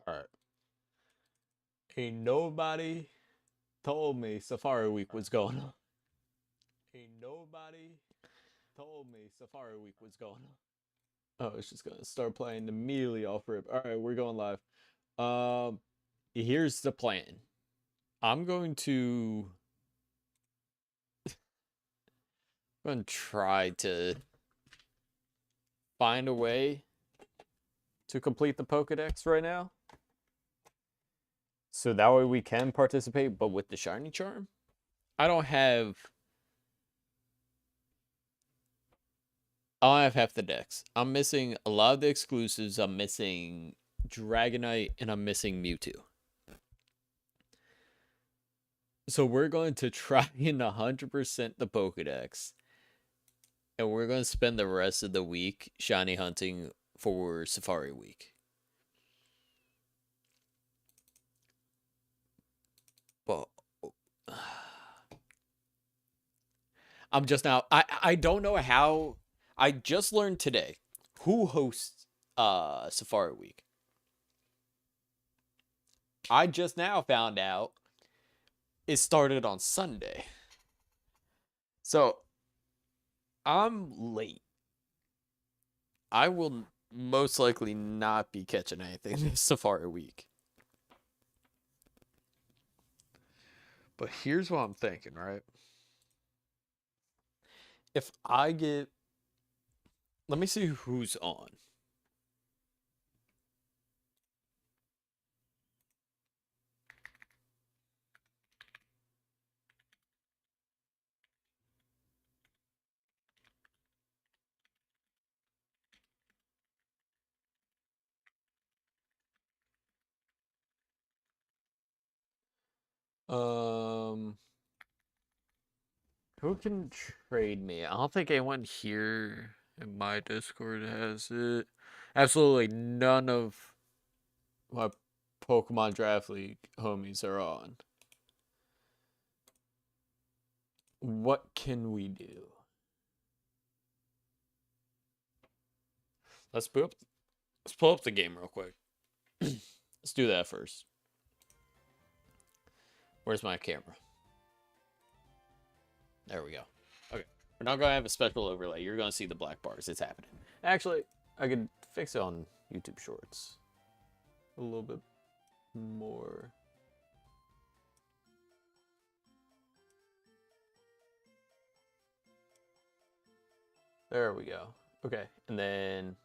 All right. Ain't nobody told me Safari Week was going on. Ain't nobody told me Safari Week was going on. Oh, it's just gonna start playing immediately off rip. All right, we're going live. Um, Here's the plan. I'm going to try to find a way to complete the Pokedex right now, so that way we can participate, but with the shiny charm. I don't have I have half the decks. I'm missing a lot of the exclusives. I'm missing Dragonite and I'm missing Mewtwo. So we're going to try and 100% the Pokedex. And we're going to spend the rest of the week shiny hunting for Safari Week. But I'm just now I don't know how. I just learned today who hosts Safari Week. I just now found out it started on Sunday. So I'm late. I will most likely not be catching anything this Safari Week. But here's what I'm thinking, right? If I get. Let me see who's on. Um, who can trade me? I don't think anyone here in my Discord has it. Absolutely none of my Pokemon Draft League homies are on. What can we do? Let's pull up. Let's pull up the game real quick. Let's do that first. Where's my camera? There we go. Okay. We're not going to have a special overlay. You're going to see the black bars. It's happening. Actually, I could fix it on YouTube Shorts. A little bit more. There we go. Okay. And then.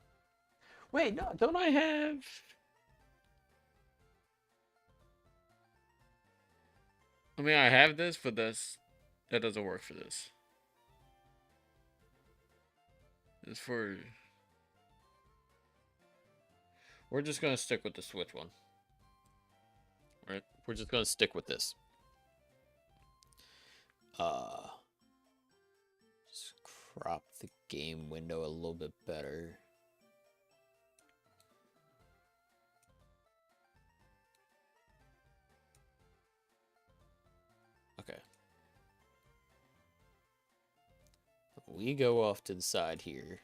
Wait, no, don't I have. I mean, I have this, but that doesn't work for this. It's for. We're just gonna stick with the Switch one. Right? We're just gonna stick with this. Uh just crop the game window a little bit better. Okay. We go off to the side here.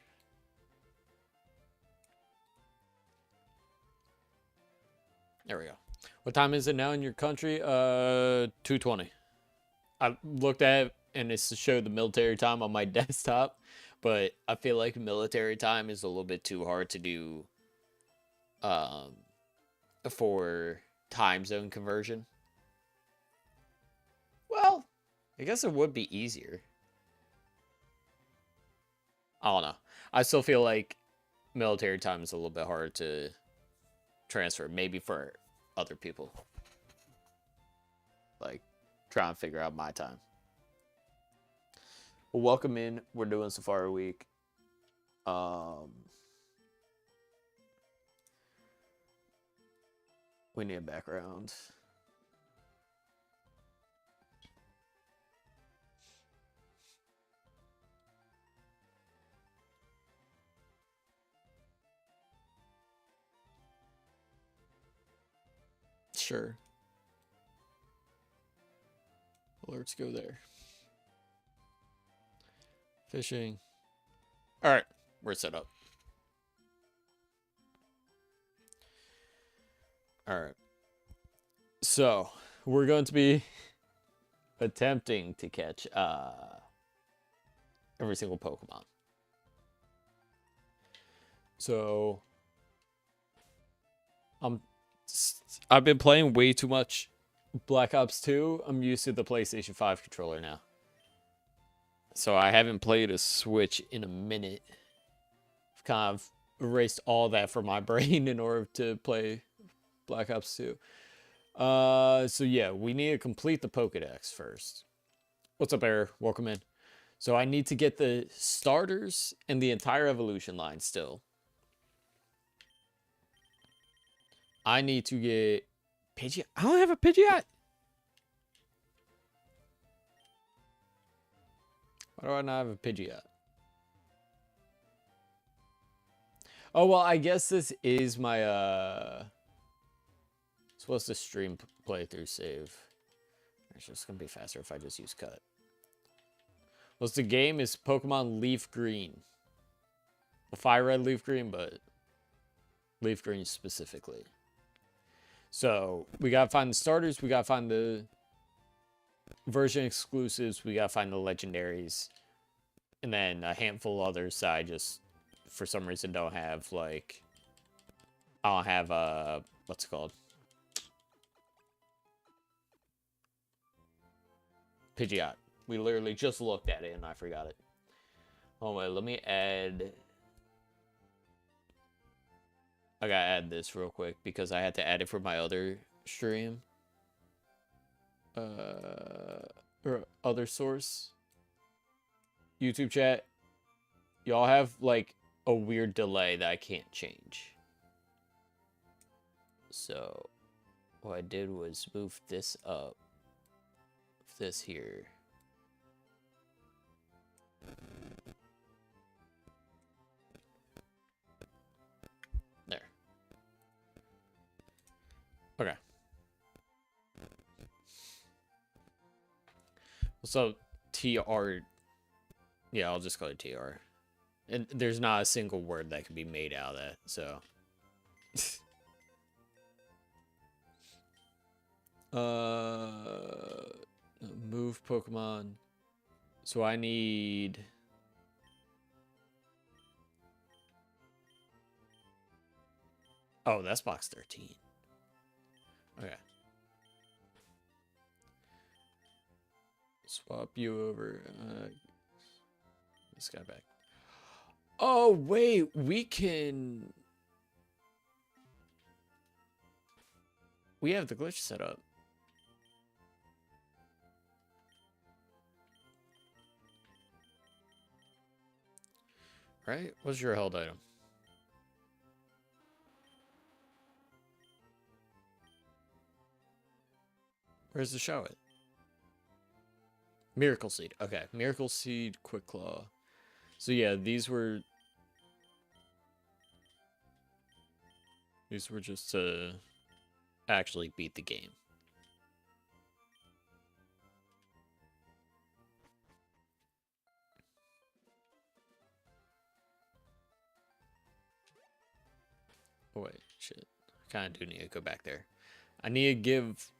There we go. What time is it now in your country? 2:20. I looked at it and it's showed the military time on my desktop, but I feel like military time is a little bit too hard to do um for time zone conversion. Well, I guess it would be easier. I don't know. I still feel like military time is a little bit harder to transfer, maybe for other people. Like, trying to figure out my time. Well, welcome in. We're doing Safari Week. We need a background. Sure. Alerts go there. Fishing. All right, we're set up. All right. So, we're going to be attempting to catch every single Pokemon. So, I've been playing way too much Black Ops 2. I'm used to the PlayStation 5 controller now. So I haven't played a Switch in a minute. I've kind of erased all that from my brain in order to play Black Ops 2. So yeah, we need to complete the Pokedex first. What's up, Air? Welcome in. So I need to get the starters and the entire evolution line still. I need to get Pidgeot. I don't have a Pidgeot. Why do I not have a Pidgeot? Oh, well, I guess this is my, supposed to stream playthrough save. It's just going to be faster if I just use cut. Well, the game is Pokemon Leaf Green. Well, Fire Red Leaf Green, but Leaf Green specifically. So, we got to find the starters. We got to find the version exclusives. We got to find the legendaries. And then a handful of others I just, for some reason, don't have, like... I don't have, what's it called? Pidgeot. We literally just looked at it and I forgot it. Oh, wait, let me add... I gotta add this real quick because I had to add it for my other stream. Or other source. YouTube chat. Y'all have, like, a weird delay that I can't change. So, what I did was move this up. This here. There. Okay. So, TR. Yeah, I'll just call it TR. And there's not a single word that can be made out of that, so. Move Pokemon. So I need... Oh, that's box 13. Okay. Swap you over. This guy back. Oh, wait. We can... We have the glitch set up. Right? What's your held item? Where's the show it? Miracle Seed. Okay. Miracle Seed, Quick Claw. So yeah, these were just to actually beat the game. Oh wait, shit. I kind of do need to go back there. I need to give...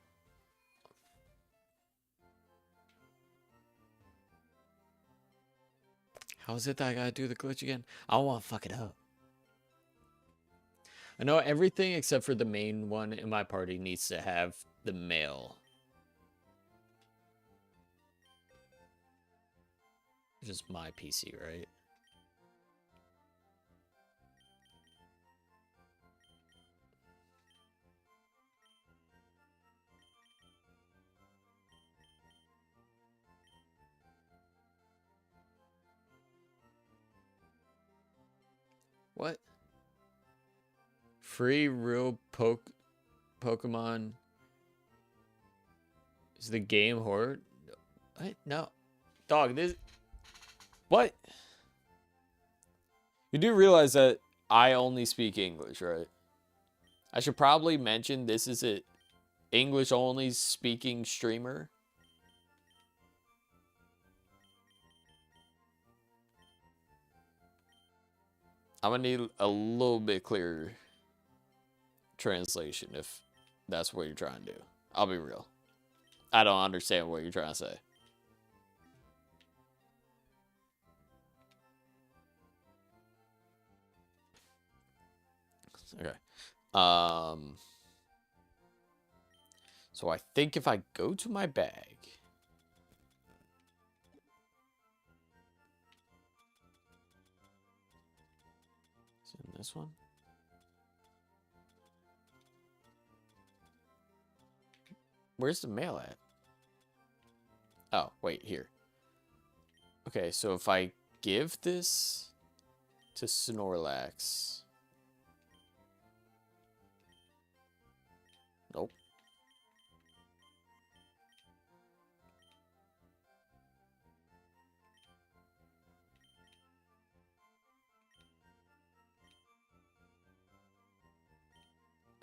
How is it that I gotta do the glitch again? I don't want to fuck it up. I know everything except for the main one in my party needs to have the male. Which is my PC, right? What? Free real Pokemon is the game horde? What? No. Dog, this... What? You do realize that I only speak English, right? I should probably mention this is an English-only speaking streamer. I'm gonna need a little bit clearer translation if That's what you're trying to do. I'll be real. I don't understand what you're trying to say. Okay. So I think if I go to my bag. Is it in this one? Where's the mail at? Oh, wait, here. Okay, so if I give this to Snorlax. Nope.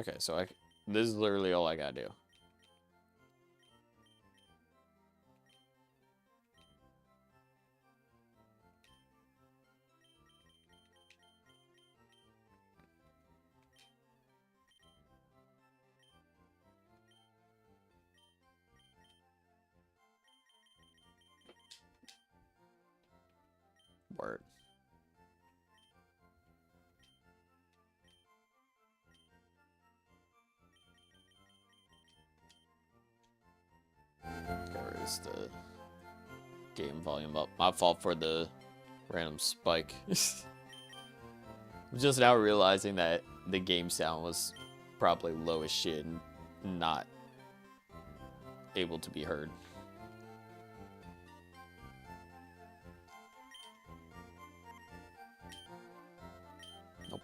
Okay, so this is literally all I gotta do. Word. There is the game volume up. My fault for the random spike. I'm just now realizing that the game sound was probably low as shit and not able to be heard. Nope.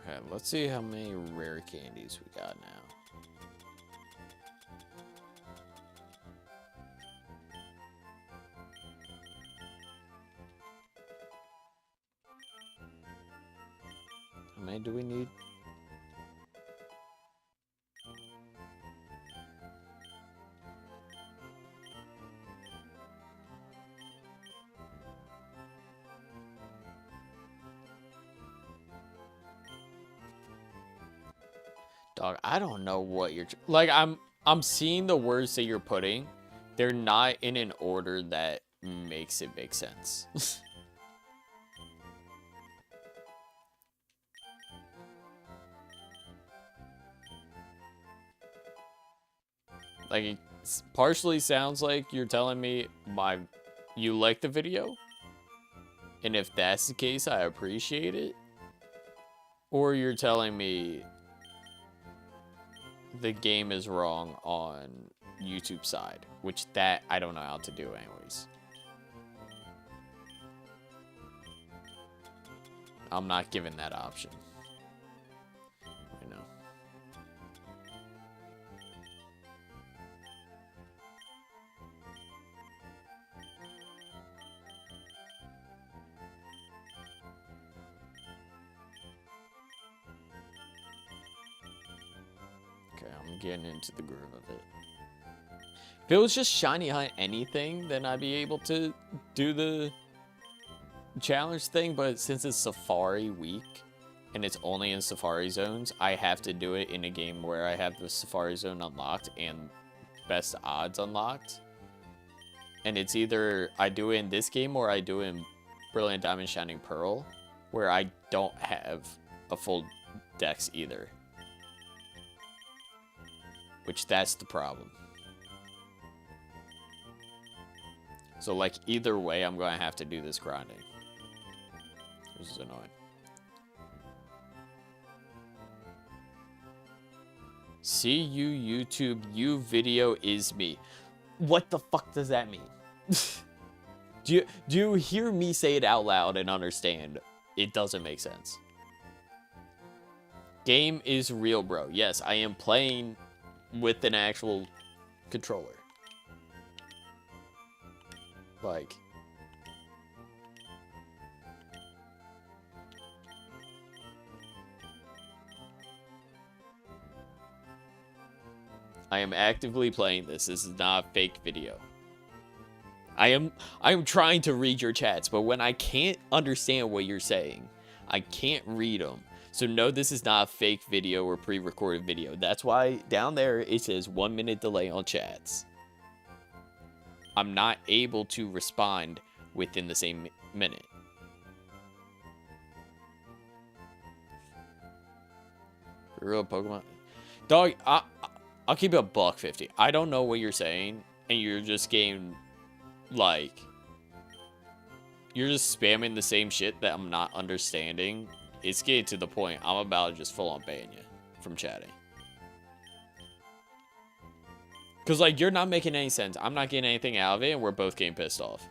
Okay, let's see how many rare candies we got now. How many do we need? Dog, I don't know what you're like. I'm seeing the words that you're putting. They're not in an order that makes it make sense. Like, it partially sounds like you're telling me you like the video. And if that's the case, I appreciate it. Or you're telling me the game is wrong on YouTube side, which that I don't know how to do anyways. I'm not given that option. I know. Okay, I'm getting into the groove of it. If it was just shiny hunt anything, then I'd be able to do the challenge thing, but since it's Safari week and it's only in Safari zones, I have to do it in a game where I have the Safari zone unlocked and best odds unlocked. And it's either I do it in this game or I do it in Brilliant Diamond Shining Pearl, where I don't have a full dex either. Which that's the problem. So like either way, I'm going to have to do this grinding. This is annoying. See you YouTube, you video is me. What the fuck does that mean? do you hear me say it out loud and understand? It doesn't make sense. Game is real, bro. Yes, I am playing with an actual controller. Like, I am actively playing this. This is not a fake video. I am trying to read your chats, but when I can't understand what you're saying, I can't read them. So no, this is not a fake video or pre-recorded video. That's why down there it says 1 minute delay on chats. I'm not able to respond within the same minute. Real Pokemon. Dog, I'll keep it a $1.50. I don't know what you're saying, and you're just getting, like, you're just spamming the same shit that I'm not understanding. It's getting to the point I'm about to just full on ban you from chatting. Because, like, you're not making any sense. I'm not getting anything out of it, and we're both getting pissed off.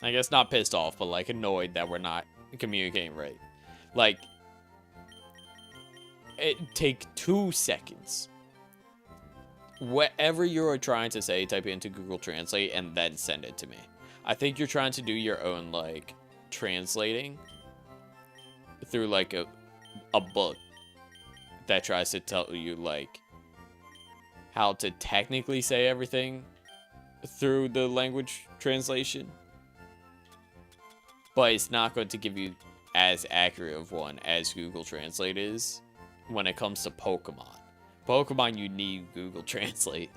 I guess not pissed off, but, like, annoyed that we're not communicating right. Like, it take 2 seconds. Whatever you're trying to say, type it into Google Translate and then send it to me. I think you're trying to do your own, like, translating through, like, a book that tries to tell you, like, how to technically say everything through the language translation. But it's not going to give you as accurate of one as Google Translate is when it comes to Pokemon. Pokemon, you need Google Translate.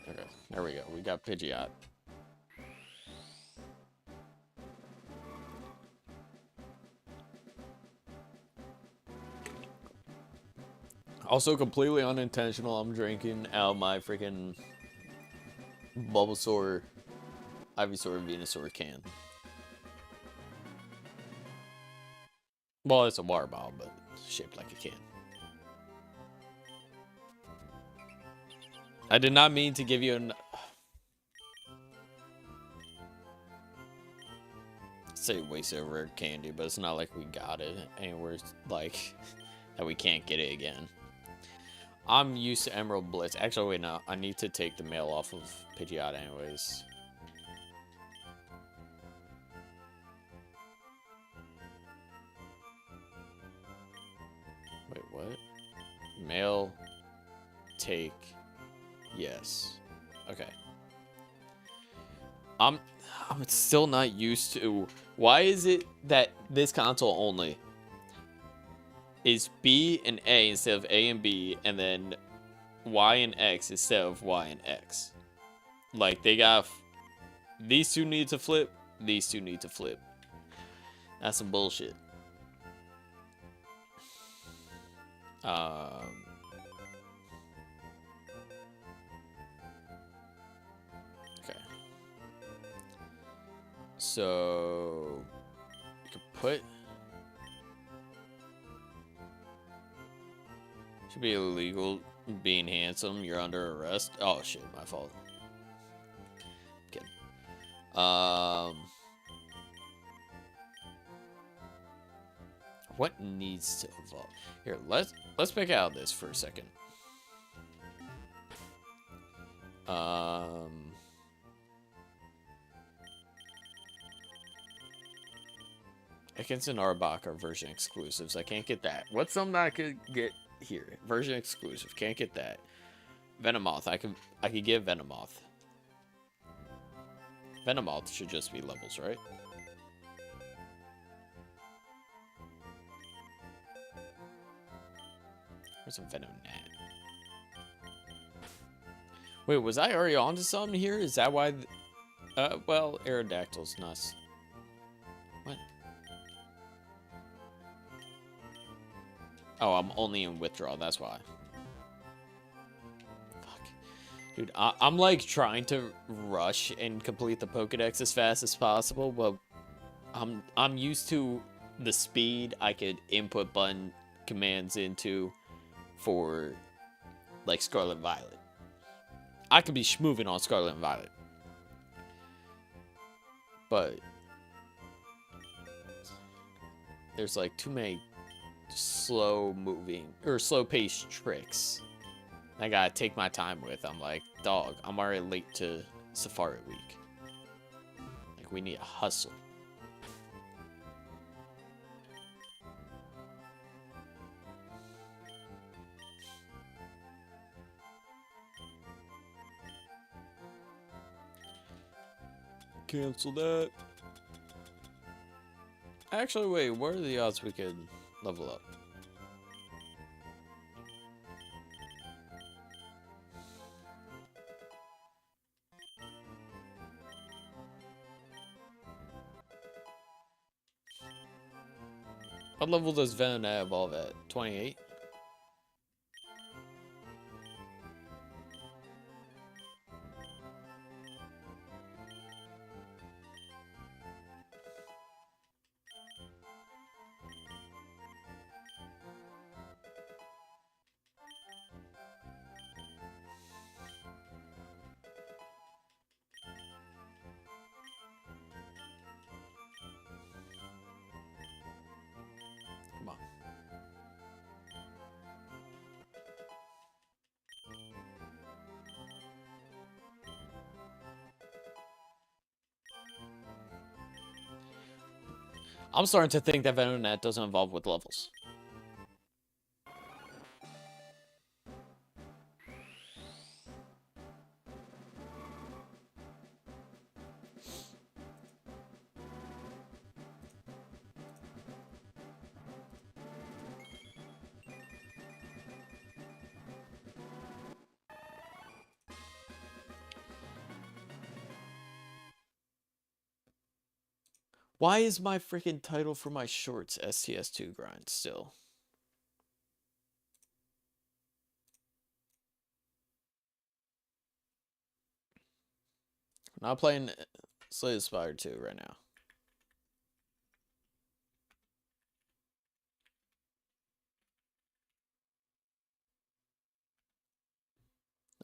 Okay, there we go. We got Pidgeot. Also, completely unintentional, I'm drinking out my freaking Bulbasaur, Ivysaur, Venusaur can. Well, it's a water bottle, but shaped like a can. I did not mean to give you an... say wasted a rare candy, but it's not like we got it anywhere, like, that we can't get it again. I'm used to Emerald Blitz. Actually, wait, no. I need to take the mail off of Pidgeot anyways. Wait, what? Mail, take, yes. Okay. I'm still not used to... Why is it that this console only is B and A instead of A and B, and then Y and X instead of Y and X? Like, they got... These two need to flip, these two need to flip. That's some bullshit. Okay. So... You could put... Should be illegal being handsome. You're under arrest. Oh shit, my fault. Kidding. What needs to evolve? Here, let's pick out this for a second. Ekans and Arbok are version exclusives. I can't get that. What's something I could get here? Version exclusive. Can't get that. Venomoth. I could get Venomoth. Venomoth should just be levels, right? Where's a Venom Gnat? Wait, was I already onto something here? Is that why? Well, Aerodactyl's nuts. What? Oh, I'm only in withdrawal. That's why. Fuck, dude. I'm like trying to rush and complete the Pokédex as fast as possible, but I'm used to the speed I could input button commands into for like Scarlet Violet. I could be schmooving on Scarlet and Violet. But there's like too many slow moving or slow paced tricks I gotta take my time with. I'm like, dog, I'm already late to Safari Week. Like, we need a hustle. Cancel that. Actually, wait, what are the odds we could level up? What level does Venonat evolve at? 28? Come on. I'm starting to think that Venonat doesn't evolve with levels. Why is my freaking title for my shorts STS2 grind still? I'm not playing Slay the Spire 2 right now.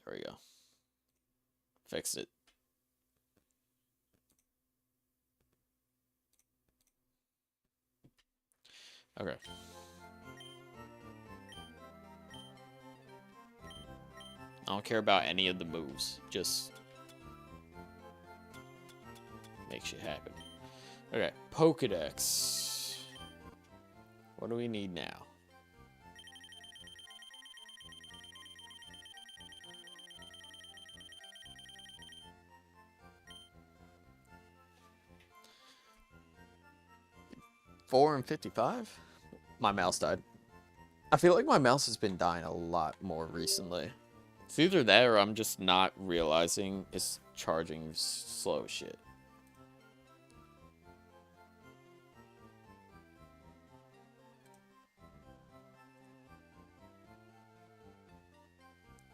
There we go. Fixed it. Okay. I don't care about any of the moves. Just make shit happen. Okay. Pokedex. What do we need now? $4.55? My mouse died. I feel like my mouse has been dying a lot more recently. It's either that or I'm just not realizing it's charging slow as shit.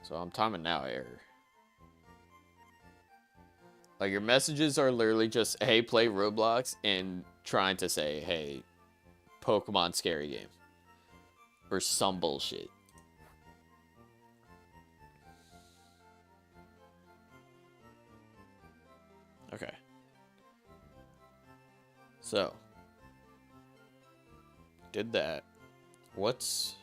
So I'm timing now error. Like, your messages are literally just, hey, play Roblox, and trying to say, hey, Pokemon scary game. Or some bullshit. Okay. So. Did that. What's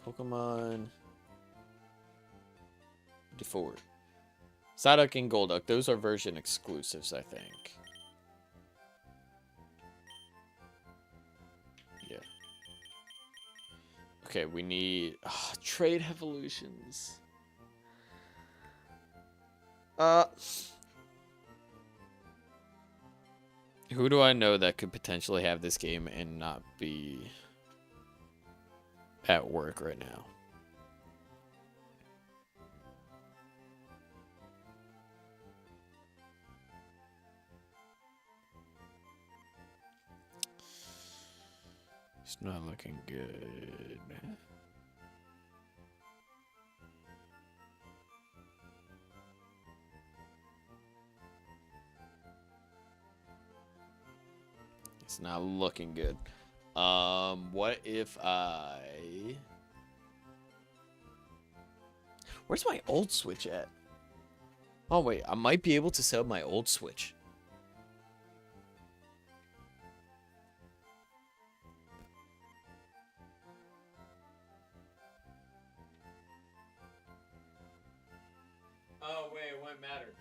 Pokemon Forward? Psyduck and Golduck, those are version exclusives, I think. Yeah. Okay, we need trade evolutions. Who do I know that could potentially have this game and not be at work right now? It's not looking good. It's not looking good. What if I... Where's my old Switch at? Oh, wait. I might be able to sell my old Switch. Oh, wait. It wouldn't matter.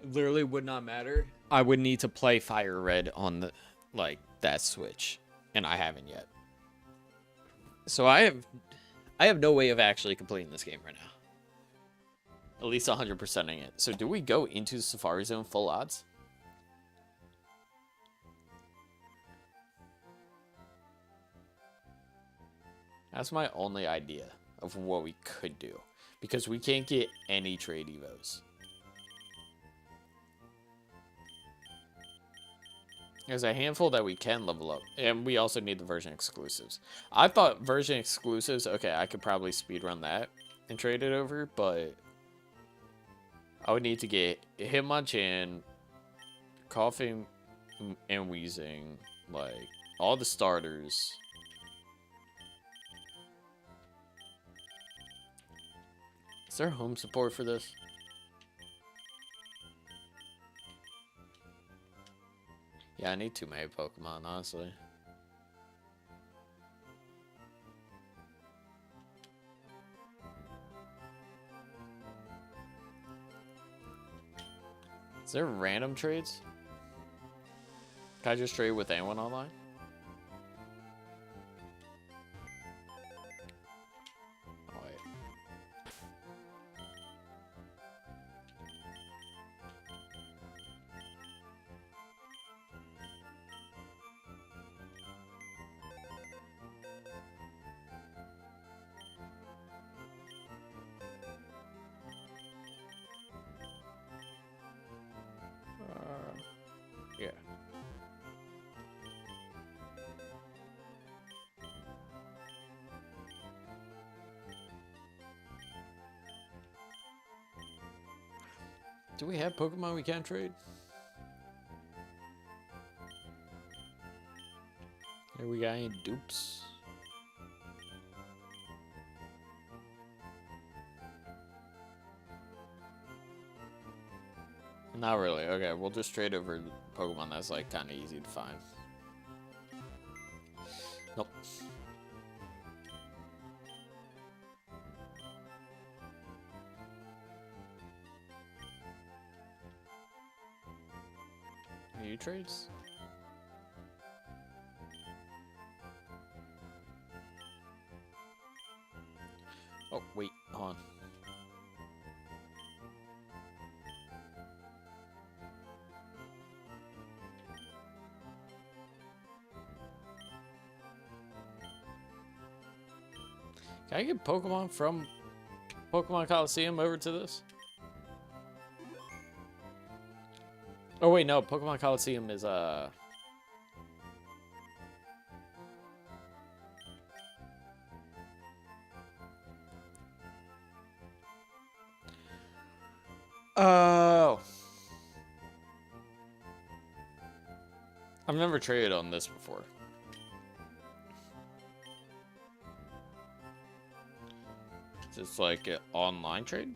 It literally would not matter. I would need to play Fire Red on the, like, that Switch. And I haven't yet. So I have no way of actually completing this game right now. At least 100%ing it. So do we go into Safari Zone full odds? That's my only idea of what we could do. Because we can't get any trade evos. There's a handful that we can level up. And we also need the version exclusives. I thought version exclusives, okay, I could probably speedrun that and trade it over, but I would need to get Hitmonchan, Coughing and Wheezing, like, all the starters. Is there home support for this? Yeah, I need too many Pokemon, honestly. Is there random trades? Can I just trade with anyone online? Oh, wait. Yeah. Do we have Pokemon we can't trade? Here we got any dupes? Not really. Okay, we'll just trade over Pokemon that's like kind of easy to find. Nope. New trades? Oh, wait, hold on. Can I get Pokemon from Pokemon Coliseum over to this? Oh wait, no, Pokemon Coliseum is oh. I've never traded on this before. Is this like an online trade?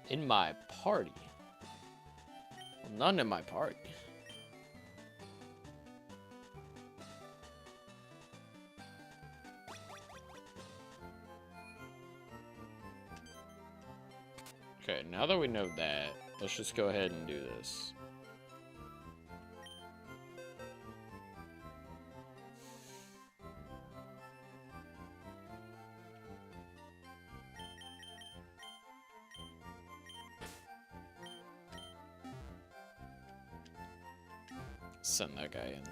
In my party? Well, none in my party. Okay, now that we know that, let's just go ahead and do this. Send that guy in.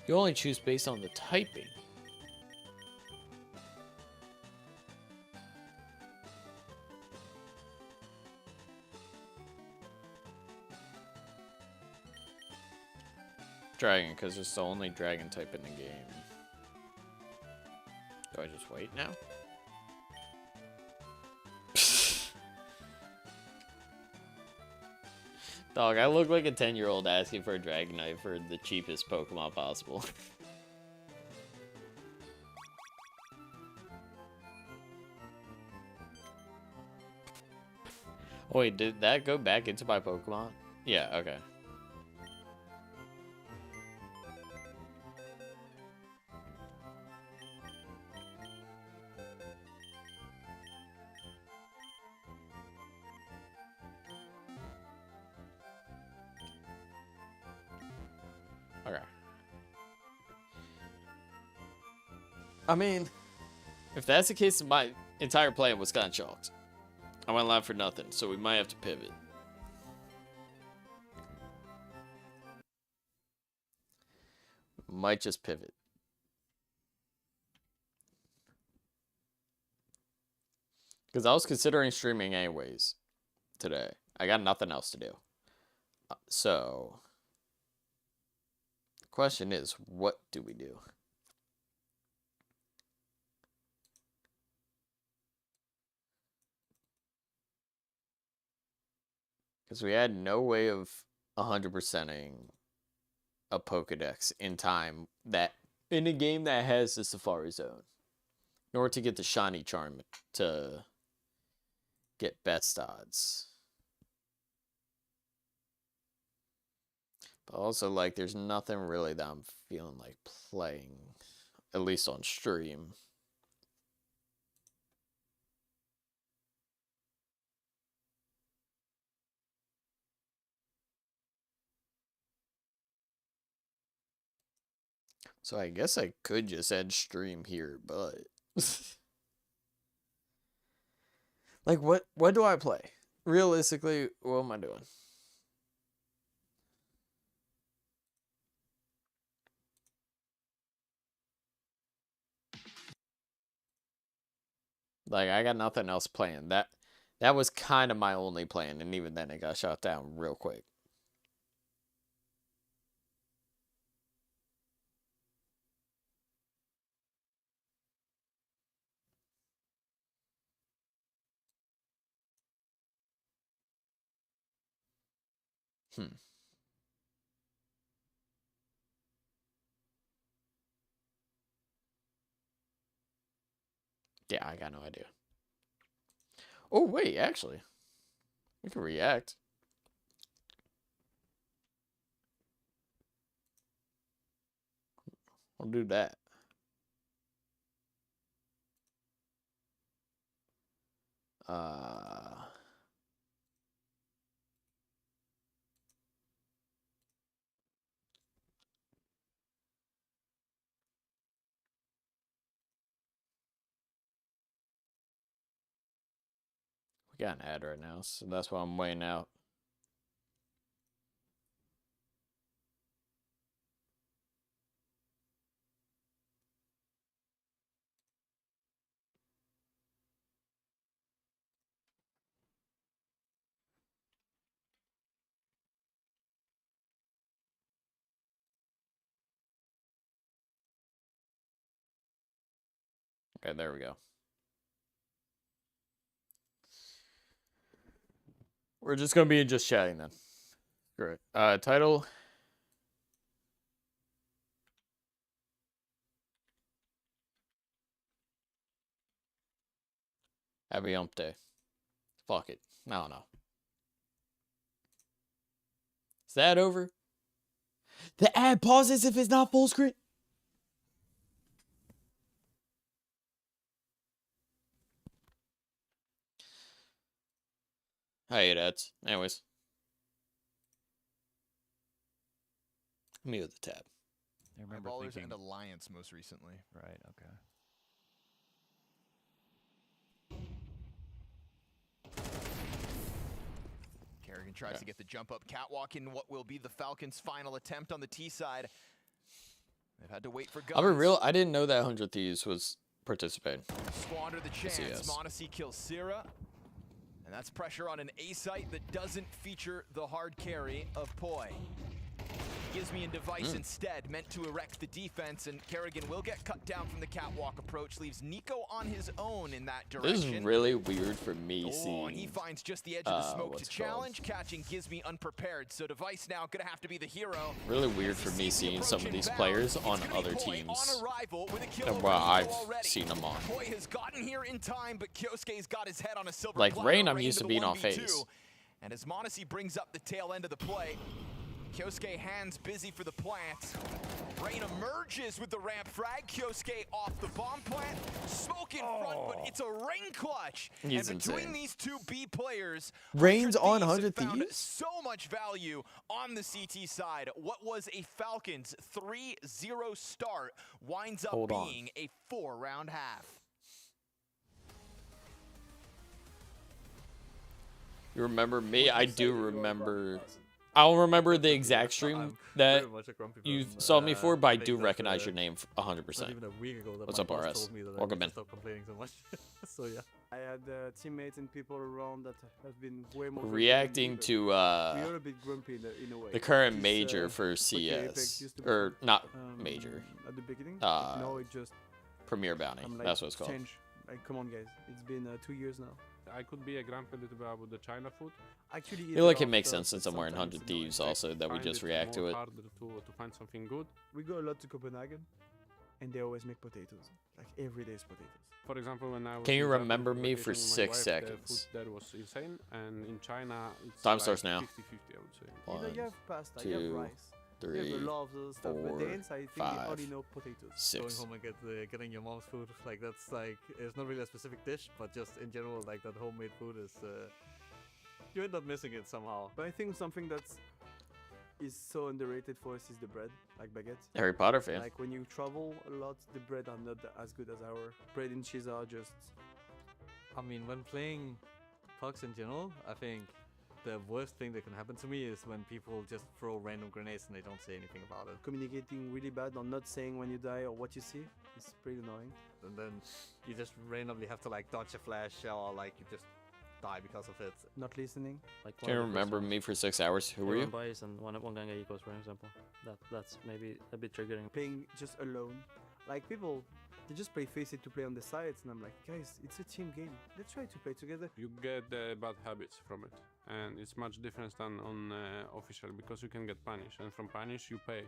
You only choose based on the typing. Dragon, because it's the only dragon type in the game. Do I just wait now? Dog, I look like a 10-year-old asking for a Dragonite for the cheapest Pokemon possible. Oh, wait, did that go back into my Pokemon? Yeah, okay. Okay. I mean, if that's the case, my entire plan was kind of chalked. I went live for nothing, so we might have to pivot. Might just pivot. Because I was considering streaming anyways today. I got nothing else to do. So, the question is, what do we do? Because we had no way of 100%ing a Pokedex in time that in a game that has the Safari Zone. In order to get the Shiny Charm to get best odds. But also, like, there's nothing really that I'm feeling like playing, at least on stream. So I guess I could just end stream here, but like what do I play? Realistically, what am I doing? Like I got nothing else playing. That was kind of my only plan, and even then it got shot down real quick. Yeah, I got no idea. Oh, wait, actually. We can react. We'll do that. We got an ad right now, so that's why I'm waiting out. Okay, there we go. We're just gonna be just chatting then. Great. Title. Happy Hump Day. Fuck it. I don't know. Is that over? The ad pauses if it's not full screen. I hate ads. Anyways. Mute the tab. I remember Ballers thinking, and Alliance most recently. right, okay. Kerrigan tries to get the jump up catwalk in what will be the Falcons' final attempt on the T side. They've had to wait for I'll be guns. real. I didn't know that 100 Thieves was participating. Squander the chance. yes. Monacy kills Sierra. And that's pressure on an A site that doesn't feature the hard carry of Poi. Gives me a device instead, meant to erect the defense, and Kerrigan will get cut down from the catwalk approach, leaves Nico on his own in that direction. This is really weird for me seeing. And he finds just the edge of the smoke what's to it called? challenge, catching Gizmy unprepared. So Device now gonna have to be the hero. Really weird for me seeing some of these players on other teams On arrival with a kill than over what Nico I've already. seen them on. Poi has gotten here in time, but Kyosuke's got his head on a silver Like platter. Rain, I'm Rain used to the being on 1v2. FaZe. And as Monacy brings up the tail end of the play, Kyosuke hands busy for the plant. Rain emerges with the ramp frag. Kyosuke off the bomb plant. Smoke in front, but it's a Rain clutch. He's and between insane. these two B players, Rain's on 100 100 found Thieves? so much value on the CT side. What was a Falcons 3-0 start winds up Hold on. being a 4-round half. You remember me? I do remember. I don't remember the exact stream that you saw me for, but I do recognize your name 100%. Even a week ago that What's my up, boss RS? told me that I Welcome need in. to stop complaining so much. So yeah. I had teammates and people around that have been way more Reacting grumpy to we are a bit grumpy in a way. the current This, major for Apex CS, used to be or not um, major, at the beginning. uh, no, it just Premier Bounty. I'm like, That's what it's called. change. Like, come on, guys. It's been 2 years now. I could be a grumpy little bit about the China food. Actually, I feel like it makes sense since I'm wearing 100 Thieves also that we Find just it react to more it. harder to find something good. We go a lot to Copenhagen, and they always make potatoes. Like every day is potatoes. For example, when I was Can you in Japan remember on me for vacation with 6 my wife, seconds? The food there was insane, and in China it's Time like starts now. 50-50, I would say. You know, you have pasta, you have two, rice, you have 3, a lot of the stuff, but 4, the inside, I think they 5, only know potatoes. Going 6. home and getting your mom's food, like that's like it's not really a specific dish, but just in general, like that homemade food is you end up missing it somehow. But I think something that's is so underrated for us is the bread, like baguette. Harry Potter fan. Like when you travel a lot, the bread are not as good as our bread and cheese are just. I mean, when playing pucks in general, I think the worst thing that can happen to me is when people just throw random grenades and they don't say anything about it. Communicating really bad or not saying when you die or what you see is pretty annoying. And then you just randomly have to like dodge a flash or like you just die because of it. Not listening. Like Can you remember me for 6 hours? Who were you? Buys and one gang equals, for example. That's maybe a bit triggering. Playing just alone. Like people, they just play Face It to play on the sides, and I'm like, guys, it's a team game. Let's try to play together. You get bad habits from it, and it's much different than on official because you can get punished, and from punish you pay.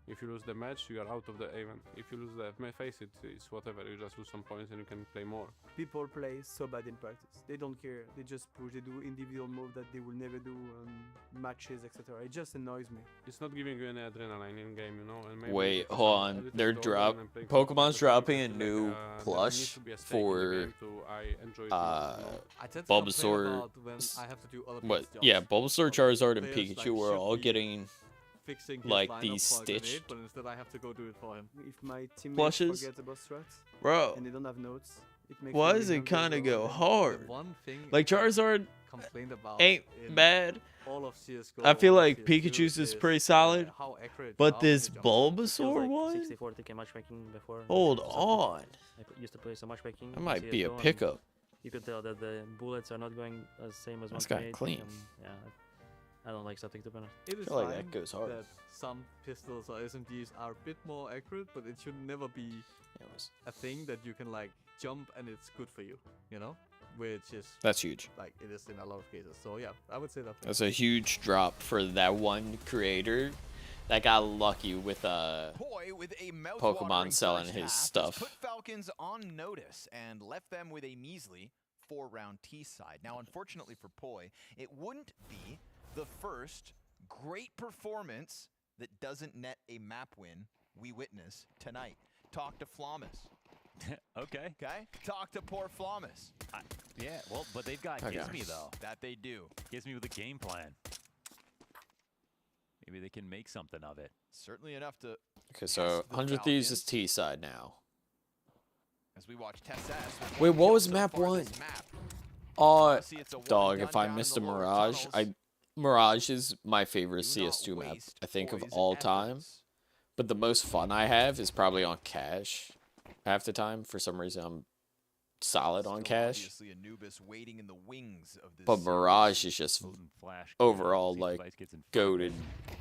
If you lose the match, you are out of the event. If you lose the face it's whatever. You just lose some points and you can play more. People play so bad in practice. They don't care. They just push. They do individual move that they will never do on matches, etc. It just annoys me. It's not giving you any adrenaline in game, you know. And maybe Wait, because hold I'm a on. little They're bit older and I'm playing competitive Pokemon's dropping a games, new there needs plush to be a stake in the for game I enjoy it more, you know? I tend to Bulbasaur. complain about when I have to do other What? people's jobs. Yeah, Bulbasaur, Charizard, and Players, like, Pikachu are should all be getting fixing his like lineup these for a grenade, stitched but instead I have to go do it for him. If my teammates Plushes? forget about strats bro. and they don't have notes, it makes Why me does it hungry kind as of well. go The hard? one thing Like I Charizard complained about ain't in bad. all of CS:GO, I feel all of like CS2 Pikachu's is pretty solid, how accurate but you are when this you jump. Feels Bulbasaur like one? 64 TK matchmaking before. Hold Something. on. Used to play some matchmaking. That in might be a CS:GO, and pickup. You could tell that the bullets are not going as same as That's kinda 128. clean. Yeah, I don't like something to be honest. It is feel like fine that goes hard. that some pistols or SMGs are a bit more accurate, but it should never be a thing that you can like jump and it's good for you, you know? Which is That's huge. like it is in a lot of cases. So yeah, I would say that. That's a huge drop for that one creator that got lucky with Poi with a Pokemon mouth-watering selling first his half has stuff. Put Falcons on notice and left them with a measly 4-round T side. Now, unfortunately for Poi, it wouldn't be the first great performance that doesn't net a map win we witness tonight. Talk to Flamus. Okay. Okay? Talk to poor Flamus. Yeah, well, but they've got Okay. Gizmy, though. That they do. Gizmy with a game plan. Maybe they can make something of it. Certainly enough to, Okay, so Test the 100 Thieves is Falcons. T side now. as we watch Tess S. with Wait, one what kill was so map far one? this map. See, it's a Dog, one if I gun missed a down in the lower Mirage, tunnels. Mirage is my favorite Do not CS2 map, waste I think, of Poi's all time. efforts. But the most fun I have is probably on cash. Half the time, for some reason, I'm solid on Still cash. obviously Anubis waiting in the wings of this But series. Mirage is just Potent flash kill. overall See if like Device gets in front of it.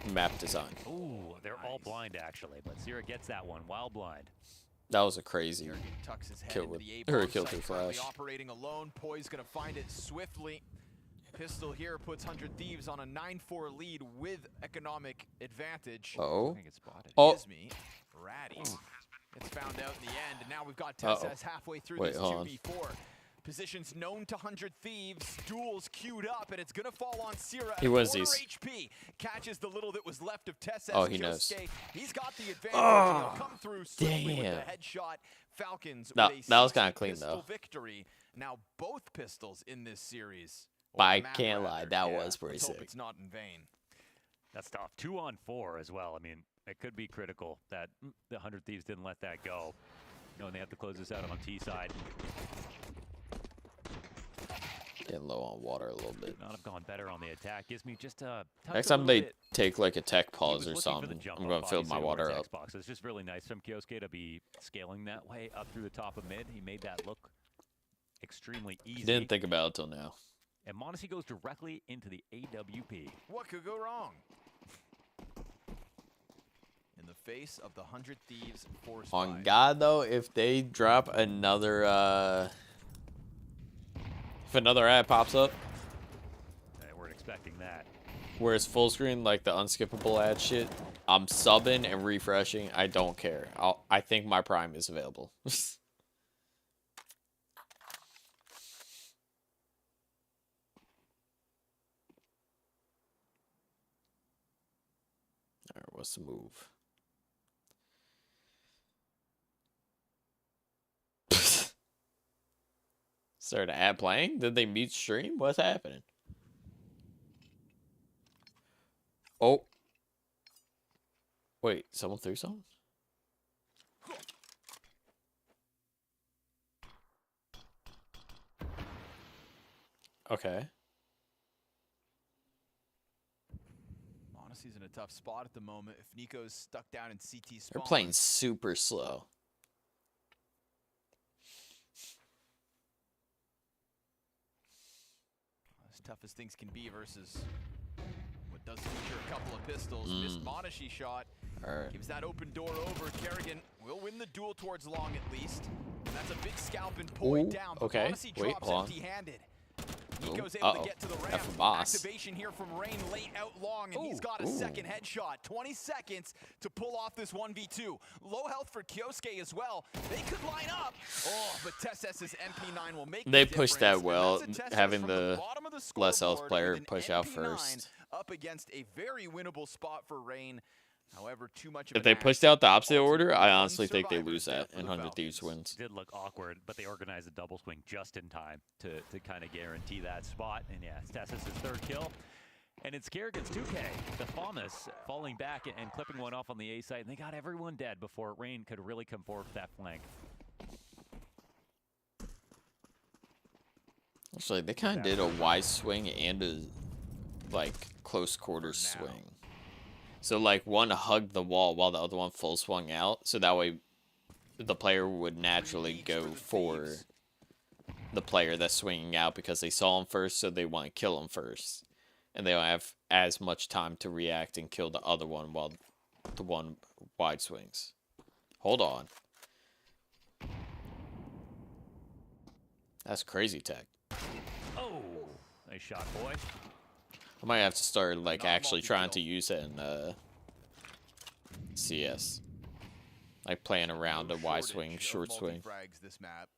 goated map design. Ooh, they're all blind actually, but Zira gets that one while blind. That was a crazy. Kerrigan tucks his head Kill into with- the or A-bomb kill site, through currently flash. operating alone. Poi's gonna find it swiftly. Pistol here puts 100 Thieves on a 9-4 lead with economic advantage. Oh. I think it's spotted. Oh. Gizmi, ratty. It's found out in the end, and now we've got Uh-oh. Tess halfway through Wait, this hold on. 2v4. Positions known to 100 Thieves, duels queued up, and it's gonna fall on Sierra. He at wins quarter these. HP, catches the little that was left of Tess. Oh, he knows. He's got the advantage, Oh, and he'll come through swiftly with damn. the headshot. Falcons No, with a that was kinda 60 clean, pistol though. victory. Now both pistols in this series. or But I map, can't lie, rather. that Yeah, was pretty let's hope sick. it's not in vain. That's tough. 2-on-4 as well. I mean, it could be critical that the 100 Thieves didn't let that go. Knowing they have to close this out on T side. Getting low on water a little bit. Not have gone better on the attack. Gives me just a touch Next a time little they bit. take like a tech He pause was or looking for the something, jump I'm up, gonna fill obviously, my water towards up. Xbox. It's just really nice from Kyosuke to be scaling that way up through the top of mid. He made that look extremely easy. Didn't think about it till now. And Mondesi goes directly into the AWP. What could go wrong? In the face of the 100 Thieves force On five. God though, if they drop another if another ad pops up They weren't expecting that. where it's full screen like the unskippable ad shit, I'm subbing and refreshing. I don't care. I think my Prime is available. Alright, what's the move? Started the ad playing? Did they mute stream? What's happening? Oh. Wait, someone threw something? Okay. Mondesi's in a tough spot at the moment. If Nico's stuck down in CT spawn. They're playing super slow. As tough as things can be versus what does feature a couple of pistols. Missed Mondesi shot. Alright. Gives that open door over. Kerrigan will win the duel towards long at least. And that's a big scalp and point Ooh, down. But okay. Mondesi Wait, drops hold on. empty-handed. Ooh, Nico's able uh-oh. to get to the ramp. That's a boss. Activation here from Rain late out long, and he's got a Ooh. second headshot. 20 seconds to pull off this 1v2. Low health for Kyosuke as well. They could line up. Oh, but Tess's MP9 will make They the pushed difference, that well, and that's a Tess having from the bottom of the less health scoreboard player with an push out MP9 first. Up against a very winnable spot for Rain. However, too much of If an they axe pushed out the opposite order, I ultimately honestly think they survivors lose that, for and the 100 Thieves Falcons. wins. Did look awkward, but they organized a double swing just in time to kind of guarantee that spot. And yeah, Stasis' third kill. And it's Kerrigan's 2K. The Famas falling back and clipping one off on the A site. And they got everyone dead before Rain could really come forward with that flank. Actually, they kind of did a wide swing and a like close quarters swing. So like one hugged the wall while the other one full swung out. So that way the player would naturally go for the player that's swinging out because they saw him first, so they want to kill him first. And they don't have as much time to react and kill the other one while the one wide swings. Hold on. That's crazy tech. Oh, nice shot, boy. I might have to start like Not actually trying to multi-kill. use it in CS. Like playing around a wide swing, short swing. Frags this map.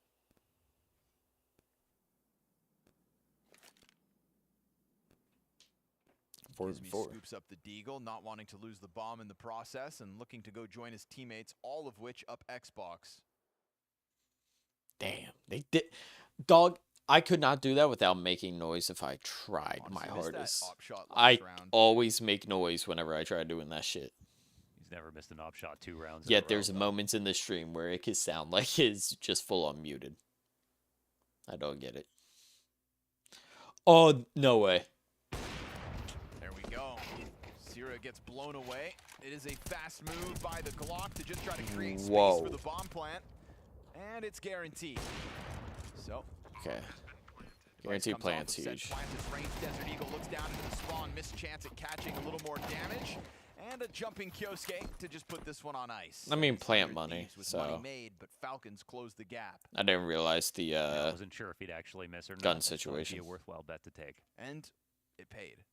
Gizmi 4-4. scoops up the Deagle, not wanting to lose the bomb in the process and looking to go join his teammates, all of which up Xbox. Damn, they did. Dog, I could not do that without making noise if I tried my Honestly, missed that hardest. op shot I last round. always make noise whenever I try doing that shit. He's never missed an op shot 2 rounds. in a Yet row, there's though. moments in the stream where it could sound like it's just full on muted. I don't get it. Oh, no way. There we go. Sierra Kira gets blown away. It is a fast move by the Glock to just try to create space Whoa. for the bomb plant. And it's guaranteed. So. Okay. Guaranteed plant's huge. Range, Desert Eagle looks down into the spawn, missed chance at catching a little more damage. And a jumping Kyosuke to just put this one on ice. I mean, plant money, so money made, but Falcons close the gap. I didn't realize the I wasn't sure if he'd actually miss or not. gun That would situation. be a worthwhile bet to take. And it paid.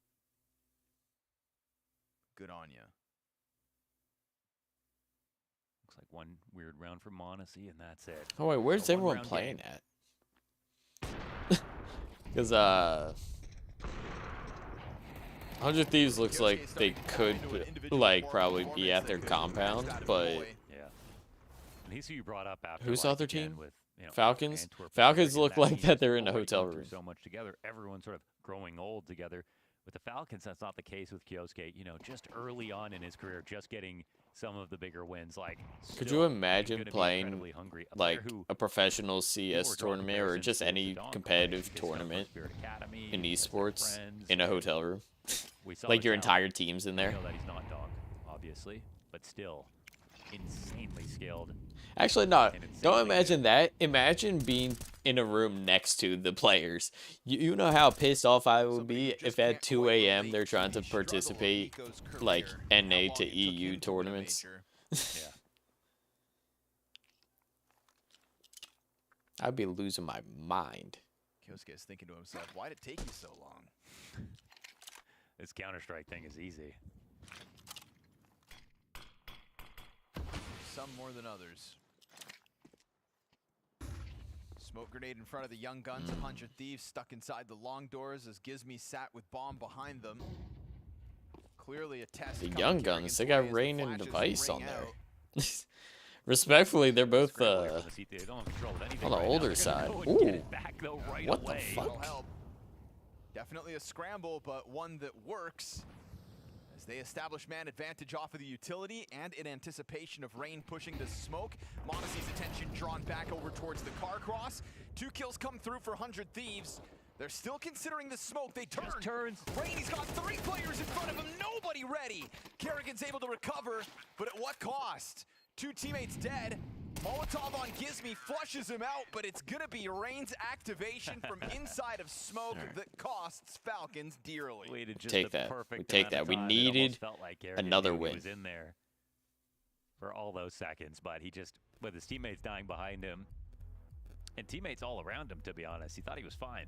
Good on ya. Looks like one weird round for Monacy, and that's it. Oh wait, where's So everyone one-round playing game. at? Because 100 Thieves looks like they could like probably be at their compound, but Yeah. And he's who you brought up after. Who's the like, other again, team? With, you know, Falcons? Antwerp, Falcons Frederick, and look like team that is they're in a already hotel going through room. So much together. Everyone's sort of growing old together. With the Falcons, that's not the case with Kyosuke. You know, just early on in his career, just getting some of the bigger wins. Like, could still you imagine gonna be playing incredibly hungry. A like player who a professional people CS were drawing tournament or comparisons just to any Don competitive Clay, his tournament Spirit Academy, in his esports friends, in a hotel room? we saw Like the your talent. entire team's in We there? know that he's not Dog, obviously, but still insanely skilled. Actually, no. And insanely Don't good. imagine that. Imagine being in a room next to the players. You know how pissed off I would Somebody be who just if at can't 2 quite a.m. relate they're trying to the struggle of participate Nico's like career and how NA long to it took EU him to win a tournaments. major. Yeah. I'd be losing my mind. Kyosuke is thinking to himself, why did it take you so long? This Counter-Strike thing is easy. Some more than others. Smoke grenade in front of the Young Guns. 100 Thieves stuck inside the long doors as Gizmi sat with bomb behind them. Clearly a test. The coming Young Kerrigan's Guns, they way got as the Rain and flashes Device ring on there. out. Respectfully, they're both Scramble here from the CT. They don't have control of anything on the right now. older They're side. gonna go and get Ooh. it back, though, right What the away. fuck? That'll help. Definitely a scramble, but one that works. As they establish man advantage off of the utility and in anticipation of Rain pushing the smoke. Monacy's attention drawn back over towards the car cross. 2 kills come through for 100 Thieves. They're still considering the smoke. They turn. Just turns. Rain, he's got 3 players in front of him. Nobody ready. Kerrigan's able to recover, but at what cost? 2 teammates dead. Molotov on Gizmi flushes him out, but it's gonna be Rain's activation from inside of smoke that costs Falcons dearly. Waited just Take the that. perfect We take amount of that. We time. It almost needed felt like Kerrigan another knew he win. was in there for all those seconds, but he just, with his teammates dying behind him, and teammates all around him, to be honest, he thought he was fine.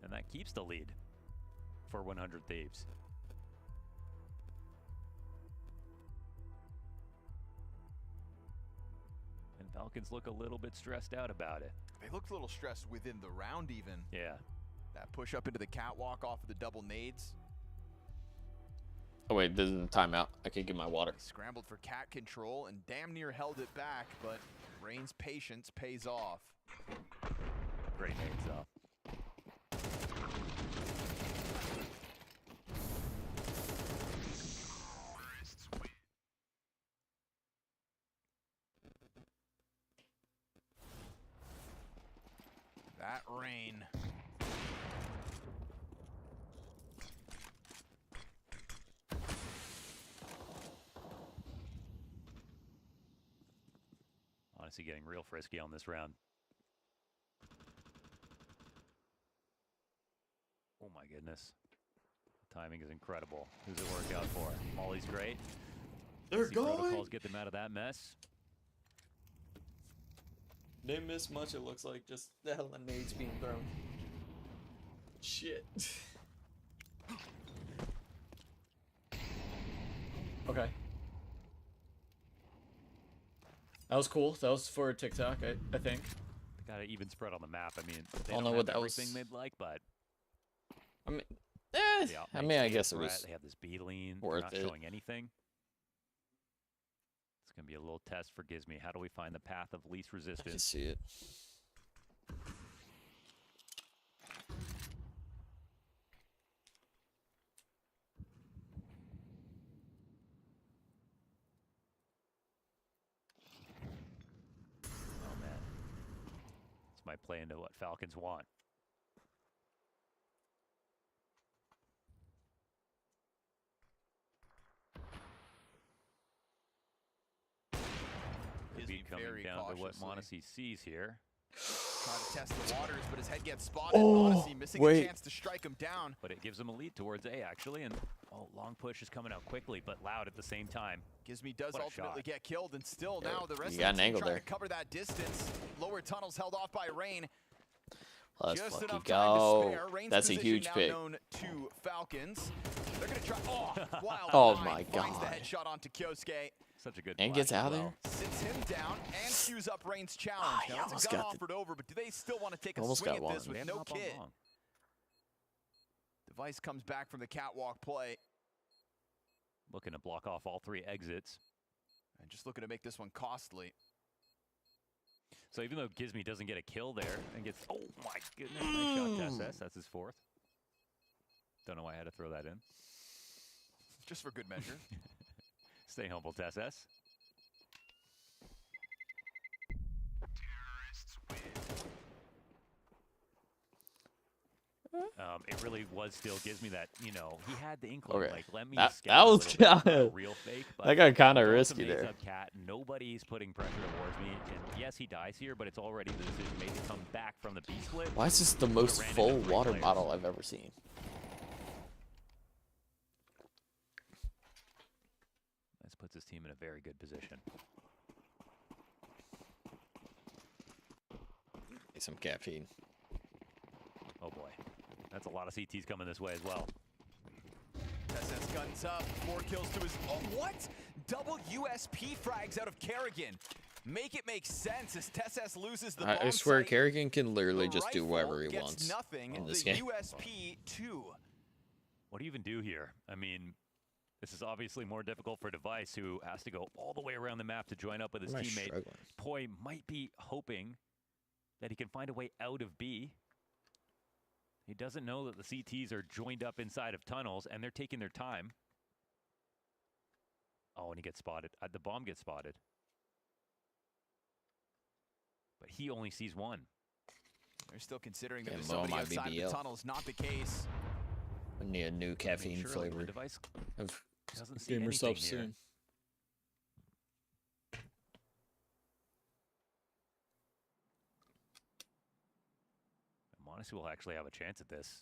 And that keeps the lead for 100 Thieves. And Falcons look a little bit stressed out about it. They looked a little stressed within the round even. Yeah. That push up into the catwalk off of the double nades. Oh wait, this is a timeout. I can get my water. Scrambled for cat control and damn near held it back, but Rain's patience pays off. Great nades though. That Rain. Honestly, getting real frisky on this round. Oh my goodness. The timing is incredible. Who's it work out for? Molly's great. They're See protocols get them out of that mess. Didn't miss much. It looks like just the hell of nades being thrown. Shit. Okay. That was cool. That was for TikTok, I think. They got an even spread on the map. I mean, they Don't don't know what have that was. everything they'd like, but I mean, the out I makes mean, I the guess it threat. was They have this B lean. worth They're it. not showing anything. It's gonna be a little test for Gizmi. How do we find the path of least I can resistance? see it. Oh man, this might play into what Falcons want. coming very down to what cautiously. Monacy sees here. Trying to test the waters, but his head gets spotted. Oh, Monacy missing a wait. chance to strike him down. But it gives him a lead towards A, actually. And, oh, long push is coming out quickly, but loud at the same time. Gizmy does What a ultimately shot. get killed, and still Yeah, now the rest you of got the an team angle trying there. to cover that distance. Lower tunnels held off by Rain. Let's Just fucking enough time to go. spare. Rain's That's a position huge now pick. known to Falcons. They're gonna try. Oh, wild Oh line. my Finds the God. headshot onto Kyosuke. Such a good And flash gets as out of well. there. Sits him down and cues up Rain's challenge. Ah, he Now it's almost a gun got the- offered over, but do they still want to take a Almost swing got at this one. They with haven't no hop on kit? long. Device comes back from the catwalk play Looking to block off all 3 exits. and just looking to make this one costly. So even though Gizmy doesn't get a kill there and gets, oh my goodness, nice shot to SS. That's his 4th. Don't know why I had to throw that in. Just for good measure. Stay humble to SS. It really was still gives me that, you know, he had the inkling, Okay. like, let me That scout a was little bit, not a kinda- real fake, but That got kind of throw risky some nades there. up Cat. Nobody's putting pressure towards me, and yes, he dies here, but it's already the decision made to come back from the B split. Why is this the Would've most ran into full 3 water players. bottle I've ever seen? This puts his team in a very good position. Get some caffeine. Oh boy, that's a lot of CTs coming this way as well. SS guns up, 4 kills to his. Oh, what? Double USP frags out of Kerrigan. Make it make sense as Tesses loses the bomb I swear, site. Kerrigan can literally The just do rifle whatever he gets wants nothing. in this The game. USP 2. What do you even do here? I mean, this is obviously more difficult for Device, who has to go all the way around the map to join up with his Am I teammate. struggling? Poi might be hoping that he can find a way out of B. He doesn't know that the CTs are joined up inside of tunnels, and they're taking their time. Oh, and he gets spotted. The bomb gets spotted. But he only sees one. They're still considering that Yeah, there's Mo somebody might be outside the BL. tunnels. Not the case. I need a new caffeine Surely flavor the Device of doesn't see Game anything yourself here. soon. Monacy will actually have a chance at this.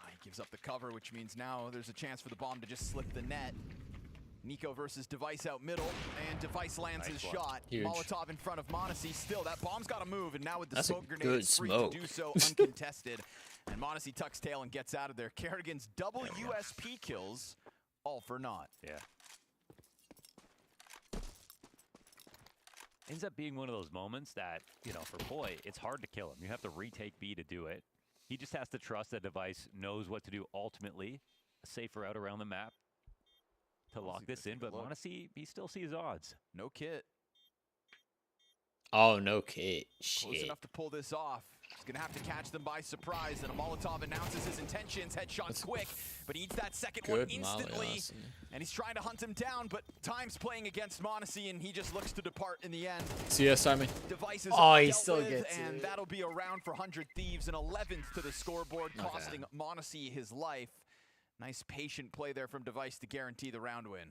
He gives up the cover, which means now there's a chance for the bomb to just slip the net. Nico versus Device out middle, and Device lands Nice his one. shot. Huge. Molotov in front of Monacy. Still, that bomb's got to move, and now with the That's a smoke grenade, good it's free smoke. to do so uncontested. And Monacy tucks tail and gets out of there. Kerrigan's double USP kills, all for naught. Yeah. Ends up being one of those moments that, you know, for Poi, it's hard to kill him. You have to retake B to do it. He just has to trust that Device knows what to do ultimately. A safer route around the map to lock this in, but Monacy, he still sees odds. No kit. Oh, no kid. Close Shit. enough to pull this off. He's going to have to catch them by surprise, and a Molotov announces his intentions. Headshot quick, but he needs that second one Good molly, instantly. honestly. And he's trying to hunt him down, but time's playing against Monacy, and he just looks to depart in the end. CS Simon. Devices Oh, he dealt still with, gets and it. that'll be a round for 100 Thieves, an 11th to the scoreboard, Not costing Monacy his life. Nice patient play there from Device to guarantee the round win.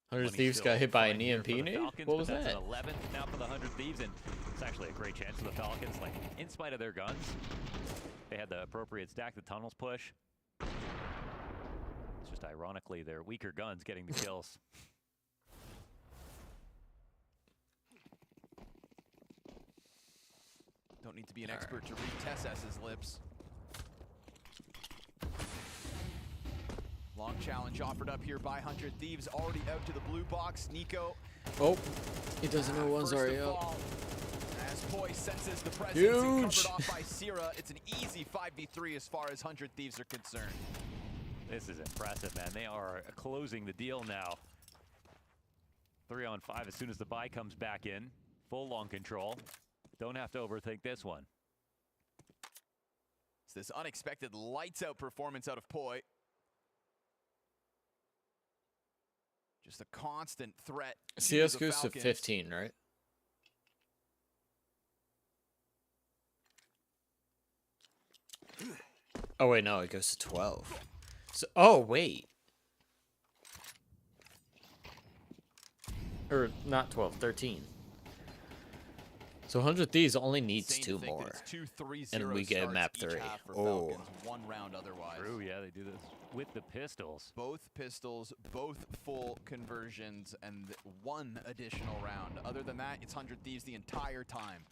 100 Plenty Thieves still got hit by an flying here EMP for the nade? Falcons, What was but that's that? an 11th now for the 100 Thieves, and it's actually a great chance for the Falcons. Like, in spite of their guns, they had the appropriate stack, the tunnels push. It's just ironically their weaker guns getting the kills. Don't need to be an expert to read Tess's lips. Long challenge offered up here by 100 Thieves, already out to the blue box. Nico. Oh, he doesn't know one's first already to up. fall. As Poi senses the presence and Huge. covered off by Sierra, it's an easy 5v3 as far as 100 Thieves are concerned. This is impressive, man. They are closing the deal now. 3-on-5 as soon as the buy comes back in. Full long control. Don't have to overthink this one. It's this unexpected lights out performance out of Poi. Just a constant threat. to CS the goes to Falcons. 15, right? Oh, wait, no, it goes to 12. So, oh, wait. Or not 12, 13. So 100 Thieves only needs Insane to 2 think that more. it's 2-3-0 And we get starts map each 3. half for Oh. Falcons, 1 round otherwise. True, yeah, they do this with the pistols. Both pistols, both full conversions, and 1 additional round. Other than that, it's 100 Thieves the entire time.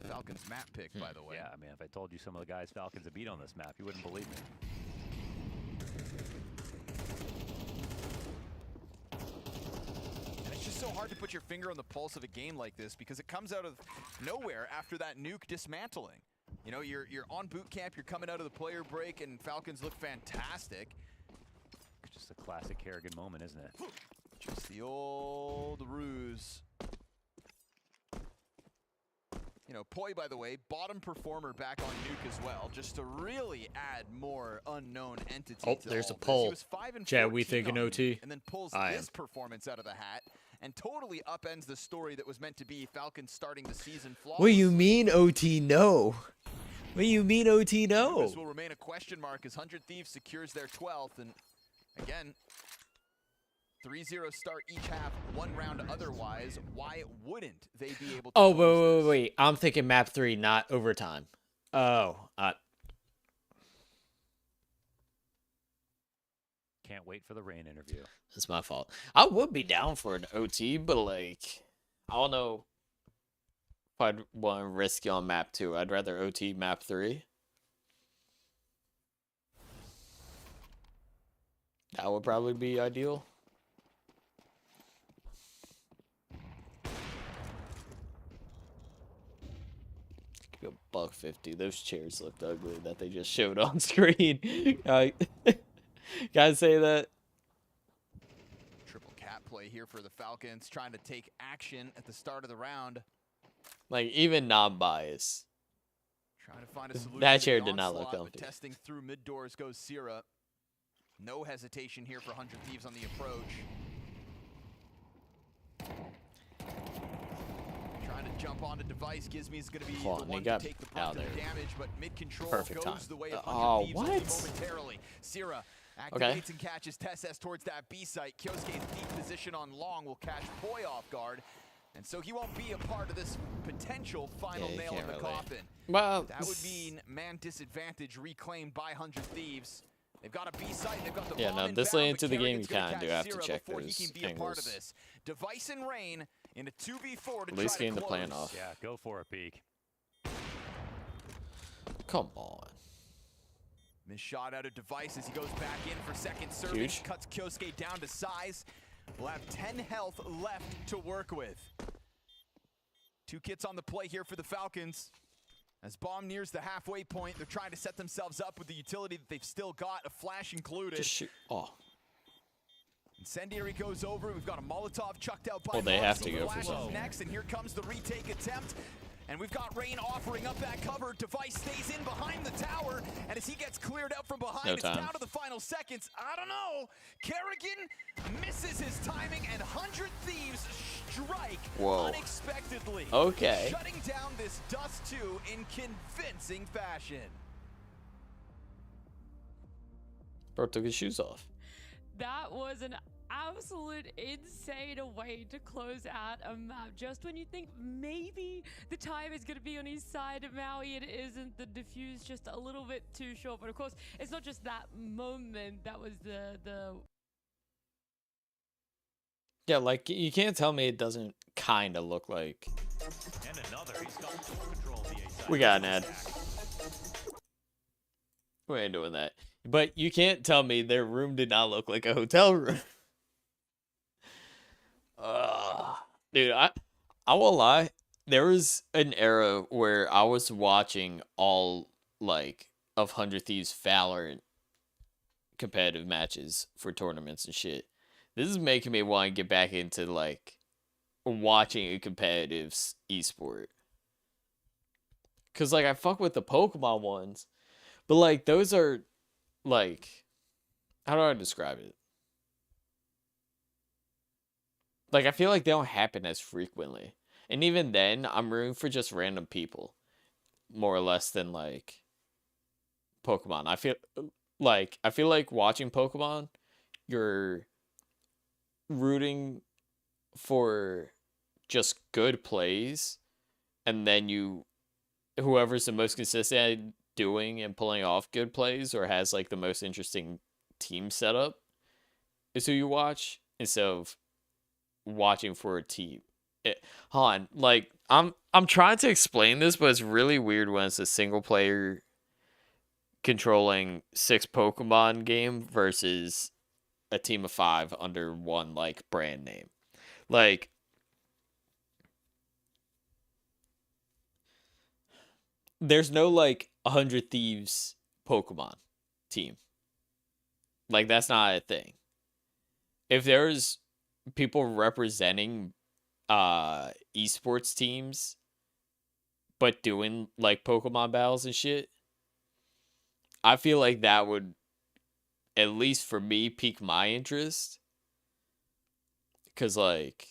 Falcons map pick, by the way. Yeah, I mean, if I told you some of the guys Falcons have beat on this map, you wouldn't believe me. And it's just so hard to put your finger on the pulse of a game like this because it comes out of nowhere after that nuke dismantling. You know, you're on boot camp, you're coming out of the player break, and Falcons look fantastic. Just a classic Kerrigan moment, isn't it? Just the old ruse. You know, Poi, by the way, bottom performer back on Nuke as well, just to really add more unknown entity Oh, to there's all a this. poll. He was 5 and Chad, we 14 thinking on OT? Nuke, and then pulls I this am. performance out of the hat and totally upends the story that was meant to be Falcons starting the season What flawlessly. do you mean OT no? What do you mean OT no? This will remain a question mark as 100 Thieves secures their 12th, and again, 3-0 start each half, 1 round otherwise. Why wouldn't they be able to Oh, close this? wait. I'm thinking map 3, not overtime. Oh, Can't wait for the rain interview. that's my fault. I would be down for an OT, but like, I don't know if I'd want to risk it on map 2. I'd rather OT map 3. That would probably be ideal. Give me a $150. Those chairs looked ugly that they just showed on screen. Gotta say that. Triple cap play here for the Falcons, trying to take action at the start of the round. Like, even non-bias. Trying to find a solution That to chair the did not look onslaught, but comfy. testing through mid doors goes Sierra. No hesitation here for 100 Thieves on the approach. Trying to jump onto device. Gizmy is going to be Hold the on, he one got to take the out brunt of the there. damage, but mid-control Perfect goes time. the way of 100 Oh, Thieves only what? momentarily. Sierra activates Okay. and catches Tesses towards that B site. Kyosuke's deep position on long will catch Poi off guard. And so he won't be a part of this potential final Yeah, he nail in can't the really. coffin. Well, That would mean man disadvantage reclaimed by 100 Thieves. They've got a B site, they've got the Yeah, bomb no, inbound, this late but into the game, Kerrigan's you gonna kinda do catch have to Zero check before he those can be a part of angles. this. Device and Rain in a 2v4 to At least try getting to the plan close. off. Yeah, go for a peek. come on. Missed shot out of Device as he goes back in for second serving. Huge. Cuts Kyosuke down to size. We'll have 10 health left to work with. 2 kits on the play here for the Falcons. As bomb nears the halfway point, they're trying to set themselves up with the utility that they've still got, a flash included. Just shoot. Oh, Incendiary goes over. We've got a Molotov chucked out by Oh, they have Moxie. to go for Flash is something. next, and here comes the retake attempt. And we've got Rain offering up that cover. Device stays in behind the tower, and as he gets cleared out from behind, No it's time. down to the final seconds. I don't know. Kerrigan misses his timing, and 100 Thieves strike Whoa. unexpectedly. Okay. Shutting down this Dust 2 in convincing fashion. bro took his shoes off. That was an absolute insane way to close out a map. Just when you think maybe the time is going to be on his side, Maui, it isn't. The diffuse just a little bit too short. But of course, it's not just that moment. That was the Yeah, like, you can't tell me it doesn't kind of look like. And another. He's got full control of the A side. We got an ad. We ain't doing that. But you can't tell me their room did not look like a hotel room. Dude, I won't lie. There was an era where I was watching all, like, of 100 Thieves Valorant competitive matches for tournaments and shit. This is making me want to get back into, like, watching a competitive esport. Because, like, I fuck with the Pokemon ones. But, like, those are, like, how do I describe it? Like, I feel like they don't happen as frequently. And even then, I'm rooting for just random people. More or less than, like, Pokemon. I feel like watching Pokemon, you're rooting for just good plays, and then whoever's the most consistent at doing and pulling off good plays or has like the most interesting team setup is who you watch instead of watching for a team. Hold on, like I'm trying to explain this, but it's really weird when it's a single player controlling 6 Pokemon game versus a team of 5 under one like brand name. Like there's no like 100 Thieves Pokemon team. Like that's not a thing. If there's people representing esports teams but doing like Pokemon battles and shit, I feel like that would, at least for me, pique my interest. Cause like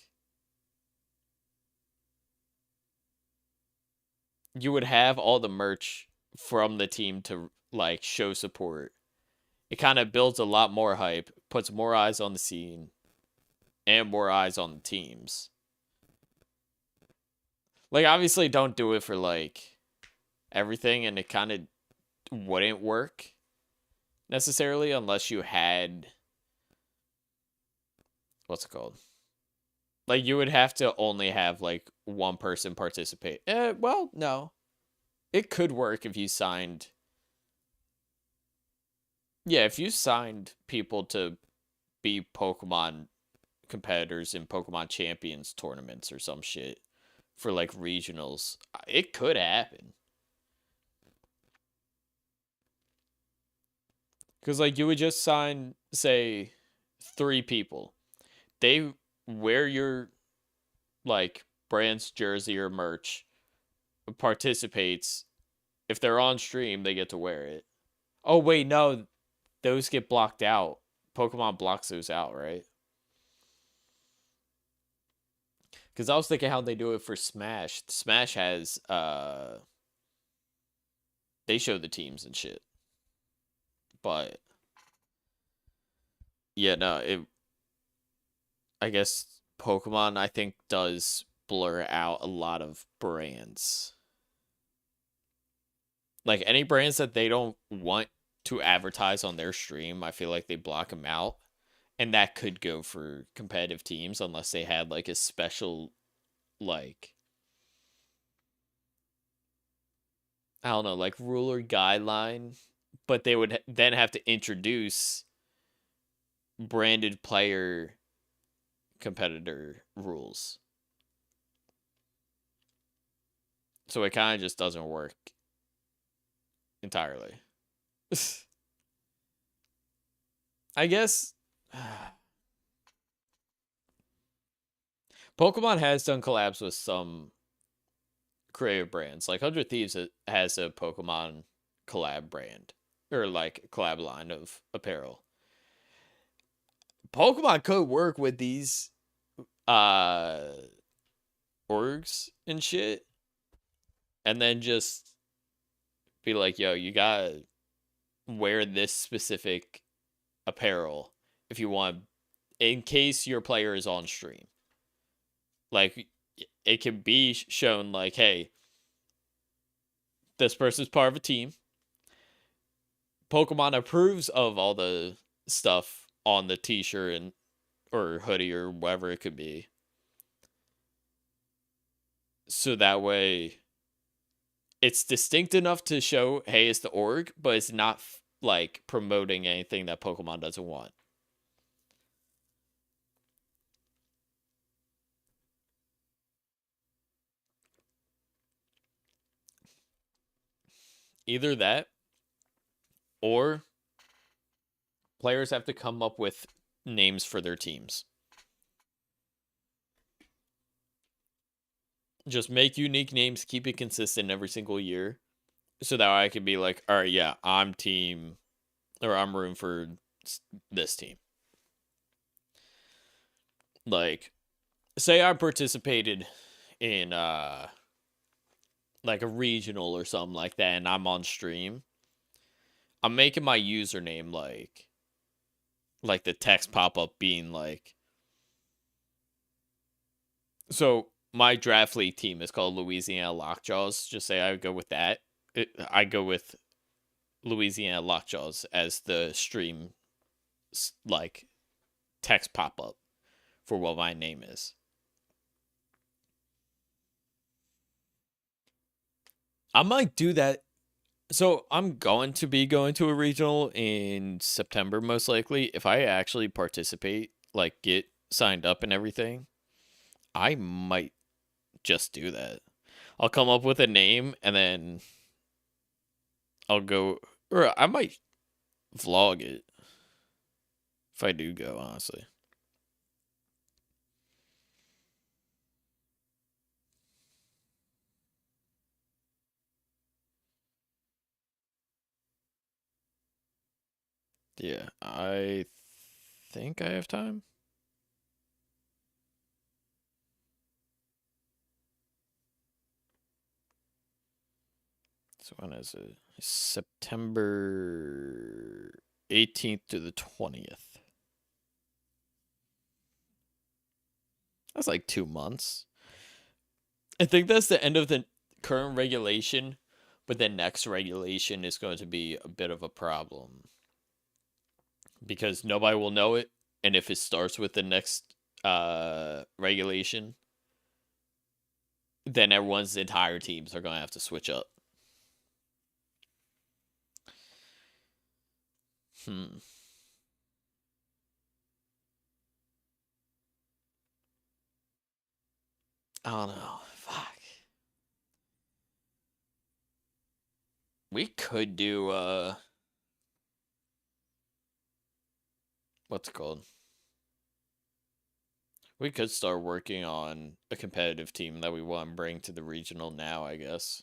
you would have all the merch from the team to like show support. It kind of builds a lot more hype, puts more eyes on the scene, and more eyes on the teams. Like obviously don't do it for like everything, and it kind of wouldn't work necessarily unless you had, what's it called? Like you would have to only have like one person participate. Well, no. It could work if you signed. Yeah, if you signed people to be Pokemon competitors in Pokemon Champions tournaments or some shit for like regionals, it could happen. Because, like, you would just sign, say, 3 people. They wear your, like, brand's jersey or merch, participates. If they're on stream, they get to wear it. Oh, wait, no. Those get blocked out. Pokemon blocks those out, right? Because I was thinking how they do it for Smash. Smash has, they show the teams and shit. But yeah, no, I guess Pokemon, I think, does blur out a lot of brands. Like any brands that they don't want to advertise on their stream, I feel like they block them out. And that could go for competitive teams unless they had like a special, like, I don't know, like rule or guideline. But they would then have to introduce branded player competitor rules. So it kind of just doesn't work entirely. I guess Pokemon has done collabs with some creative brands. Like 100 Thieves has a Pokemon collab brand. Or like collab line of apparel. Pokemon could work with these orgs and shit. And then just be like, yo, you gotta wear this specific apparel if you want, in case your player is on stream. Like, it can be shown like, hey, this person's part of a team. Pokemon approves of all the stuff on the t-shirt and or hoodie or whatever it could be. So that way it's distinct enough to show, hey, it's the org, but it's not like promoting anything that Pokemon doesn't want. Either that, or players have to come up with names for their teams. Just make unique names, keep it consistent every single year. So that I can be like, all right, yeah, I'm team, or I'm rooting for this team. Like, say I participated in, like a regional or something like that, and I'm on stream. I'm making my username like the text pop up being like So my draft league team is called Louisiana Lockjaws. Just say I would go with that. I go with Louisiana Lockjaws as the stream like text pop up for what my name is. I might do that. So I'm going to be going to a regional in September, most likely. If I actually participate, like get signed up and everything, I might just do that. I'll come up with a name and then I'll go, or I might vlog it if I do go, honestly. Yeah, I think I have time. So when is it? September 18th to the 20th. That's like 2 months. I think that's the end of the current regulation, but the next regulation is going to be a bit of a problem. Because nobody will know it, and if it starts with the next regulation, then everyone's entire teams are going to have to switch up. I don't know. Fuck. We could do what's it called? We could start working on a competitive team that we want to bring to the regional now, I guess.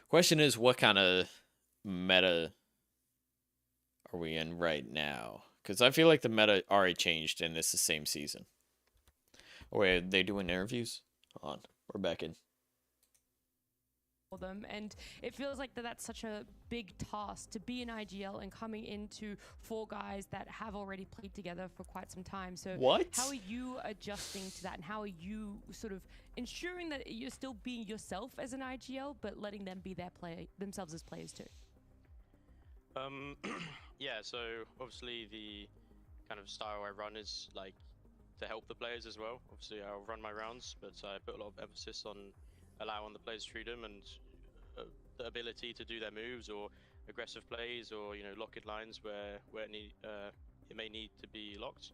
Question is, what kind of meta are we in right now? Because I feel like the meta already changed and it's the same season. Oh, wait, are they doing interviews? Hold on, we're back in. Them, and it feels like that's such a big task to be an IGL and coming into 4 guys that have already played together for quite some time. So what? How are you adjusting to that, and how are you sort of ensuring that you're still being yourself as an IGL, but letting them be themselves as players too? Yeah, so obviously the kind of style I run is like to help the players as well. Obviously I'll run my rounds, but I put a lot of emphasis on allowing the players freedom and the ability to do their moves or aggressive plays, or lock-in lines where it may need to be locked.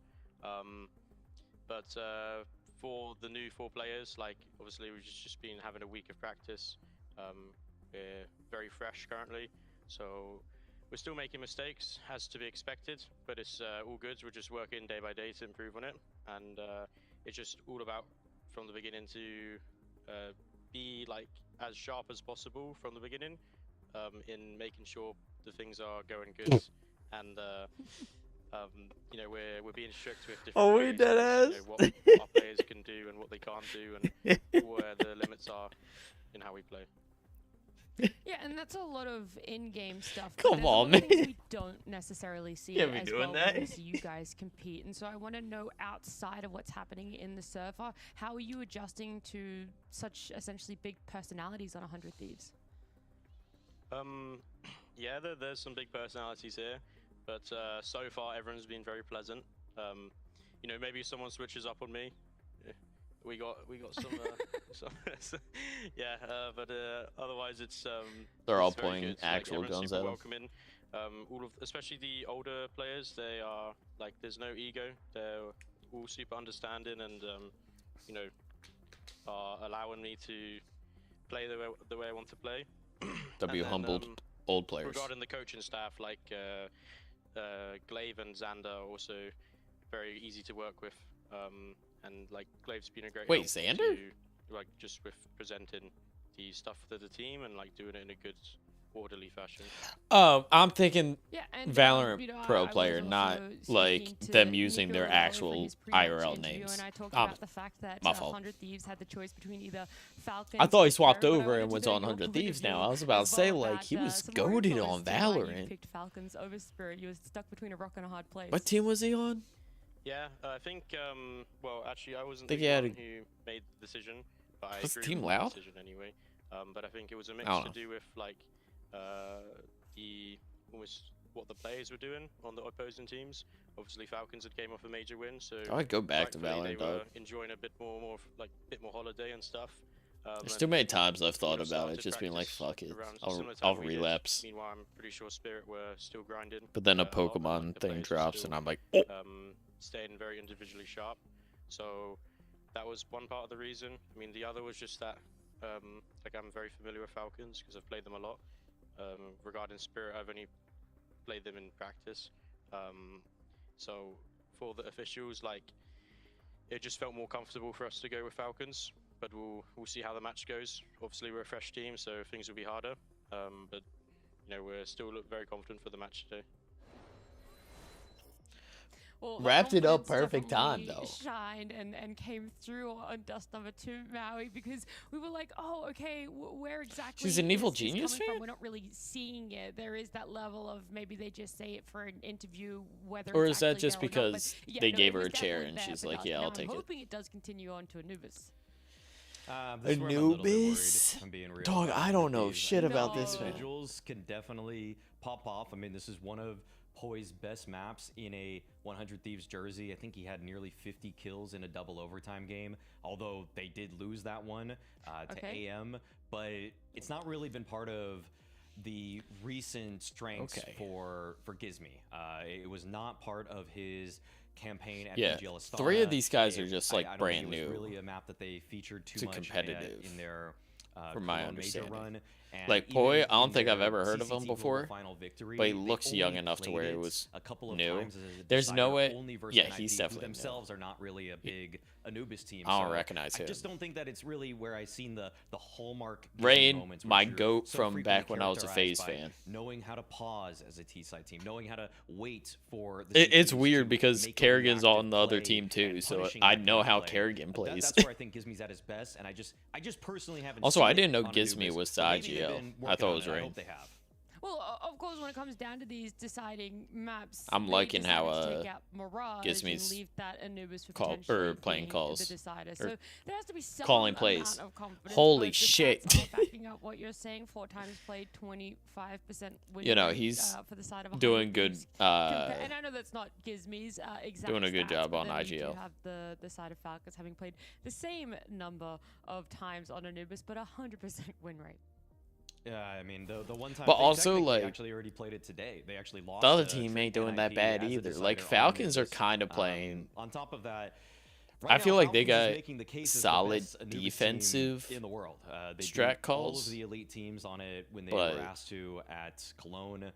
But for the new 4 players, like obviously we've just been having a week of practice. We're very fresh currently, so we're still making mistakes, as to be expected, but it's all good. We're just working day by day to improve on it, and it's just all about from the beginning to be like as sharp as possible from the beginning, in making sure the things are going good, and we're being strict with different ways, what our players can do and what they can't do, and where the limits are in how we play. Yeah, and that's a lot of in-game stuff. Come on, man. Things we don't necessarily see Can't be as doing well that. when we see you guys compete. And so I want to know, outside of what's happening in the server, how are you adjusting to such essentially big personalities on 100 Thieves? Yeah, there's some big personalities here, but so far everyone's been very pleasant. Maybe someone switches up on me. We got some, yeah, but otherwise it's They're all it's very pointing good. actual everyone's guns super at 'em. welcoming. Especially the older players, they are like, there's no ego. They're all super understanding, and are allowing me to play the way I want to play. Humbled old players. Regarding the coaching staff, like Glaive and Xander, are also very easy to work with. And like Glaive's been a great Wait, help Xander? to, like, just with presenting the stuff to the team and like doing it in a good, orderly fashion. I'm thinking and, Valorant Pro I was player, also not speaking like to them using Nico their as well for actual his pre-launch IRL interview, names. And I talked about the fact that my fault. 100 Thieves had the choice between either Falcons. I thought he or swapped Terror, but I over and wanted was to know on your 100 point of Thieves view now. I was about to as say, well like, about, he was some more goated info on as to why you Valorant. picked Falcons over Spirit. You were stuck between a rock and a hard place. What team was he on? Yeah, I think. Well, actually, I wasn't Think the he had one a- who made the decision, but I Was the agree team with the loud? decision anyway. But I think it was a mix don't to know. do with like the almost what the players were doing on the opposing teams. Obviously, Falcons had came off a major win, so I would go back to rightfully Valorant, they were dog. enjoying a bit more bit more holiday and stuff. There's and too many times I've we thought all about started it, just being like, practice fuck it, around I'll similar time we did. relapse. Meanwhile, I'm pretty sure Spirit were still grinding. But then a lot, and, like, Pokemon the thing players were drops, still, and I'm like, oh. staying very individually sharp. So that was one part of the reason. I mean, the other was just that, like, I'm very familiar with Falcons because I've played them a lot. Regarding Spirit, I've only played them in practice. So for the officials, like, it just felt more comfortable for us to go with Falcons. But we'll see how the match goes. Obviously, we're a fresh team, so things will be harder. But you know, we're still very confident for the match today. Well, Wrapped it up confidence perfect time, definitely though. Shined and came through on Dust number 2, Maui, because we were like, oh, okay, where exactly She's an Evil is this Genius coming from? fan? We're not really seeing it. There is that level of maybe they just say it for an interview, whether Or it's is that actually just there or not, but because yeah, they no, gave it her was a chair definitely and there she's for like, Dust. yeah, Now I'll I'm take it? hoping it does continue on to Anubis. This is where I'm a little bit worried, Anubis? if I'm being real Dog, about I don't know Thieves. shit I think about this, man. individuals can definitely pop off. I mean, this is one of Poi's best maps in a 100 Thieves jersey. I think he had nearly 50 kills in a double overtime game, although they did lose that one to AM. But it's not really been part of the recent strengths for Gizmy. It was not part of his campaign at Yeah, BGL Astana. 3 of these guys are just, like, I don't brand think it was new really a map that they featured too to much competitive, in their from my Cologne major understanding. run. And Like, even Poi, I in don't think I've their ever heard of him CCT Global before, final victory, but he they looks young only enough to played where it it was a couple of new. times as a There's no decider way. only versus Yeah, NID, he's who definitely themselves are not really a big Anubis team. I don't so recognize I him. just don't think that it's really where I've seen the hallmark Gizmy Rain, moments where my you're goat so from frequently back when I was a FaZe characterized by fan. knowing how to pause as a T-side team, knowing how to wait for the It's teams weird to because make a Kerrigan's reactive on the other play team too, and so punishing I that know kind of how play. Kerrigan plays. That's where I think Gizmy's at his best, and I just personally haven't. Also, seen I it didn't know on Gizmy Anubis, was to but maybe they've IGL. been I working thought it on was I Rain. hope they have. Well, of course, when it comes down to these deciding maps, I'm they liking how, decided to take out Mirage Gizmy's and leave that Anubis for call- potentially or playing being calls, the decider. or So there has to be some calling amount plays. of confidence. Holy but the shit. stats are backing up what you're saying. 4 times played, 25% win You know, rate, he's for the side of doing 100 good. Thieves. And I know that's not Gizmy's exact Doing a good stats, job but on then you do IGL. have the side of Falcons having played the same number of times on Anubis, but 100% win rate. Yeah, I mean the one time. But they also, technically like, actually already played it today. They actually lost. the other to team ain't NID doing that bad as a either. decider Like, on Falcons are Anubis. kind of playing. On top of that, I right feel now, like they Falcons is got making the case as the solid best Anubis team defensive in the world. They strat beat all calls, of the elite teams on it when they but were asked to at Cologne.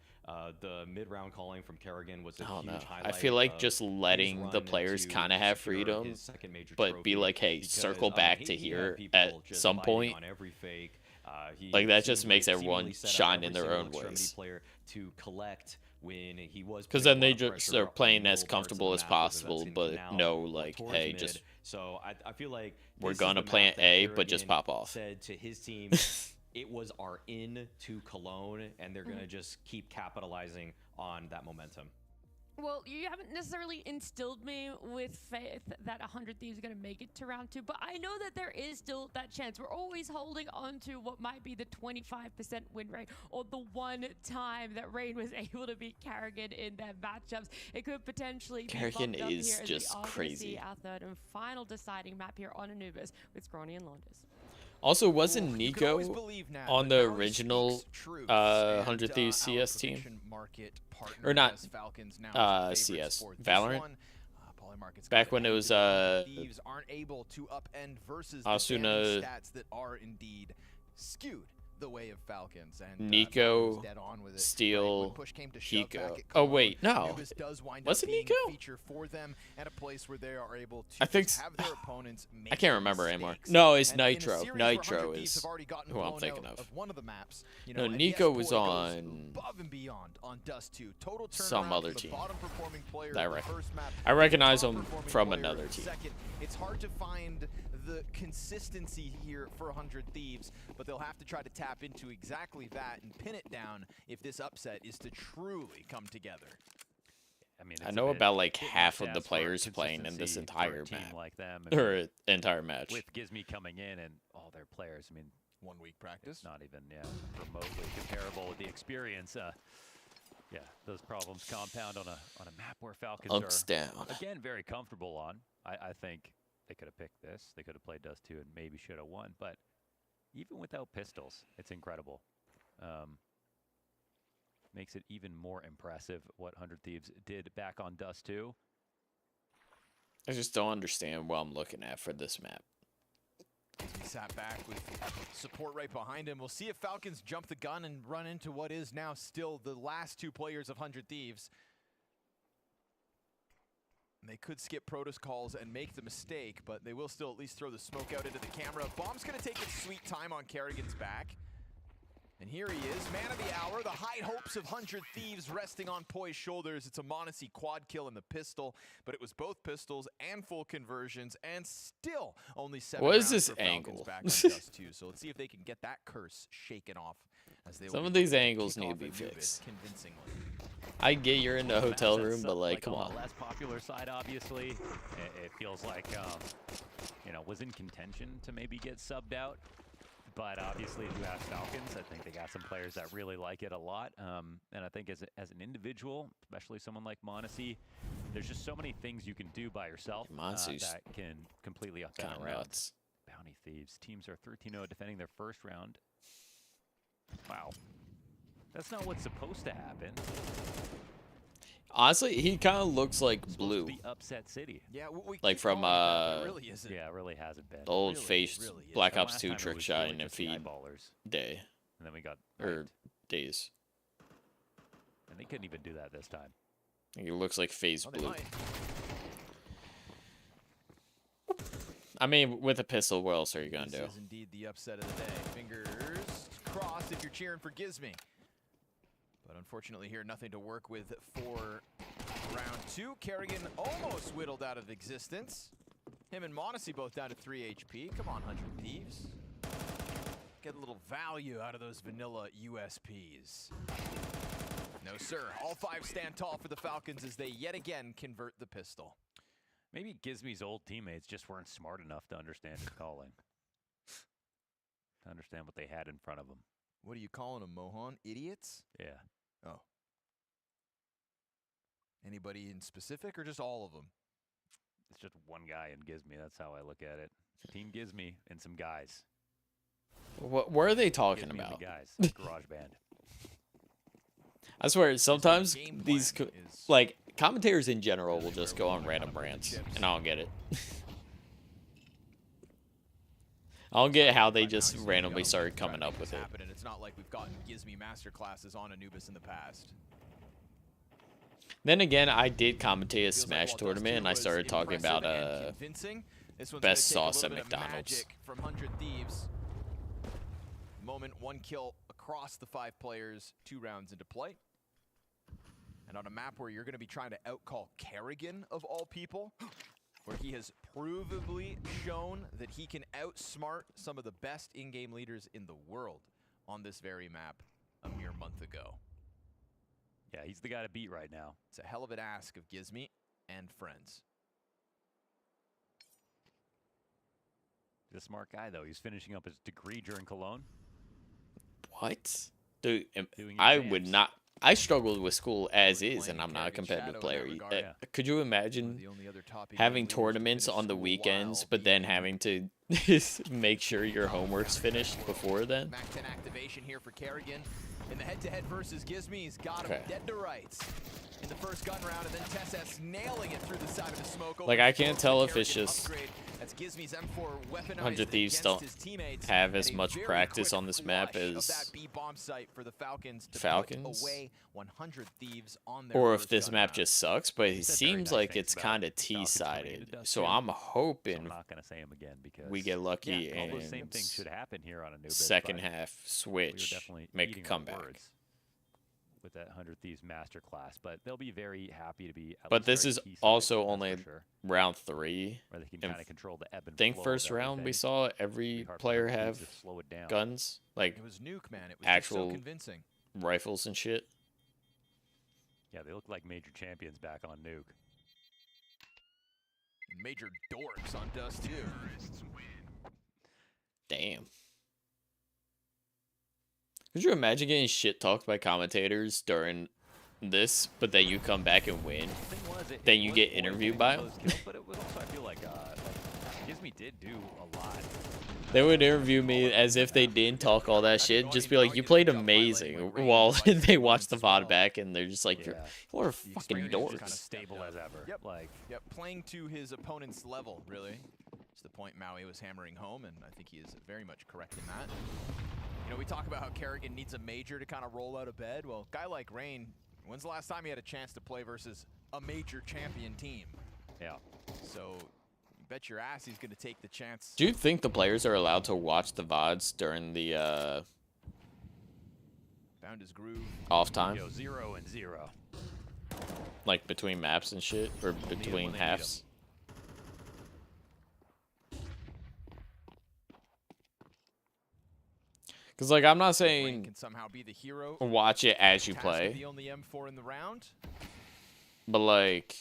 The mid-round calling from Kerrigan was a I don't huge know. highlight. I feel like of just his letting the run players to kind of have secure freedom, his second major but be trophy like, hey, because, circle I mean, back he to had here people at just some biting point. on every fake. He Like, that just seemingly- makes everyone seemingly set up shine every in their single own extremity ways. player to collect when he was Because putting then a they lot of just pressure are on playing middle as parts of the comfortable as map, whether that's possible, in but Canal no, or like, towards hey, mid. just So I feel like we're this is gonna the map plant that A, but just Kerrigan pop off. said to his team, it was our in to Cologne, and they're gonna just keep capitalizing on that momentum. Well, you haven't necessarily instilled me with faith that 100 Thieves are going to make it to round 2, but I know that there is still that chance. We're always holding on to what might be the 25% win rate, or the one time that Rain was able to beat Kerrigan in their matchups. It could potentially be Kerrigan bumped up is here as just we are gonna crazy. see our third and final deciding map here on Anubis with Scrawny and Launders. Also, wasn't You can always Nico believe now, on but the Maui original speaks truth, 100 and, Thieves our CS team? prediction market partner Or not has Falcons now as the favorites CS, for this Valorant? one. Polymarket's Back got when it ahead was, of the Thieves aren't able to upend versus the Asuna, damning stats that are indeed skewed the way of Falcons, and Nico, was dead on with it. Steel, When push came to shove Pico. back at Oh Cologne, wait, no. Anubis does wind Was up it being Nico? a feature for them at a place where they are able to I think just have their opponents I make can't remember anymore. mistakes. No, it's And in a Nitro. series where 100 Nitro Thieves is have already gotten who I'm blown thinking out of. one of the maps, you No, know, and Nico yes, was Poi goes on above and beyond on Dust 2. Total some turnaround other from the team. bottom performing player I of the reckon. first map I to the recognize top him performing from player another of the team. second. It's hard to find the consistency here for 100 Thieves, but they'll have to try to tap into exactly that and pin it down if this upset is to truly come together. I mean, I it's a know bit- about like bit much half to of the ask for players playing in this consistency for a entire team map like them. I mean, or entire match. with Gizmy coming in and all their players, I mean, 1 week practice. it's not even remotely comparable with the experience. Yeah, those problems compound on a map where Falcons Unks are down. again very comfortable on. I think they could have picked this. They could have played Dust 2 and maybe should have won. But even without pistols, it's incredible. Makes it even more impressive what 100 Thieves did back on Dust 2. I just don't understand what I'm looking at for this map. He sat back with support right behind him. We'll see if Falcons jump the gun and run into what is now still the last 2 players of 100 Thieves. They could skip protocols and make the mistake, but they will still at least throw the smoke out into the camera. Bomb's going to take its sweet time on Kerrigan's back. And here he is, man of the hour. The high hopes of 100 Thieves resting on Poi's shoulders. It's a m0NESY quad kill in the pistol, but it was both pistols and full conversions, and still only 7 What is rounds this for Falcons angle? back on Dust 2. So let's see if they can get that curse shaken off. As they Some will of be these looking angles kick need to off be Anubis fixed. convincingly. I get you're in the hotel That's room, but like, come on on. the less popular side, obviously, it feels like was in contention to maybe get subbed out. But obviously, if you ask Falcons, I think they got some players that really like it a lot. And I think as an individual, especially someone like m0NESY, there's just so many things you can do by yourself m0NESY's that can completely up that Kinda round. nuts. Bounty Thieves. Teams are 13-0 defending their first round. Wow. That's not what's supposed to happen. Honestly, he kind of looks like It's supposed Blue, to be upset city. Yeah, we like keep from calling it that, but it really isn't. Yeah, it really hasn't been. the old really- faced really is. Black The Ops last 2 time it trick was shot really and just the feed eyeballers. day And then we got or wiped. days. And they couldn't even do that this time. He looks like phase Oh, they Blue. might. I mean, with a pistol, what else are you gonna This do? is indeed the upset of the day. Fingers crossed if you're cheering for Gizmy. But unfortunately here, nothing to work with for round 2. Kerrigan almost whittled out of existence. Him and m0NESY both down to 3 HP. Come on, 100 Thieves. Get a little value out of those vanilla USPs. No, sir. All 5 stand tall for the Falcons as they yet again convert the pistol. Maybe Gizmy's old teammates just weren't smart enough to understand his calling. To understand what they had in front of them. What are you calling them, Mohan? Idiots? Yeah. Oh. Anybody in specific or just all of them? It's just one guy in Gizmy. That's how I look at it. Team Gizmy and some guys. What are they talking Gizmy and about? the guys. Garage band. I swear, sometimes game these plan is like commentators in general will just go on random rants, and I don't get it. I don't get how they Right now, just he's randomly gonna started try to coming make up with this it. happen, and it's not like we've gotten Gizmy masterclasses on Anubis in the past. Then again, I did commentate a Feels like Smash while tournament, and I Dust 2 started was talking about impressive and convincing, this one's best gonna take a sauce little at bit of McDonald's. magic from 100 Thieves. Moment, 1 kill across the 5 players, 2 rounds into play. And on a map where you're going to be trying to outcall Kerrigan of all people, where he has provably shown that he can outsmart some of the best in-game leaders in the world on this very map a mere month ago. Yeah, he's the guy to beat right now. It's a hell of an ask of Gizmy and friends. He's a smart guy, though. He's finishing up his degree during Cologne. What? Dude, Doing I would exams. not. I struggled with school as Playing is, and I'm not a Kerrigan's competitive shadow in player. that regard. Yeah. Could you One of imagine the only other top having in-game leaders to tournaments finish on the school weekends, while but then being having to make sure your homework's finished before then? Mac 10 activation here for Kerrigan. In the head-to-head versus Gizmy, he's got him Okay. dead to rights in the first gun round, and then TessS nailing it through the side of the smoke. Like, I can't Opens tell the if it's Kerrigan just upgrade. That's Gizmy's M4 weaponized 100 Thieves against don't his teammates, have and as a much very practice quick on this map flush of as that B bomb site for the Falcons to Falcons? put away 100 Thieves on their Or if first this gun map round. just sucks, but it He said very seems nice like things it's about kind of Falcons going into T-sided. Dust So 2. I'm So hoping I'm not going to say him again because we get lucky yeah, all those and same things should happen here on Anubis. second but half we were switch, definitely make a eating our comeback. words with that 100 Thieves masterclass, but they'll be very happy to be. At But least this very is T-sided, also that's for only sure, round 3. where they can and kind of control the ebb and I think flow first of round we everything. saw It'd every be hard for player 100 Thieves have to slow it down. guns, like It was Nuke, man. It was just actual so convincing. rifles and shit. Yeah, they look like major champions back on Nuke. Major dorks on Dust too. Damn. Could you imagine getting shit talked by commentators during this, but then you come back and win? Then you get interviewed by them? But it was also, I feel like Gizmy did do a lot. They would interview me as if they didn't talk all that shit. Just be like, you played amazing. While they watch the VOD back and they're just like, you're a fucking dork. Kind of stable as ever. Yep. Like, Playing to his opponent's level, really. It's the point Maui was hammering home, and I think he is very much correct in that. You know, we talk about how Kerrigan needs a major to kind of roll out of bed. Well, a guy like Rain, when's the last time he had a chance to play versus a major champion team? Yeah. So, you bet your ass he's going to take the chance. Do you think the players are allowed to watch the VODs during the Found his groove. off time? Yo, 0 and 0. Like between maps and shit? Or between halves? Because, like, I'm not saying can somehow be the hero. watch it as you Tasked with play. The only M4 in the round. But, like,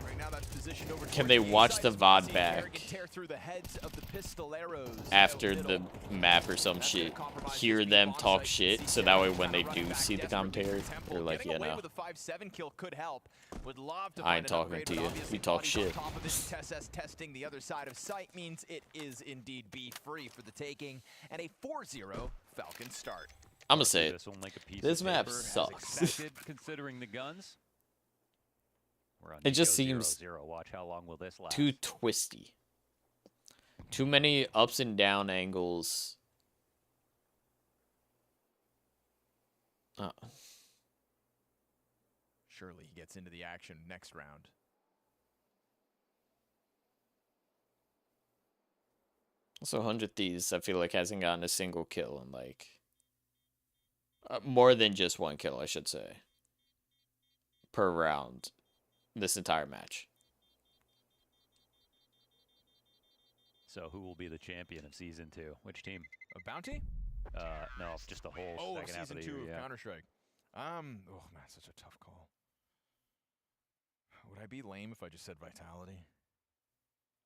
Right now that's positioned over can towards they the watch inside the as we VOD see back Kerrigan tear through the heads of the pistoleros after out the middle. map or some shit? Hear them talk shit, so that way when they do see the commentator, they're like, Getting yeah, away no. with a 5-7 kill could help. Would love to I ain't find an talking upgrade, to but you. obviously You talk bodies on shit. top of this, TSS testing the other side of sight means it is indeed B-free for the taking, and a 4-0 Falcon start. I'm gonna say it. This one like a piece This of map paper, as sucks. expected, considering the guns. We're on It just Nico seems 0-0. Watch how long will this last. too twisty. Too many ups and down angles. Surely he gets into the action next round. Also, 100 Thieves, I feel like, hasn't gotten a single kill in, like, more than just one kill, I should say, per round this entire match. So who will be the champion of Season 2? Which team? A bounty? No, just the whole Oh, second half of season the 2 year. of Yeah. Counter-Strike. Oh man, such a tough call. Would I be lame if I just said Vitality?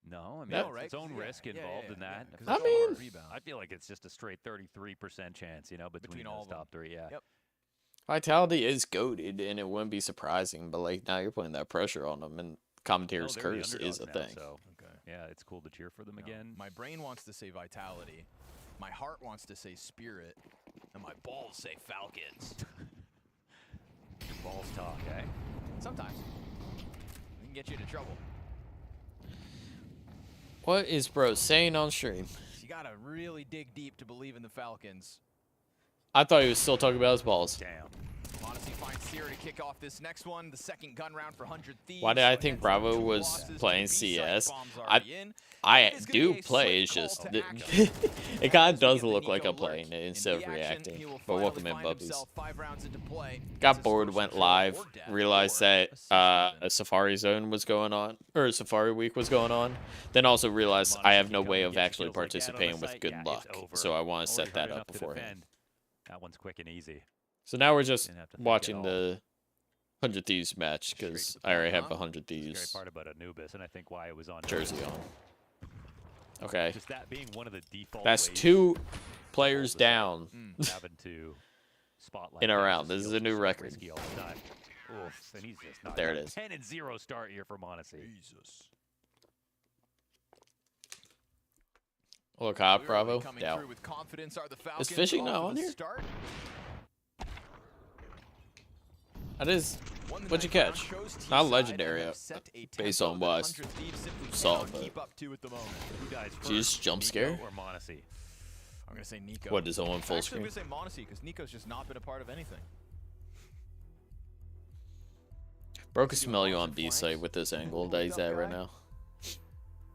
No, I mean, Yeah. it's its own risk involved in that. Yeah, 'cause I it's all mean- rebound. I feel like it's just a straight 33% chance, you know, between all those of them. top three. Yeah. Yep. Vitality is goated, and it wouldn't be surprising, but, like, now you're putting that pressure on them, and commentator's they're the curse is a underdogs thing. now, so Okay. yeah, it's cool to cheer for them No, again. My brain wants to say Vitality. My heart wants to say Spirit. And my balls say Falcons. Balls talk, eh? Sometimes. It can get you into trouble. What is bro saying on stream? You gotta really dig deep to believe in the Falcons. I thought he was still talking about his balls. Damn. Honestly, finds Sierra to kick off this next one. The second gun round for 100 Thieves. Why did I Heads think up Bravo 2 was losses playing to B-side CS? bombs already in. I It's gonna do be a play, swift it's call just to action. it kind of As we does get the look like Nico I'm playing alert. it In instead of the action, reacting. he will But welcome finally in, find bubbies. himself 5 rounds into play. Got It's his bored, first went kill live, or death realized or that assist even. a Safari Zone was going on, or a Safari Week was going on. Then also realized I have no way of actually participating with good luck, so I want to set that up beforehand. That one's quick and easy. So now we're just Didn't have to think watching at all. the 100 Thieves match because Straight to I already the have point, the 100 Great Thieves part about Anubis, and I think why it was on jersey on. Okay, Just that being one of the default. that's ways 2 to players hold this up, down. having to spotlight In a guys round. just This is feels a new so record. risky all the time. Oof, and he's just not There it done. is. 10 and 0 start here for Monacy. Jesus. Look, hop, Clearly Bravo. coming Down. through with confidence are the Falcons fishing off not to on the here? Start. That is Won the What'd you ninth round, catch? chose Not T-side, legendary, and have set a based tempo on that what I 100 Thieves simply saw, cannot but- keep up to at the moment. Who dies first? Jeez, jump Nico scare? or Monacy? I'm gonna say Nico. What, is Owen full Actually, I'm screen? gonna say Monacy because Nico's just not been a part of anything. Bro could smell you on B site with this angle that he's at right now.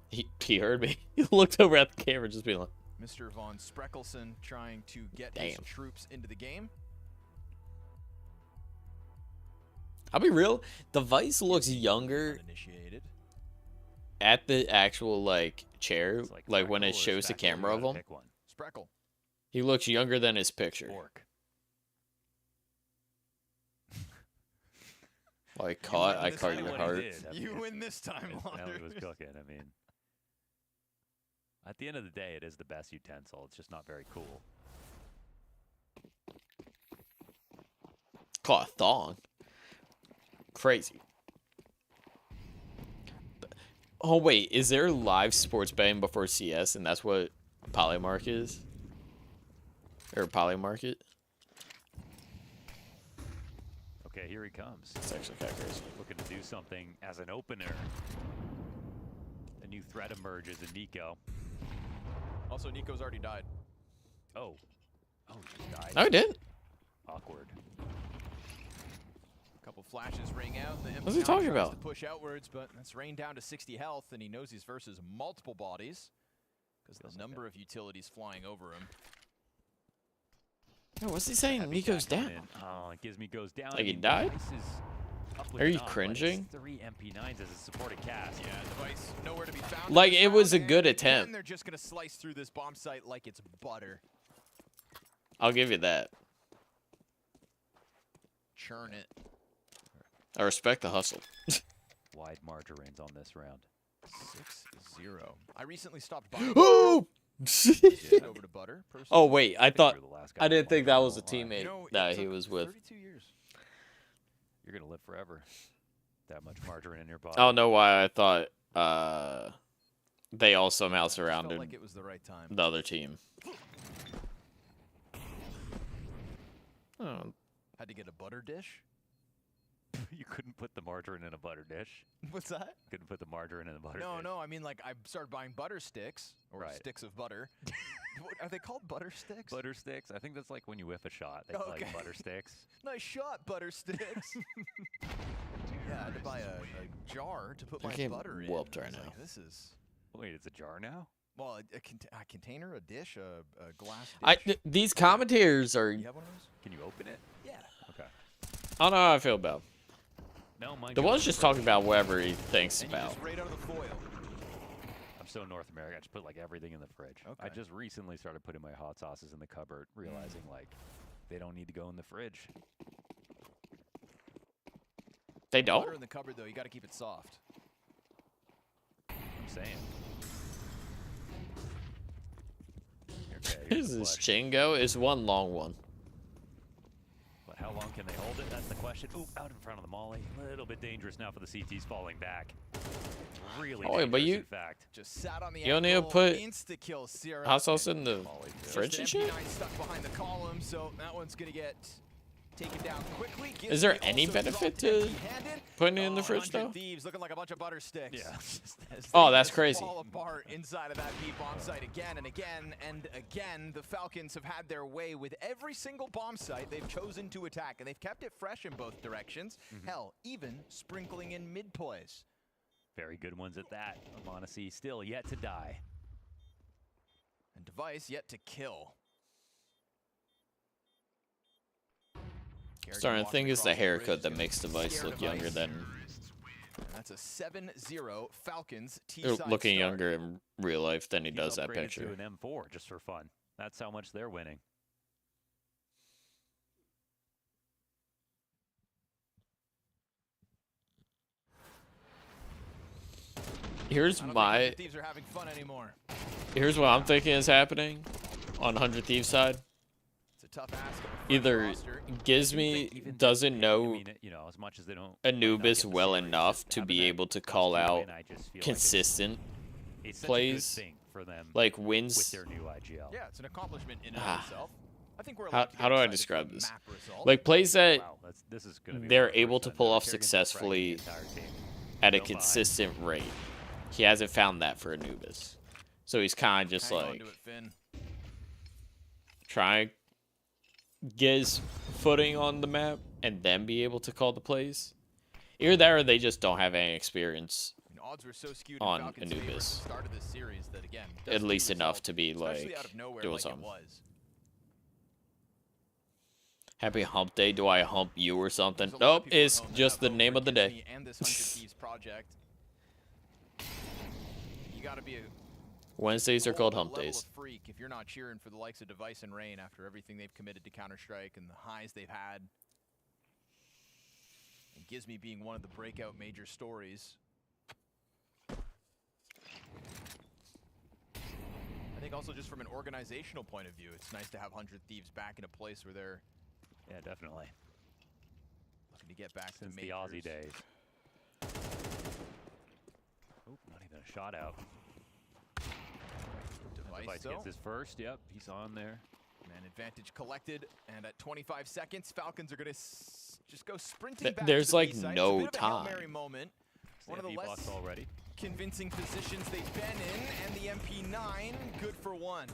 He heard me. He looked over at the camera just being like, Mr. Von Spreckelson trying to get his Damn. troops into the game. I'll be real, the Vice looks younger Uninitiated. at the actual, like, chair, It's like when Freckle it or shows the Speckle, you camera of gotta him. pick one. Spreckle. He looks younger than his picture. Fork. I caught win this your time. heart. You win this time, Melly was Launders. cooking. I mean, at the end of the day, it is the best utensil. It's just not very cool. Caught a thong. Crazy. Oh wait, is there live sports betting before CS, and that's what Polymark is? Or Polymarket? Okay, here he comes. It's actually kind of crazy. Looking to do something as an opener. A new threat emerges in Nico. Also, Nico's already died. Oh. Oh, he died. No, he didn't. Awkward. A couple flashes ring out. The What's he talking tries about? To push outwards, but that's rained down to 60 health, and he knows he's versus multiple bodies because the number of utilities flying over him. Oh, what's he saying? Nico's down. Oh, Gizmy goes down. Like he died? Are you Are cringing? 3 MP9s as a supported cast. Yeah, Device nowhere to be found. Like, in this it was a round, good and attempt. they're just gonna slice through this bomb site like it's butter. I'll give you that. Churn it. I respect the hustle. Wide margarines on this round. 6-0. I recently stopped buying. Oh! Over to butter. Oh wait, I thought You're the last guy I didn't think that was a won't lie. teammate You know, it that he took was with. 32 years. You're gonna live forever. That much margarine in your body. I don't know why I thought they all somehow I just felt surrounded like it was the right time. the other team. Oh, Had to get a butter dish. You couldn't put the margarine in a butter dish. What's that? Couldn't put the margarine in a butter No, dish. no. I mean, like, I started buying butter sticks or Right. sticks of butter. Are they called butter sticks? Butter sticks. I think that's like when you whiff a shot. They call Okay. it butter sticks. Nice shot, butter sticks. Yeah, I had to buy a jar to put You're my getting butter in. whooped I right was now. like, this is Wait, it's a jar now? well, a container, a dish, a glass dish. these commentators are. You have one of those? Can you open it? Yeah. Okay. I don't know how I feel about. No, mine The goes one's in just fridge. talking about whatever he thinks And you about. just right out of the foil. I'm so North American. I just put like everything in the fridge. I Okay. just recently started putting my hot sauces in the cupboard, realizing like they don't need to go in the fridge. They don't. Butter in the cupboard though, you got to keep it soft. I'm saying. Okay, This here's the is flush. Chingo. It's one long one. But how long can they hold it? That's the question. Ooh, out in front of the molly. A little bit dangerous now for the CTs falling back. Really Oh, wait, dangerous, but you- in fact. Just sat on the You don't need to ankle, put insta-kill Sierra. hot sauce in the Molly too. fridge and Just an shit. MP9 stuck behind the column, so that one's gonna get taken down quickly. Is there Gizmy any also benefit dropped to empty-handed. putting it in the Oh, fridge 100 though? Thieves looking like a bunch of butter sticks. Yeah. As Oh, they that's just crazy. Fall apart inside of that B bomb site again and again and again. The Falcons have had their way with every single bomb site they've chosen to attack, and they've kept it fresh in both directions. Hell, even sprinkling in mid poise. Very good ones at that. Monacy still yet to die. And Device yet to kill. Kerrigan Starting to walking think it's the across haircut bridge, that gonna makes Device scare look younger Device. than And that's a 7-0 Falcons or T-side looking start. younger in real life than he He's does that upgraded picture. to an M4 just for fun. That's how much they're winning. Here's I don't think my 100 Thieves are having fun anymore. here's what I'm thinking is happening on 100 Thieves side. It's a tough ask. of a fresh Either roster. Gizmy doesn't know you know, as much as they don't Anubis well enough to be able to call out consistent it's such plays, a good thing for them like with wins. their new IGL. Yeah, it's an accomplishment in and Ah. of itself. I think we're How- allowed to get how do I excited for describe a this? map result. Like plays that Wow, this is gonna be they're one of the able first to times pull that off Kerrigan's been fragging the successfully entire team. at a Go by. consistent rate. He hasn't found that for Anubis. So he's kind of just Hang on like to it, Finn. trying to get his footing on the map and then be able to call the plays. Either that or they just don't have any experience, I mean, odds were so skewed on in Falcons' favor at the Anubis. start of this series that again, at doesn't least result, enough to be especially like out of nowhere doing like something. it was. Happy hump day. Do I hump you or something? There's a lot of Nope, people at it's home that just have the hope name for of the day. Disney and this 100 Thieves project. You got to be a Wednesdays are whole called hump level days. of freak if you're not cheering for the likes of Device and Rain after everything they've committed to Counter-Strike and the highs they've had. And Gizmy being one of the breakout major stories. I think also just from an organizational point of view, it's nice to have 100 Thieves back in a place where they're definitely looking to get back since to the majors. Aussie days. Oop, not even a shot out. Device gets his first. Yep, he's on there. Man advantage collected, and at 25 seconds, Falcons are going to just go sprinting back. There's to the like B site. no It's a bit of a Hail time. Mary moment. One of the less box already. convincing positions they've been in, and the MP9 good for one.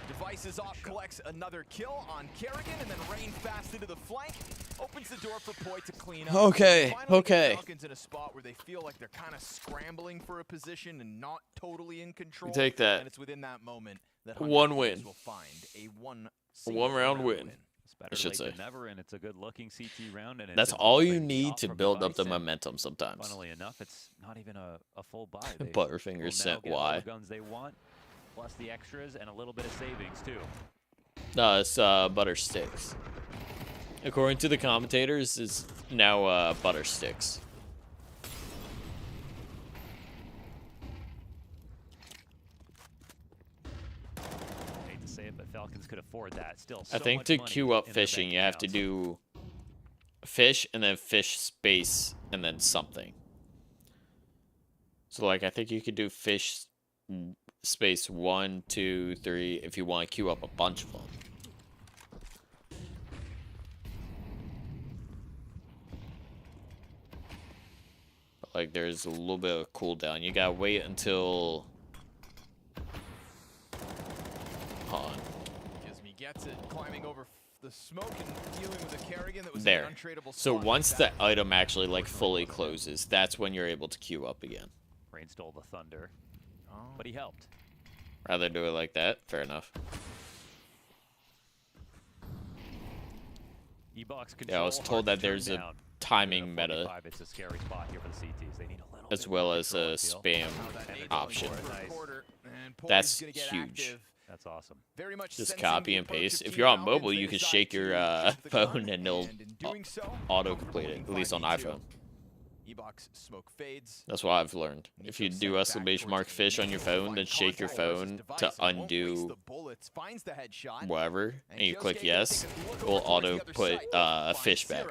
Device is off, collects another kill on Kerrigan, and then rain fast into the flank. Opens the door for Poi to clean up. Okay, Finally okay. get Falcons in a spot where they feel like they're kind of scrambling for a position and not totally in control. Take that. And it's within that moment that One 100 win. Thieves will find a One round win. It's better I should late say. than never, and it's a good-looking CT round. And That's it's all you involving the need op to from build up Device, the and momentum sometimes. Funnily enough, it's not even a full buy. They Butterfingers will now sent get all Y. the guns they want, plus the extras and a little bit of savings too. No, it's butter sticks. According to the commentators, is now butter sticks. Hate to say it, but Falcons could afford that. Still, I so think much to money queue up in their fishing, bank you have to accounts. do fish and then fish space and then something. So like I think you could do fish space 1, 2, 3 if you want to queue up a bunch of them. But like there's a little bit of cooldown. You gotta wait until. Hold on. Gizmy gets it, climbing over the smoke and dealing with a Kerrigan that was There. in an untradeable So spot once like the that. item actually like fully closes, that's when you're able to queue up again. Rain stole the thunder, but he helped. Rather do it like that. Fair enough. E-box Yeah, I was control, told hard that to turn there's a down. timing At meta 45, it's a scary spot here for the CTs. They need a little as bit well more as control, a I feel. spam option. That's huge. That's awesome. Very much Just sensing copy the and approach paste. of If Team you're on Falcons, mobile, they you can decide shake to your jump the gun, phone and it'll and in doing so, auto complete it, at least on 5v2. iPhone. E-box smoke fades. That's what I've learned. If you do exclamation mark fish on your phone, then shake your phone to undo whatever, and you click yes, it will auto put a fish back.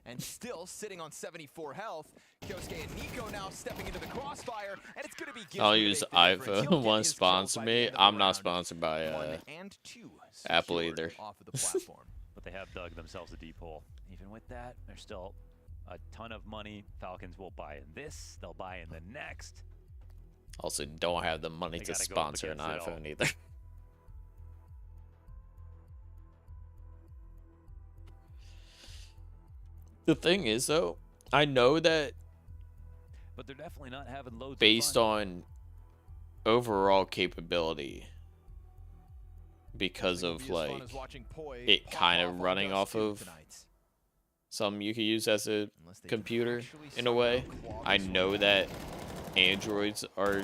And still sitting on 74 health, Kyosuke and Nico now stepping into the crossfire, and it's going to be Gizmy I'll to use make the difference. He'll iPhone. get One his kills sponsor by the me. end of the I'm not round. sponsored by 1 and 2 Apple secured either. off of the platform. But they have dug themselves a deep hole. Even with that, there's still a ton of money. Falcons will buy in this. They'll buy in the next. Also, don't have the money They to gotta go up sponsor an against it all. iPhone either. The thing is, though, I know that But they're definitely not having loads based of fun. on overall capability, because of like it kind of running off of something you could use as a computer in a way. I know that Androids are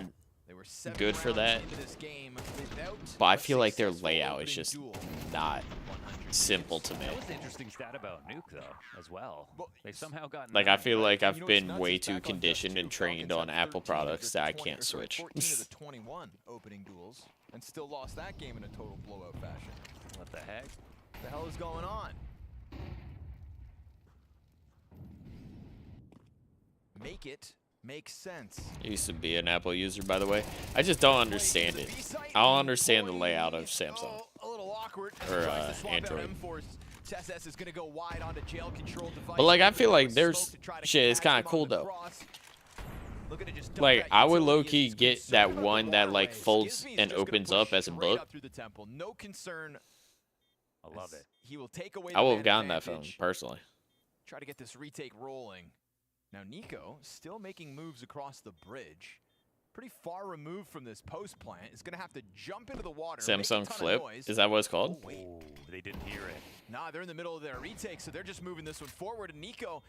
good for that, but I feel like their layout is just not simple to me. That was an interesting stat about Nuke, though, as well. They somehow got Like I feel like I've been way too conditioned and trained on Apple products that I can't 14 switch. of the 21 opening duels, and still lost that game in a total blowout fashion. What the heck? What the hell is going on? Make it make sense. I used to be an Apple user, by the way. I just don't understand it. I don't understand the layout of Samsung A little awkward. or Android. TSS is going to go wide onto jail control device. But like I feel like there's shit. It's kind of cool though. Like I would low key get that one that like folds and opens up as a book. No concern. I love it. He will take away I the would man have gotten that advantage. phone personally. Try to get this retake rolling. Now Nico still making moves across the bridge. Pretty far removed from this post plant. Is going to have to jump into the water. make a Samsung ton of Flip. noise. Is that what it's called? Oh, they didn't hear it. Nah, they're in the middle of their retake, so they're just moving this one forward. And Nico,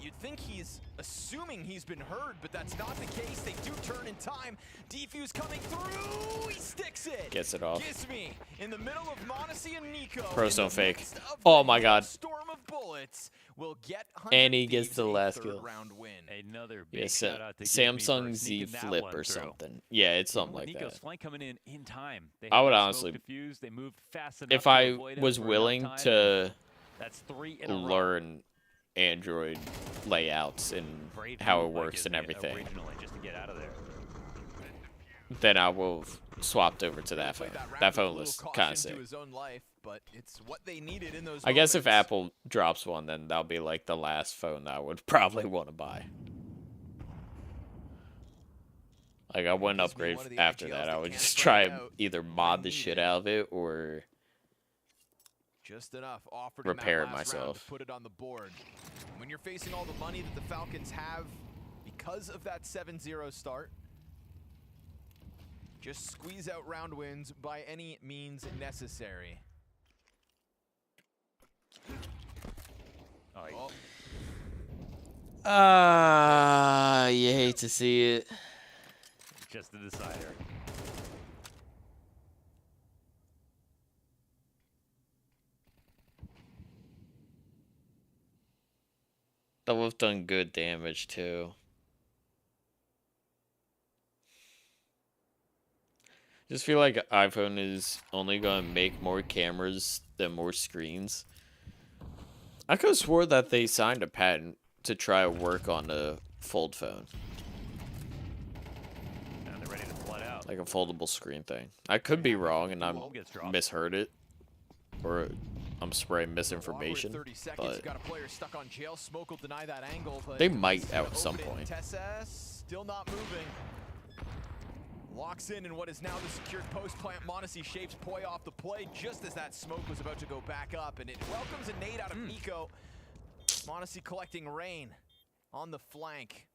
You'd think he's assuming he's been heard, but that's not the case. They do turn in time. Defuse coming through. He sticks it. Gets it off. Gizmi in the middle of Monacy and Nico. Pros don't fake. midst of Oh the my god. Storm of bullets will get And he 100 gets Thieves the a last third kill. round win. Another big Yeah, shout out to Gizmi Samsung for Z sneaking that Flip one or through. something. Yeah, it's Even something with like Nico's that. flank coming in time. They I had would that honestly- smoke diffused, they moved fast enough If to I avoid him was for enough willing time, to that's 3 in a row. learn Android layouts and Brave how it move by works and Gizmi everything, originally, just to get out of there. then I will have swapped over to that phone. Played round That with phone a little was caution kind of to sick. his own life, but it's what they needed in those I guess if moments. Apple drops one, then that'll be like the last phone that I would probably want to buy. Like I wouldn't Gives me upgrade one of the after IGLs that. I that would can't just find try and out either when mod the shit needed. out of it or Just enough offered repair in it that last round myself. to put it on the board. When you're facing all the money that the Falcons have because of that 7-0 start, just squeeze out round wins by any means necessary. Oh, he- Oh, you hate to see it. just the decider. That would have done good damage too. Just feel like iPhone is only going to make more cameras than more screens. I could have swore that they signed a patent to try to work on a fold phone, And they're ready to flood out. like a foldable screen thing. I could be wrong and I'm Wall gets dropped. misheard it, or I'm spreading Onward misinformation. 30 seconds, But you got a player stuck on jail. Smoke will deny that angle, but they might he's at gonna some open it. point. Tessa still not moving. Locks in what is now the secured post plant. Monacy shapes Poi off the play just as that smoke was about to go back up, and it welcomes a nade out of Nico. Monacy collecting rain on the flank.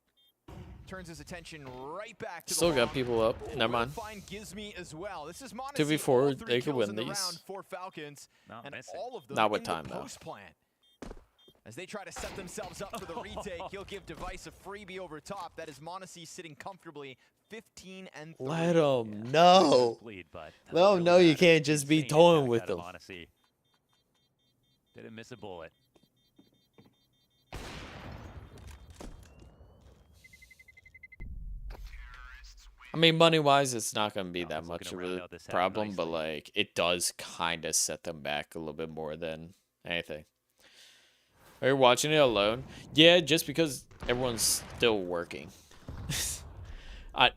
Turns his attention right back to Still the got long. people up. Ooh, Never will mind. find Gizmi as well. This is Monacy. To be forward, all 3 they could kills win in the these. round for Falcons, Not and missing. all of them Not with in time, the though. post plant. As they try to set themselves up for the retake, he'll give Device a freebie over top. That is Monacy sitting comfortably 15 and 3. Let them know. Bleed, but doesn't Let 'em really know you matter. can't just be Insane toying impact with out of them. Monacy. Didn't miss a bullet. I mean, money-wise, it's not going to be Oh, that it's much of gonna round a out this half problem, but nicely. like it does kind of set them back a little bit more than anything. Are you watching it alone? Yeah, just because everyone's still working. I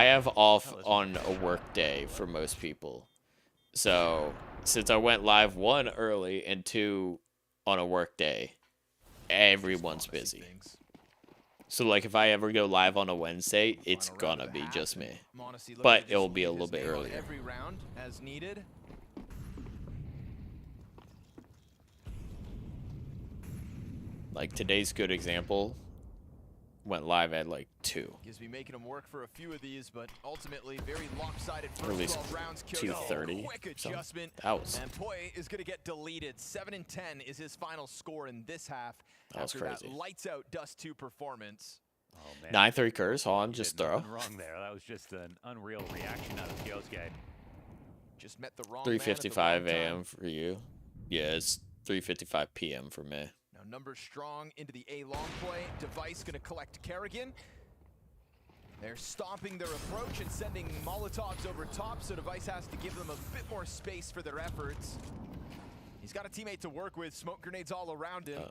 have off on a work day for most people. So, since I went live 1 early and 2 on a work day, everyone's busy. Things. So like if I ever go live on a Wednesday, it's Final round gonna of be the half, just and me. Monacy looking But to it'll just be a leave little his bit name on earlier. every round as needed. Like today's good example went live at like 2. Gizmi making him work for a few of these, but ultimately very lopsided first Or at least 12 rounds. 2:30, Quick something. adjustment. That was- And Poi is going to get deleted. 7 and 10 is his final score in this half. That was after crazy. that lights out Dust 2 performance. Oh man. 9-3 curse, hold on, You just did throw. nothing wrong there. That was just an unreal reaction out of Kyosuke. Just met the wrong man at the 3:55 wrong time. a.m. for you. Yeah, it's 3:55 p.m. for me. Now numbers strong into the A long play. Device going to collect Kerrigan. They're stomping their approach and sending Molotovs over top, so Device has to give them a bit more space for their efforts. He's got a teammate to work with, smoke grenades all around him.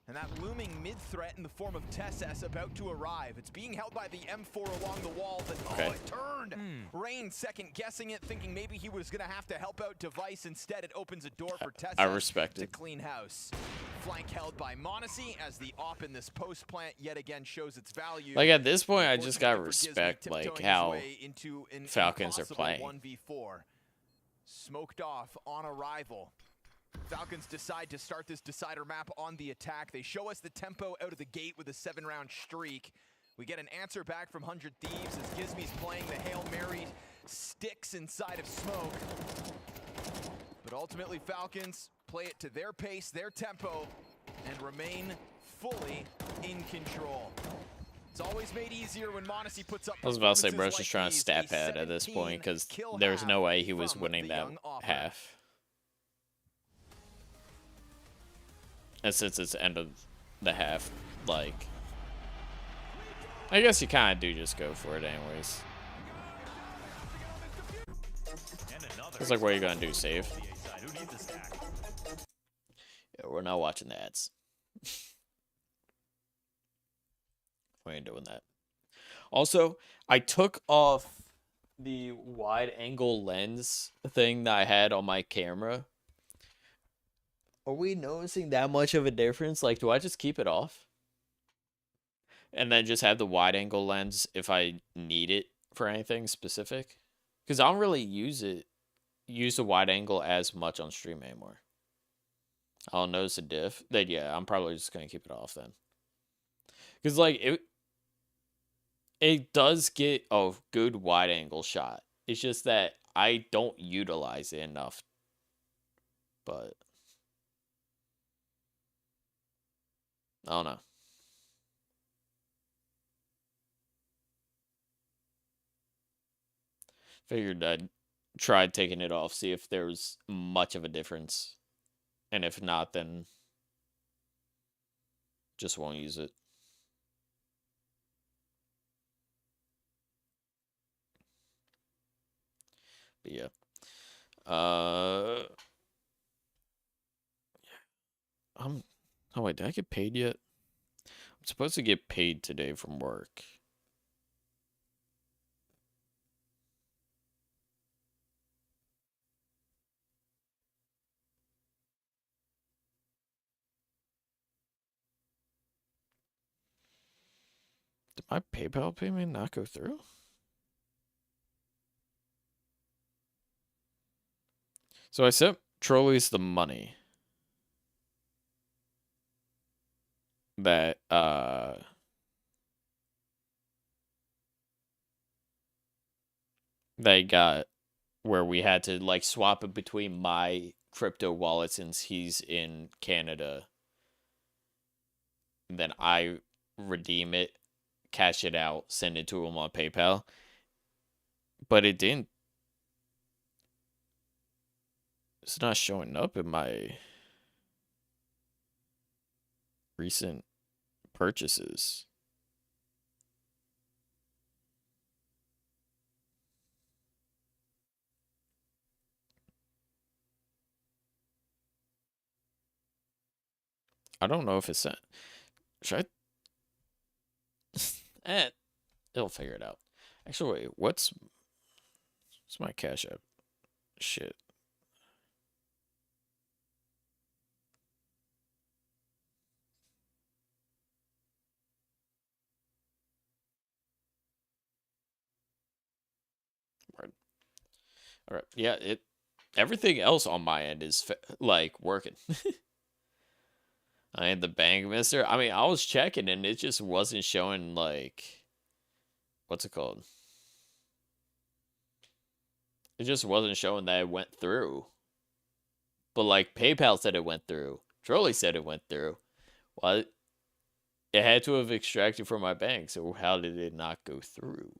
And that looming mid-threat in the form of Tess about to arrive. It's being held by the M4 along the wall, but Okay. oh, it turned. Rain second-guessing it, thinking maybe he was going to have to help out Device. Instead, it opens a door for Tess I respect to it. clean house. Flank held by Monacy as the op in this post plant yet again shows its value. Like at this point, I just gotta Unfortunately for Gizmi, respect like tiptoeing his how way into an Falcons are impossible playing. 1v4. Smoked off on arrival. Falcons decide to start this decider map on the attack. They show us the tempo out of the gate with a 7-round streak. We get an answer back from 100 Thieves as Gizmi's playing the Hail Mary sticks inside of smoke. But ultimately Falcons play it to their pace, their tempo, and remain fully in control. It's always made easier when Monacy puts up. I was about to say, performances bro's just like trying to these. stat A pad at this point 17 because kill there's no half way he was from winning the that young Opera. half. And since it's end of the half, like, I guess you kind of do just go for it anyways. It's like, what are you gonna do, save? Yeah, we're not watching the ads. We ain't doing that. Also, I took off the wide angle lens thing that I had on my camera. Are we noticing that much of a difference? Like, do I just keep it off? And then just have the wide angle lens if I need it for anything specific? Because I don't really use the wide angle as much on stream anymore. I'll notice a diff. Then yeah, I'm probably just gonna keep it off then. Because like it does get a good wide angle shot. It's just that I don't utilize it enough. But I don't know. Figured I'd try taking it off, see if there's much of a difference. And if not, then just won't use it. But yeah. Oh wait, did I get paid yet? I'm supposed to get paid today from work. Did my PayPal payment not go through? So I sent Trolleys the money that they got, where we had to like swap it between my crypto wallet since he's in Canada. Then I redeem it, cash it out, send it to him on PayPal. But it didn't. It's not showing up in my recent purchases. I don't know if it's sent. Should I? It'll figure it out. Actually, wait, what's my Cash App? Shit. Right. All right. Yeah, everything else on my end is like working. I had the bank mister. I mean, I was checking and it just wasn't showing like, what's it called? It just wasn't showing that it went through. But like PayPal said it went through. Trolley said it went through. Well, it had to have extracted from my bank, so how did it not go through?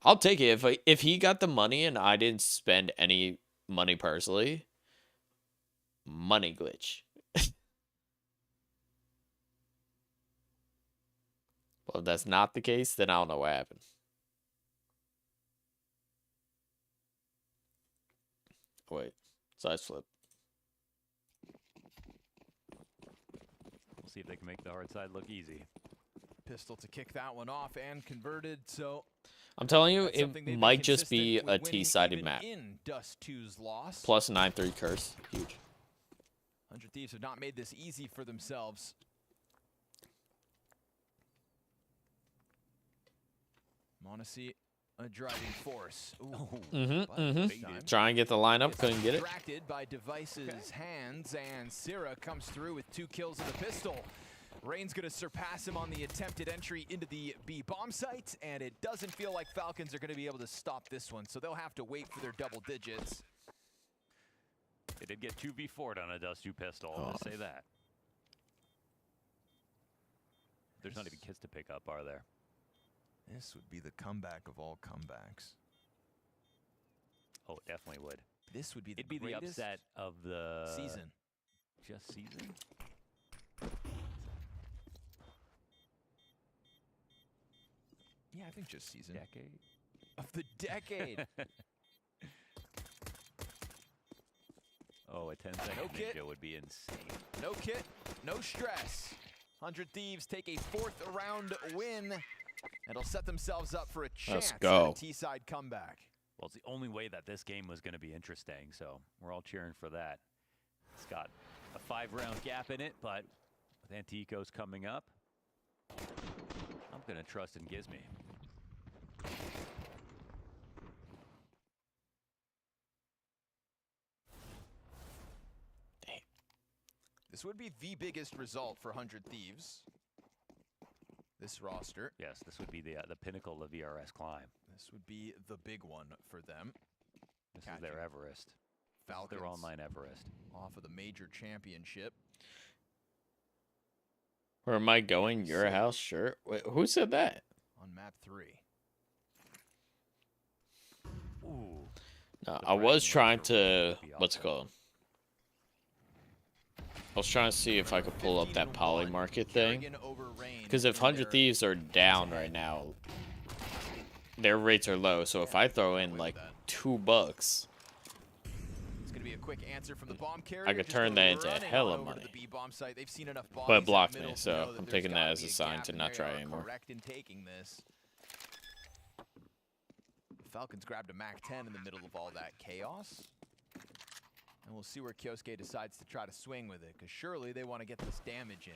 I'll take it if he got the money and I didn't spend any money personally. Money glitch. Well, if that's not the case, then I don't know what happened. Wait, size flip. We'll see if they can make the hard side look easy. Pistol to kick that one off and converted, so I'm telling you, it might just be a T-sided map. In Dust 2's loss. Plus 9-3 curse. Huge. 100 Thieves have not made this easy for themselves. Monacy, a driving force. Ooh. Try and get the lineup, couldn't get it. Distracted by Device's hands, and Sierra comes through with 2 kills of the pistol. Rain's gonna surpass him on the attempted entry into the B bomb site, and it doesn't feel like Falcons are gonna be able to stop this one, so they'll have to wait for their double digits. did get 2v4'd on a Dust 2 pistol. I'll just say that. There's not even kids to pick up, are there? This would be the comeback of all comebacks. Oh, it definitely would. This would be the It'd be the greatest upset of the season. Just season? Yeah, I think just season. Decade? Of the decade. Oh, a 10-second No kit. ninja would be insane. No kit, no stress. 100 Thieves take a 4th round win. It'll set themselves up for a chance at a T-side comeback. Well, it's the only way that this game was going to be interesting, so we're all cheering for that. It's got a 5-round gap in it, but with Anticos coming up, I'm going to trust in Gizmy. This would be the biggest result for 100 Thieves. This roster. Yes, this would be the pinnacle of ERS climb. This would be the big one for them. This is their Everest. Falcons, their online Everest. Off of the major championship. Where am I going? Your house? Sure. Wait, who said that? On map 3. Ooh. No, I was trying to... What's it called? I was trying to see if I could pull up that poly market thing. Because if 100 Thieves are down right now, their rates are low. So if I throw in like $2, It's gonna be a quick answer from the bomb carrier. I could turn that into hella money. But it blocked me, so I'm taking that as a sign to not try anymore. Correct in taking this. Falcons grabbed a Mac 10 in the middle of all that chaos. And we'll see where Kyosuke decides to try to swing with it, because surely they want to get this damage in.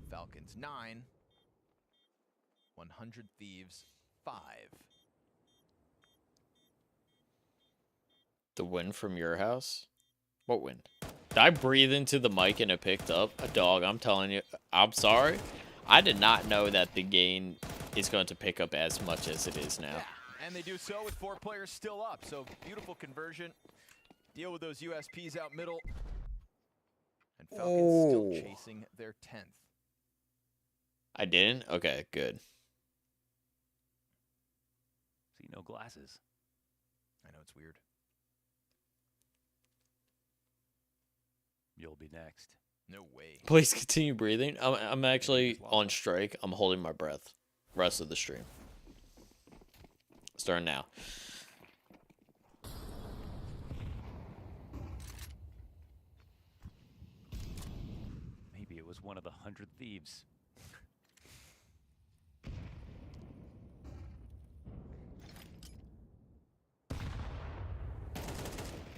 Falcons 9. 100 Thieves 5. The wind from your house? What wind? Did I breathe into the mic and it picked up? A dog, I'm telling you. I'm sorry. I did not know that the gain is going to pick up as much as it is now. Yeah, and they do so with 4 players still up. So beautiful conversion. Deal with those USPs out middle. And Falcons still chasing their 10th. I didn't? Okay, good. See, no glasses. I know it's weird. You'll be next. No way. Please continue breathing. I'm actually on strike. I'm holding my breath. Rest of the stream. Starting now. Maybe it was one of the 100 Thieves.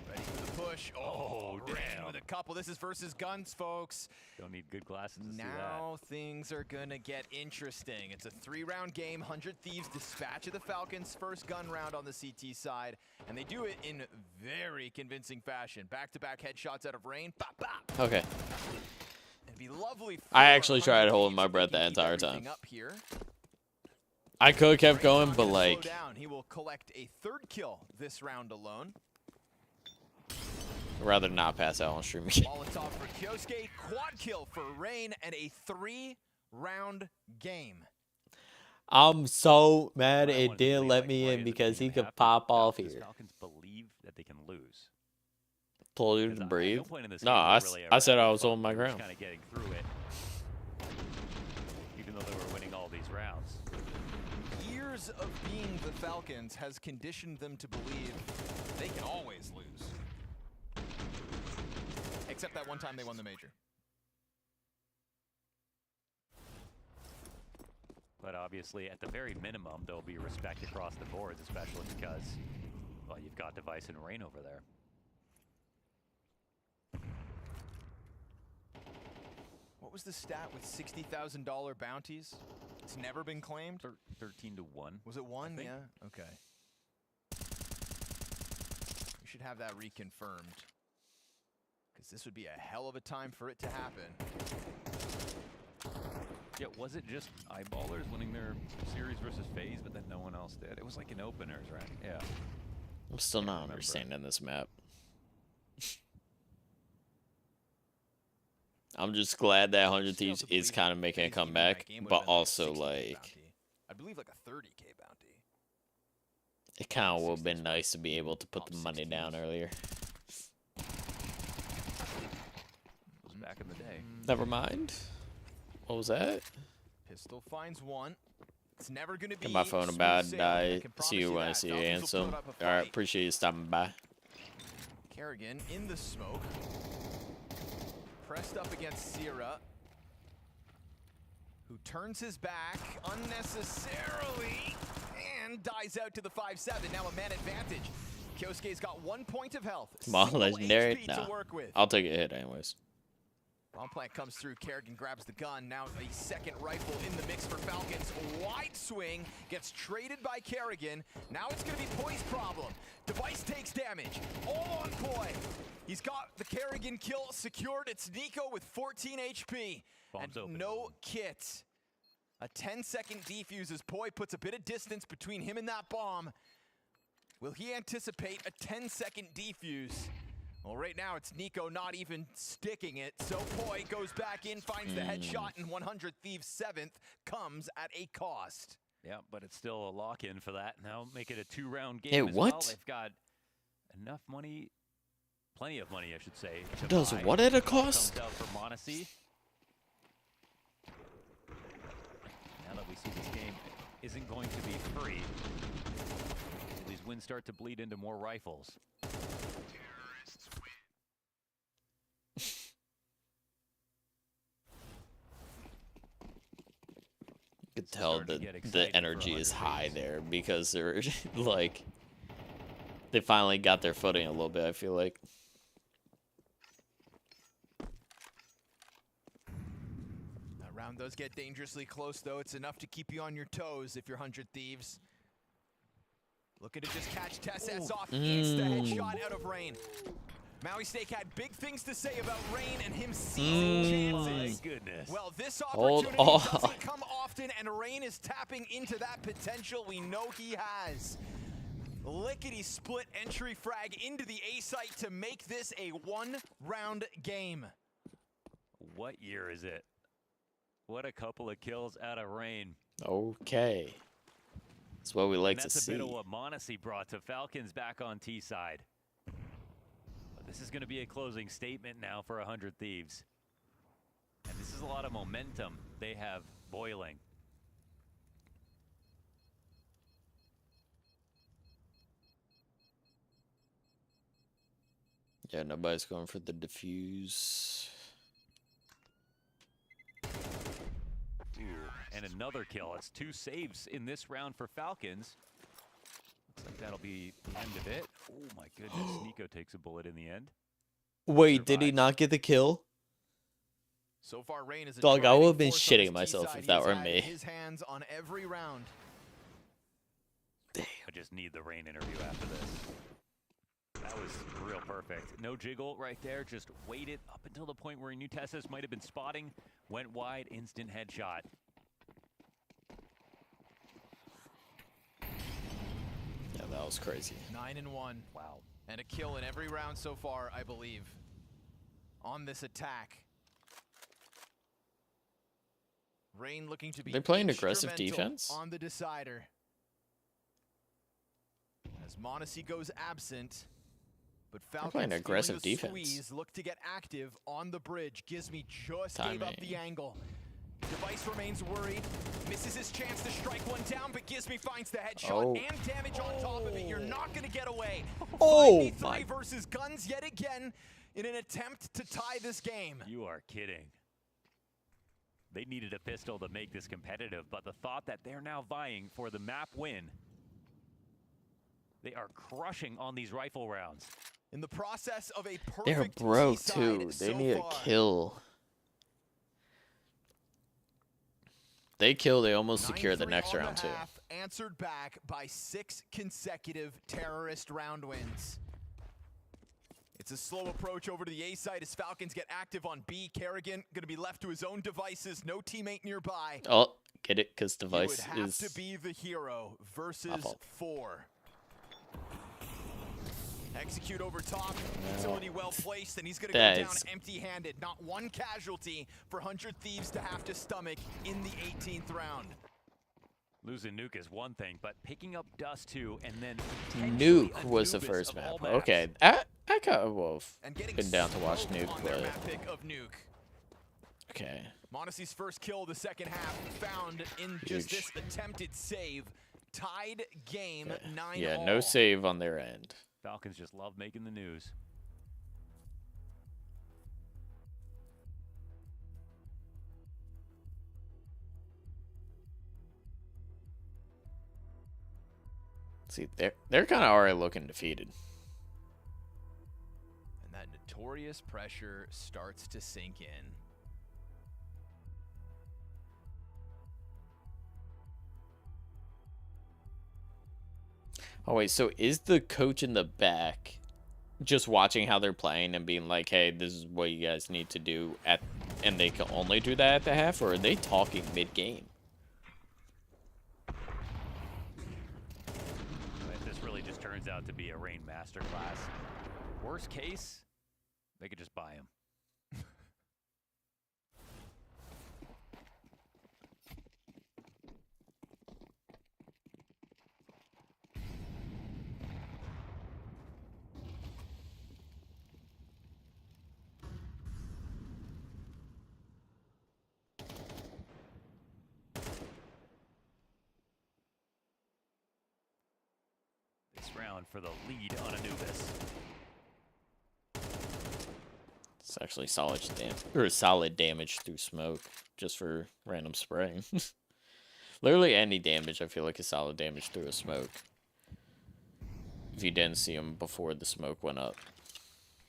Ready for the push. Oh, damn. With a couple. This is versus guns, folks. Don't need good glasses to see that. Now things are going to get interesting. It's a 3-round game. 100 Thieves dispatch of the Falcons' first gun round on the CT side. And they do it in very convincing fashion. Back-to-back headshots out of rain. Bop, bop. Okay. It'd be lovely. I actually tried holding my breath the entire time. I could have kept going, but like... He will collect a 3rd kill this round alone. I'd rather not pass out on stream again. Molotov for Kyosuke, quad kill for Rain, and a 3-round game. I'm so mad it didn't let me in because he could pop off here. Falcons believe that they can lose. Told you to breathe. No, I said I was holding my ground. Kind of getting through it, even though they were winning all these rounds. Years of being the Falcons has conditioned them to believe they can always lose. Except that one time they won the major. But obviously, at the very minimum, there'll be respect across the boards, especially because, well, you've got Device and Rain over there. What was the stat with $60,000 bounties? It's never been claimed? 13 to 1. Was it 1? Yeah? Okay. We should have that reconfirmed. Because this would be a hell of a time for it to happen. Yeah, was it just Eyeballers winning their series versus FaZe, but then no one else did? It was like an openers, right? Yeah. I'm still Can't not remember. understanding this map. I'm just glad that 100 Still Thieves to is believe kind of making a FaZe even in that comeback, game would've but been like a also 60K like bounty. I believe like a 30K bounty. it kind of would have 60 been is nice to be able to put top the money 16. down earlier. It was back in the day. Never mind. What was that? Pistol finds one. It's never gonna be Got my phone smooth about sailing, die. I can See promise you when I that. see you, Falcons will handsome. put up a All right, fight. appreciate you stopping by. Kerrigan in the smoke. Pressed up against Sierra, who turns his back unnecessarily and dies out to the 5-7. Now a man advantage. Kyosuke's got 1 point of health. Come on, Single legendary. HP Nah, to work with. I'll take a hit anyways. Bomb plant comes through. Kerrigan grabs the gun. Now a second rifle in the mix for Falcons. Wide swing gets traded by Kerrigan. Now it's going to be Poi's problem. Device takes damage. All on Poi. He's got the Kerrigan kill secured. It's Nico with 14 HP. Bomb's and open. no kit. A 10-second defuse as Poi puts a bit of distance between him and that bomb. Will he anticipate a 10-second defuse? Well, right now it's Nico not even sticking it, so Poi goes back in, finds the headshot, and 100 Thieves 7th comes at a cost. Yeah, but it's still a lock-in for that. Now make it a 2-round game Hey, as well. what? They've got enough money, plenty of money, I should say. to Does buy. what at a Comes cost? out for Monacy. Now that we see this game isn't going to be free, these wins start to bleed into more rifles. You could tell starting to that get exciting the for energy is 100 high Thieves. there because they're like they finally got their footing a little bit, I feel like. That round does get dangerously close, though. It's enough to keep you on your toes if you're 100 Thieves. Looking to just catch Tess off. Insta headshot out of Rain. Maui Snake had big things to say about Rain and him seizing chances. My goodness. Well, this Hold opportunity on. doesn't come often, and Rain is tapping into that potential we know he has. Lickety split entry frag into the A site to make this a 1-round game. What year is it? What a couple of kills out of Rain. Okay. That's what we like And to that's a see. bit of what Monacy brought to Falcons back on T side. But this is going to be a closing statement now for 100 Thieves. And this is a lot of momentum they have boiling. Yeah, nobody's going for the diffuse. Ooh, and another kill. It's 2 saves in this round for Falcons. Looks like that'll be the end of it. Oh my goodness, Nico takes a bullet in the end. Wait, did he Survives. not get the kill? So far, Rain is a Dog, I driving would've been force on shitting his myself T-side. if that He's were had me. His hands on every round. I just need the Rain interview after this. That was real perfect. No jiggle right there. Just waited up until the point where he knew Tessus might have been spotting. Went wide, instant headshot. Yeah, that was crazy. 9-1. Wow. And a kill in every round so far, I believe, on this attack. Rain looking to be They're playing aggressive instrumental defense? on the decider. As Monacy goes absent, but Falcons playing feeling aggressive the defense. squeeze, look to get active on the bridge. Gizmy just gave up the Timing. angle. Device remains worried, misses his chance to strike one down, but Gizmy finds the headshot Oh. and damage on top of it. You're not going to get away. Oh 5v3 my. versus guns yet again in an attempt to tie this game. You are kidding. They needed a pistol to make this competitive, but the thought that they're now vying for the map win, they are crushing on these rifle rounds. In the process of a perfect They're broke T-side too. They so need far. a kill. They kill, they almost secure the 9-3 next on round too. half, answered back by 6 consecutive terrorist round wins. It's a slow approach over to the A site as Falcons get active on B. Kerrigan going to be left to his own devices. No teammate nearby. Oh, get it? Because He device would have is to be the hero versus fault. 4. Execute over top. Utility well placed, and he's going to go That down is- empty-handed. Not one casualty for 100 Thieves to have to stomach in the 18th round. Losing Nuke is one thing, but picking up Dust too, and then Nuke was the first map. Okay, I kind of And getting been down to watch smoked Nuke, on their but map pick of Nuke. okay. Monacy's first kill of the second half found in just Huge. this attempted save. Tied game 9 Yeah, all. no save on their end. Falcons just love making the news. See, they're kind of already looking defeated. And that notorious pressure starts to sink in. Oh wait, so is the coach in the back just watching how they're playing and being like, "Hey, this is what you guys need to do," and they can only do that at the half, or are they talking mid-game? This really just turns out to be a Rain masterclass. Worst case, they could just buy him. This round for the lead on Anubis. It's actually solid damage through smoke, just for random spraying. Literally any damage, I feel like is solid damage through a smoke. If you didn't see him before the smoke went up.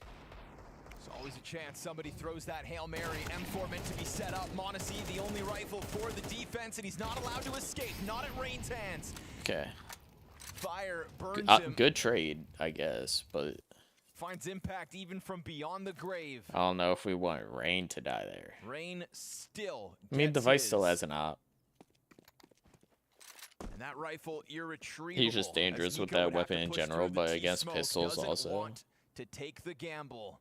There's always a chance somebody throws that Hail Mary. M4 meant to be set up. Monacy, the only rifle for the defense, and he's not allowed to escape. Not at Rain's hands. Okay. Fire burns him. Good trade, I guess, but Finds impact even from beyond the grave. I don't know if we want Rain to die there. Rain still I mean, gets Device still his. has an op. And that rifle irretrievable. He's just dangerous as with Nico that would have weapon to in push general, through the but against T-smoke, pistols doesn't also. want to take the gamble.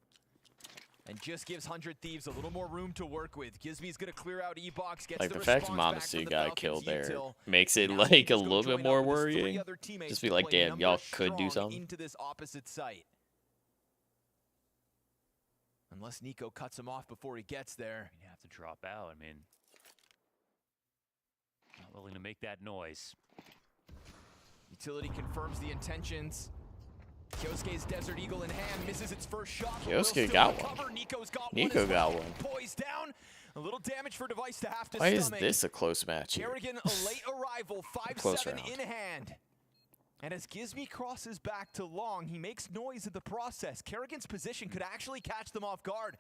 And just gives 100 Thieves a little more room to work with. Gizby's going to clear out E-Box, gets Like the the fact response back from Monacy the got Falcons killed there util. makes it Now like Nico's a gonna little join bit up more with his 3 worrying. other teammates Just to be like, play damn, y'all numbers could do strong something. into this opposite site. Unless Nico cuts him off before he gets there. You have to drop out. I mean, not willing to make that noise. Utility confirms the intentions. Kyosuke's Desert Eagle in hand, misses its first shot. but Kyosuke will still got recover. one. Nico's got Nico one as got well. one. Poised down. A little damage for Device to have to Why is stomach. this a close match here? Kerrigan, a late arrival, Close 5-7 round. in hand. And as Gizmy crosses back to Long, he makes noise in the process. Kerrigan's position could actually catch them off guard.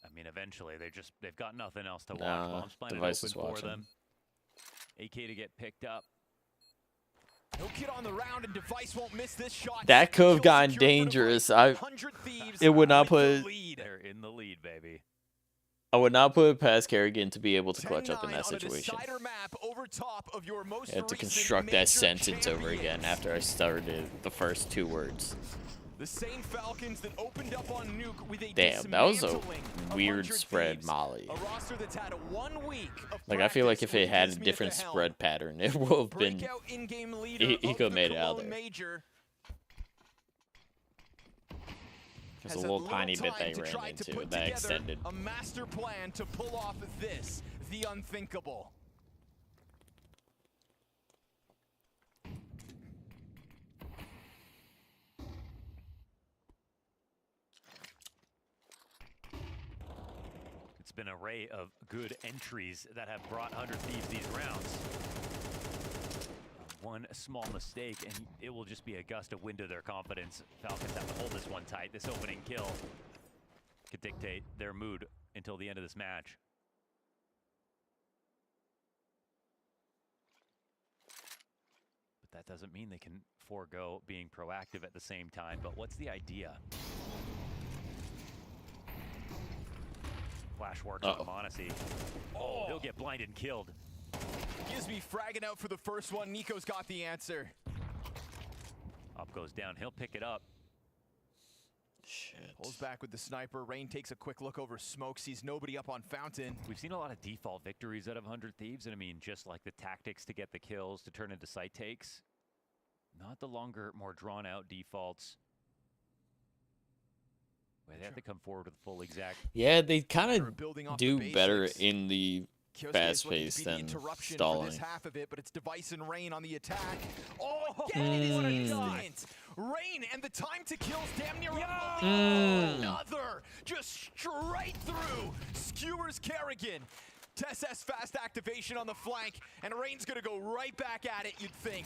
I mean, eventually they've got nothing else to watch. Nah, Bomb's planted Device open is for watching. them. AK to get picked up. No kid on the round, and Device won't miss this shot. That could have Kill gotten secured for dangerous. Device. 100 Thieves It would not with the put- lead. They're in the lead, baby. I would not put it past Kerrigan to be able to clutch up in 10-9 that on a situation. decider map over top of your most I had to recent construct that major sentence over again champions. after I started the first 2 words. The same Falcons that opened up on Nuke with a Damn, that was a dismantling of weird 100 spread Thieves. molly. A roster that's had 1 week of Like, I feel like if practice it had with a Gizmy different at the helm. spread pattern, it would have been... Breakout in-game leader He of could have the made it out Cologne there. Major There's has a little little tiny bit time they to ran try to into put that together extended. a master plan to pull off this, the unthinkable. It's been an array of good entries that have brought 100 Thieves these rounds. One small mistake, and it will just be a gust of wind to their confidence. Falcons have to hold this one tight. This opening kill could dictate their mood until the end of this match. But that doesn't mean they can forego being proactive at the same time. But what's the idea? Flash works on Monacy. Oh, he'll get blinded and killed. Gives me fragging out for the first one. Nico's got the answer. Up goes down. He'll pick it up. Shit. Pulls back with the sniper. Rain takes a quick look over smoke. Sees nobody up on Fountain. We've seen a lot of default victories out of 100 Thieves. And I mean, just like the tactics to get the kills to turn into site takes. Not the longer, more drawn out defaults. Where they have to come forward with full exact. Yeah, they kind of do better in the fast pace than stalling. This half of it, but it's Device and Rain on the attack. Oh, what a instant! Rain and the time to kill is damn near another, just straight through. Skewers Kerrigan. TSS fast activation on the flank, and Rain's gonna go right back at it, you'd think.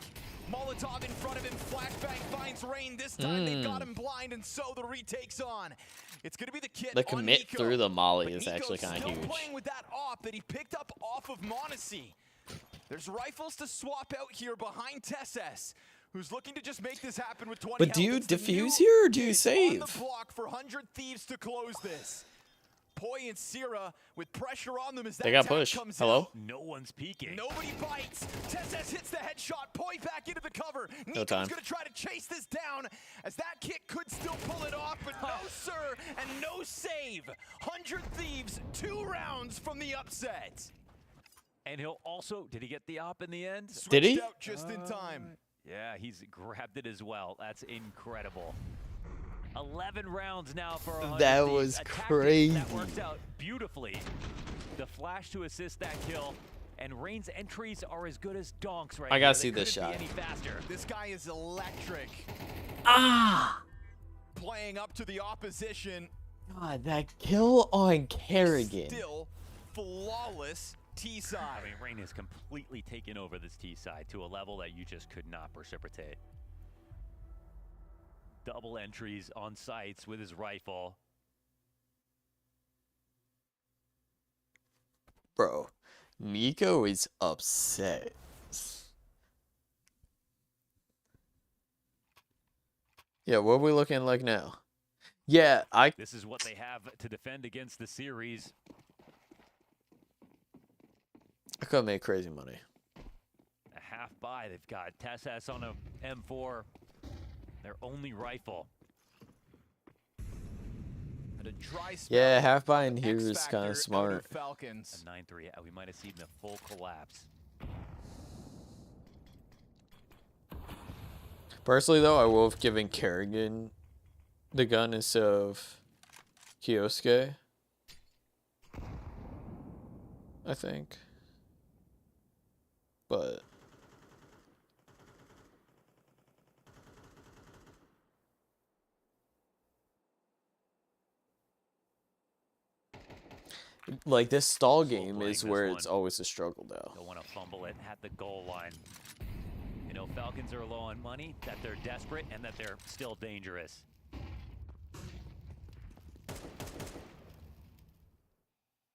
Molotov in front of him, flashbang finds Rain. This time they got him blind, and so the retake's on. It's gonna be the kit The commit Nico, through the molly but is Nico's actually kind of still huge. playing with that op that he picked up off of Monacy. There's rifles to swap out here behind TSS, who's looking to just make this happen with 20 But do you health. It's the defuse new here or do you kid save? On the block for 100 Thieves to close this. Poi and Sierra with pressure on them as that They got attack push. comes Hello? out. No one's peeking. Nobody bites. TSS hits the headshot. Poi back into the cover. No Nico's time. gonna try to chase this down as that kick could still pull it off, but no sir, and no save. 100 Thieves, 2 rounds from the upset. And he'll also, did he get the op in the end? Did he? Switched out just in time. Yeah, he's grabbed it as well. That's incredible. 11 rounds now for 100 That Thieves. was A tactic crazy. That worked out beautifully. The flash to assist that kill. And Rain's entries are as good as donks right I here. gotta They see this couldn't shot. be any faster. This guy is electric. Playing up to the opposition. God, that kill on Kerrigan. Still flawless T-side. I mean, Rain has completely taken over this T side to a level that you just could not precipitate. Double entries on sights with his rifle. Bro, Nico is upset. Yeah, what are we looking like now? Yeah, This is what they have to defend against the series. I could make crazy money. A half buy. They've got TSS on a M4. Their only rifle. And a dry spell. Yeah, half buy in here X is factor kind out of smart. Falcons. A 9-3. Yeah, we might have seen the full collapse. Personally, though, I will have given Kerrigan the gun instead of Kioske. I think. But like this stall game is where it's always a struggle, though. Don't want to fumble it at the goal line. You know, Falcons are low on money, that they're desperate, and that they're still dangerous.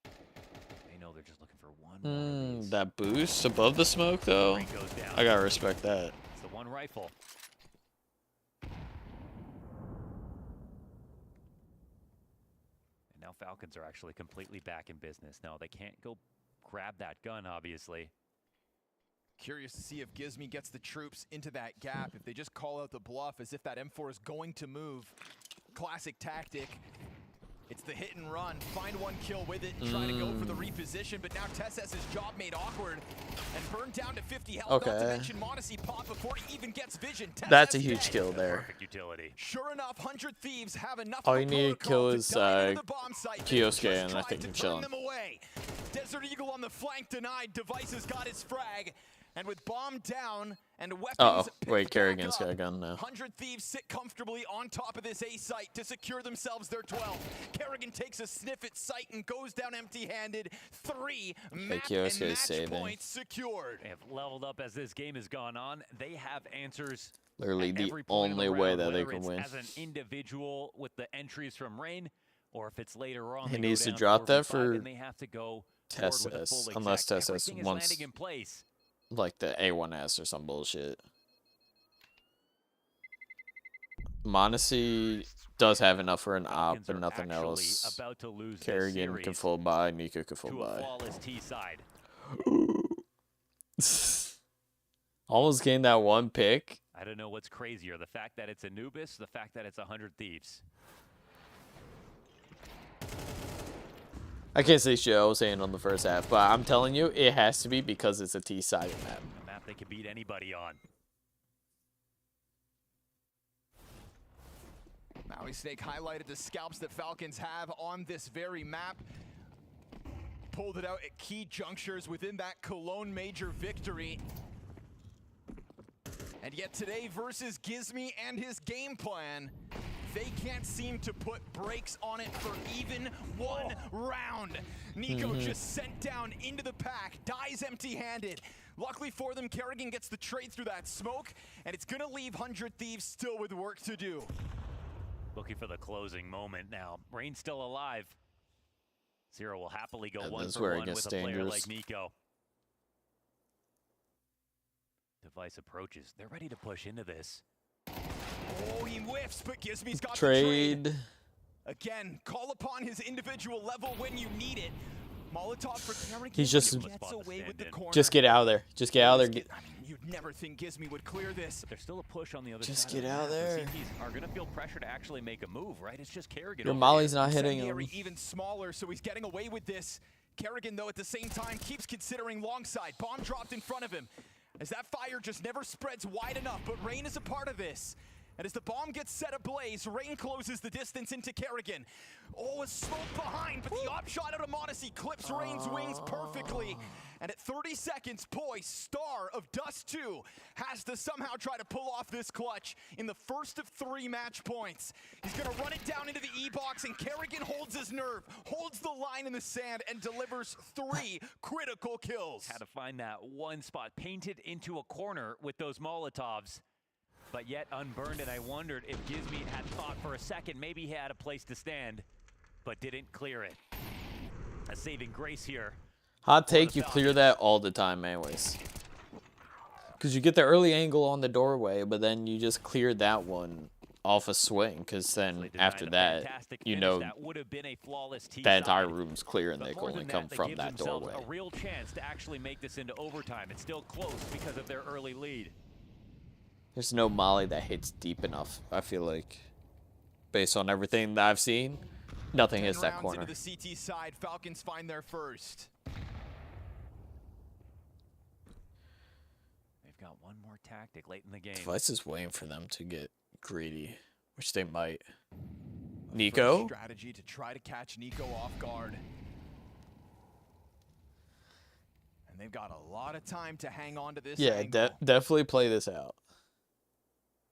They know they're just looking for one more of these. That boost above the smoke, though, Rain goes down. I gotta respect that. It's the one rifle. And now Falcons are actually completely back in business. Now they can't go grab that gun, obviously. Curious to see if Gizmy gets the troops into that gap. If they just call out the bluff as if that M4 is going to move. Classic tactic. It's the hit and run. Find one kill with it and try to go for the reposition. But now TSS's job made awkward and burned down to 50 health. Not to Okay. mention Monacy pop before he even gets vision. That's a TSS huge dead. kill there. Perfect utility. Sure enough, 100 Thieves have enough All of a you need to protocol kill to is, dive into the bomb site. They Kioske, just and I tried think to you're turn chilling. them away. Desert Eagle on the flank denied. Device has got his frag. And with bomb down and weapons picked Wait, back Kerrigan's up, got a gun now. 100 Thieves sit comfortably on top of this A site to secure themselves their 12. Kerrigan takes a sniff at sight and goes down empty-handed. 3 map Kioske and is match saving. points secured. They have leveled up as this game has gone on. They have answers. Literally at the every point of only the way round, that they whether can it's win. as an individual with the entries from Rain, or if it's later on. He they go needs to down drop that 4v5 for and they have to go forward with a TSS, full unless exact. TSS Everything is wants landing in place. like the A1S or some bullshit. Monacy does have enough for an op, Falcons but are nothing actually else. about to lose this Kerrigan can series full buy, Nico can full to a buy. flawless T side. Almost gained that one pick. I don't know what's crazier, the fact that it's Anubis, the fact that it's 100 Thieves. I can't say shit I was saying on the first half, but I'm telling you, it has to be because it's a T-sided map. A map they could beat anybody on. Maui Snake highlighted the scalps that Falcons have on this very map. Pulled it out at key junctures within that Cologne major victory. And yet today versus Gizmy and his game plan, they can't seem to put brakes on it for even one round. Nico just sent down into the pack, dies empty-handed. Luckily for them, Kerrigan gets the trade through that smoke, and it's gonna leave 100 Thieves still with work to do. Looking for the closing moment now. Rain's still alive. Zero will happily go one that's for where it one gets with a player dangerous. like Nico. Device approaches. They're ready to push into this. Oh, he whiffs, but Gizmy's got the trade. Trade. Again, call upon his individual level when you need it. Molotov for Kerrigan. He's just- gets away with the corner. Just get out of there. Just get out of there. I mean, you'd never think Gizmy would clear this. But there's still a push on the other Just side. get of the out map. The there. CTs are going to feel pressure to actually make a move, right? It's just Kerrigan. Your over molly's here. not hitting him. Incendiary even smaller, so he's getting away with this. Kerrigan, though, at the same time, keeps considering long side. Bomb dropped in front of him. As that fire just never spreads wide enough, but Rain is a part of this. And as the bomb gets set ablaze, Rain closes the distance into Kerrigan. Oh, a smoke behind, but the op shot out of Monacy clips Rain's wings perfectly. And at 30 seconds, Poi, star of Dust 2, has to somehow try to pull off this clutch in the first of 3 match points. He's gonna run it down into the E-box, and Kerrigan holds his nerve, holds the line in the sand, and delivers 3 critical kills. Had to find that one spot painted into a corner with those Molotovs. But yet unburned, and I wondered if Gizmy had thought for a second maybe he had a place to stand, but didn't clear it. A saving grace here. Hot take, you clear that all the time anyways. Because you get the early angle on the doorway, but then you just clear that one off a swing, because then after that, you know that would have been a flawless that entire room's clear and But they can more only than come they from give that themselves doorway. a real chance to actually make this into overtime. It's still close because of their early lead. There's no molly that hits deep enough, I feel like. Based on everything that I've seen, nothing 10 hits that rounds corner. into the CT side, Falcons find their first. They've got one more tactic late in the game. Device is waiting for them to get greedy, which they might. Nico? First strategy to try to catch Nico off guard. And they've got a lot of time to hang on to this Yeah, angle. definitely play this out.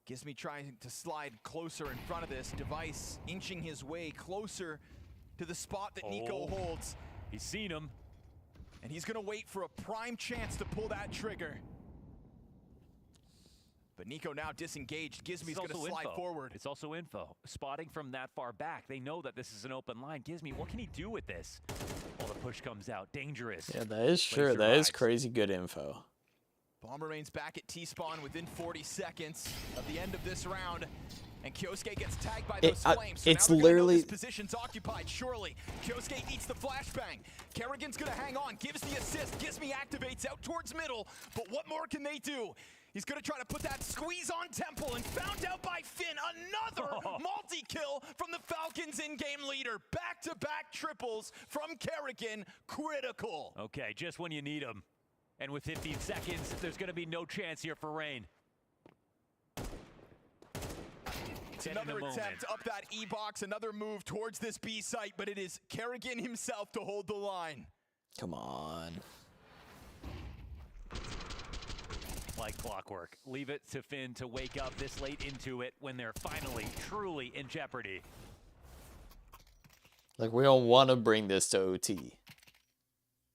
Gizmy trying to slide closer in front of this. Device inching his way closer to the spot that Nico holds. He's seen him. And he's gonna wait for a prime chance to pull that trigger. But Nico now disengaged. Gizmy's gonna slide forward. It's also info. Spotting from that far back. They know that this is an open line. Gizmy, what can he do with this? Oh, the push comes out. Dangerous. Yeah, that is But he true. That is survives. crazy good info. Bomb remains back at T-spawn within 40 seconds of the end of this round. And Kyosuke gets tagged by those flames. So it's now they're gonna know literally- this position's occupied, surely. Kyosuke eats the flashbang. Kerrigan's gonna hang on, gives the assist. Gizmy activates out towards middle. But what more can they do? He's gonna try to put that squeeze on Temple, and found out by Finn. Another multi-kill from the Falcons in-game leader. Back-to-back triples from Kerrigan. Critical. Okay, just when you need him. And with 15 seconds, there's going to be no chance here for Rain. It's another attempt up that E-box, another move towards this B site, but it is Kerrigan himself to hold the line. Come on. Like clockwork. Leave it to Finn to wake up this late into it when they're finally, truly in jeopardy. Like, we don't want to bring this to OT.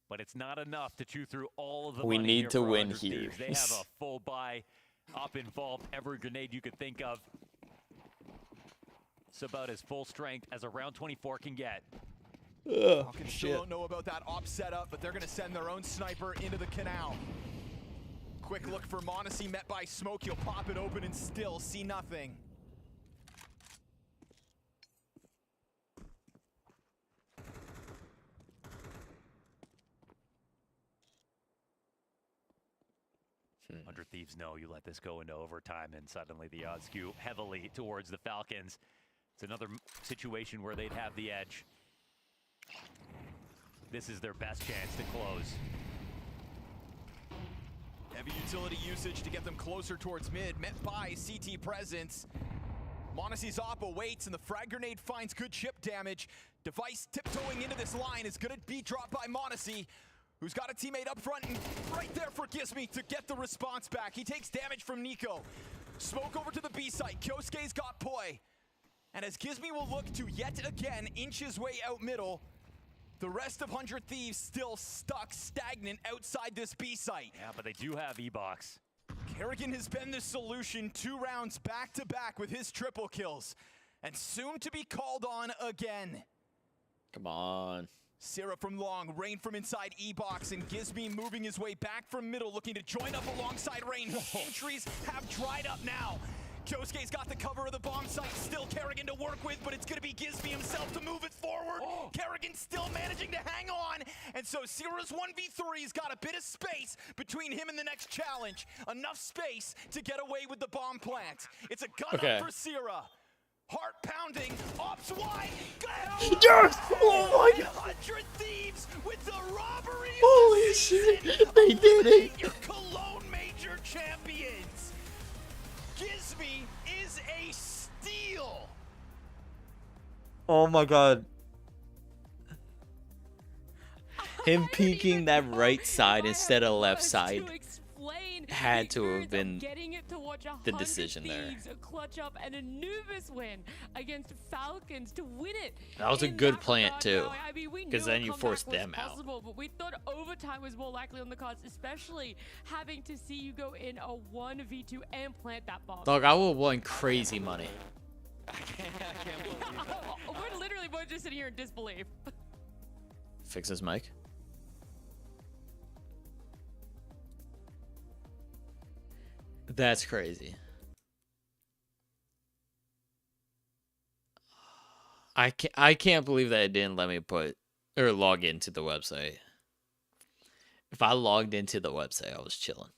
But it's not enough to chew through all of the We money need here to for win 100 here. Thieves. They have a full buy up involved, every grenade you could think of. It's about as full strength as a round 24 can get. Falcons still don't know about that op setup, but they're going to send their own sniper into the canal. Quick look for Monacy, met by smoke. He'll pop it open and still see nothing. 100 Thieves know you let this go into overtime, and suddenly the odds skew heavily towards the Falcons. It's another situation where they'd have the edge. This is their best chance to close. Heavy utility usage to get them closer towards mid, met by CT presence. Monacy's Oppo waits, and the frag grenade finds good chip damage. Device tiptoeing into this line is going to be dropped by Monacy, who's got a teammate up front and right there for Gizmy to get the response back. He takes damage from Nico. Smoke over to the B site. Kyosuke's got Poi. And as Gizmy will look to yet again inch his way out middle, the rest of 100 Thieves still stuck stagnant outside this B site. Yeah, but they do have E-Box. Kerrigan has been the solution 2 rounds back to back with his triple kills, and soon to be called on again. Come on. Sierra from long, Rain from inside E-Box, and Gizmy moving his way back from middle, looking to join up alongside Rain. Entries have dried up now. Kyosuke's got the cover of the bomb site, still Kerrigan to work with, but it's gonna be Gizmy himself to move it forward. Kerrigan still managing to hang on, and so Sierra's 1v3's got a bit of space between him and the next challenge. Enough space to get away with the bomb plant. It's a gun up for Sierra. Heart pounding, ops wide, Yes! Oh my god! 100 Thieves with the robbery. Holy shit! They did it! Your Cologne Major champions. Gizmy is a steal. Oh my god. Him peeking that right side instead of left side had to have been the decision there. Clutch up an Anubis win against Falcons to win it. That was a good plant too, because then you forced them out. But we thought overtime was more likely on the cards, especially having to see you go in a 1v2 and plant that bomb. Dog, I will win crazy money. We're literally both just sitting here in disbelief. Fix his mic. That's crazy. I can't believe that it didn't let me put or log into the website. If I logged into the website, I was chilling.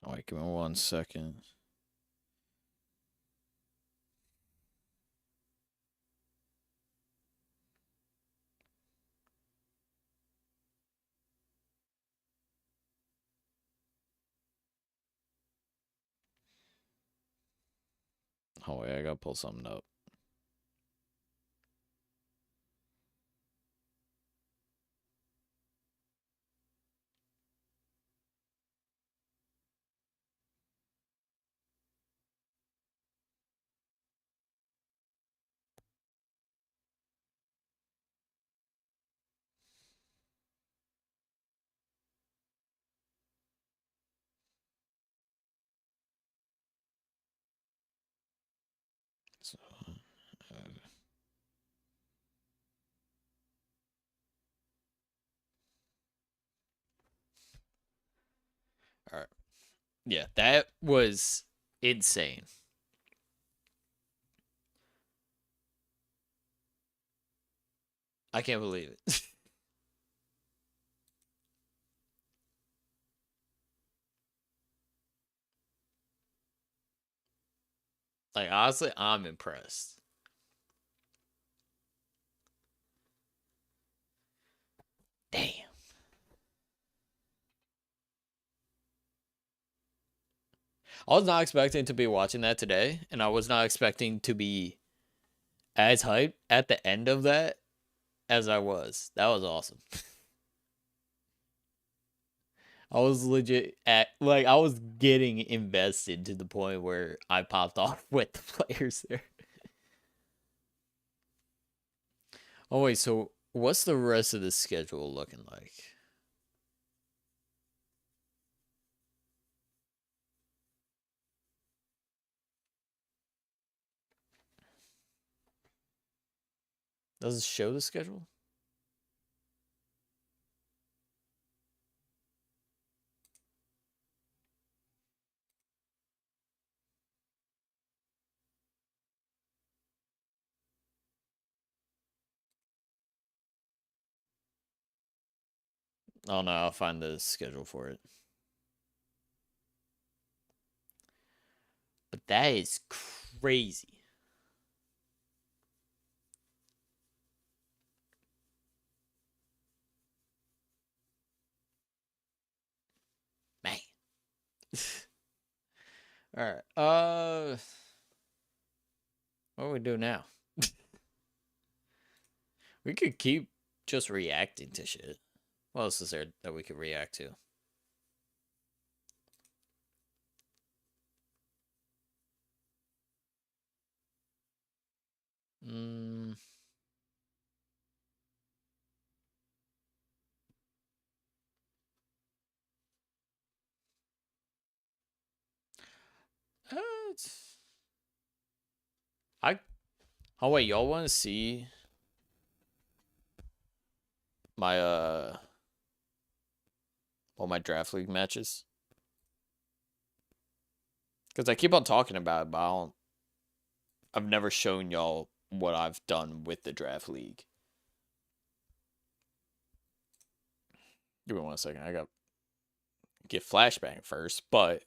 Oh, wait, give me 1 second. Oh, wait, I gotta pull something up. So, all right. Yeah, that was insane. I can't believe it. Like, honestly, I'm impressed. Damn. I was not expecting to be watching that today, and I was not expecting to be as hyped at the end of that as I was. That was awesome. I was legit I was getting invested to the point where I popped off with the players there. Oh wait, so what's the rest of the schedule looking like? Does it show the schedule? Oh no, I'll find the schedule for it. But that is crazy. Man. Alright. What do we do now? We could keep just reacting to shit. What else is there that we could react to? Mm. It's... Oh wait, y'all want to see my all my draft league matches? Because I keep on talking about it, but I've never shown y'all what I've done with the draft league. Give me 1 second. I got get flashbang first, but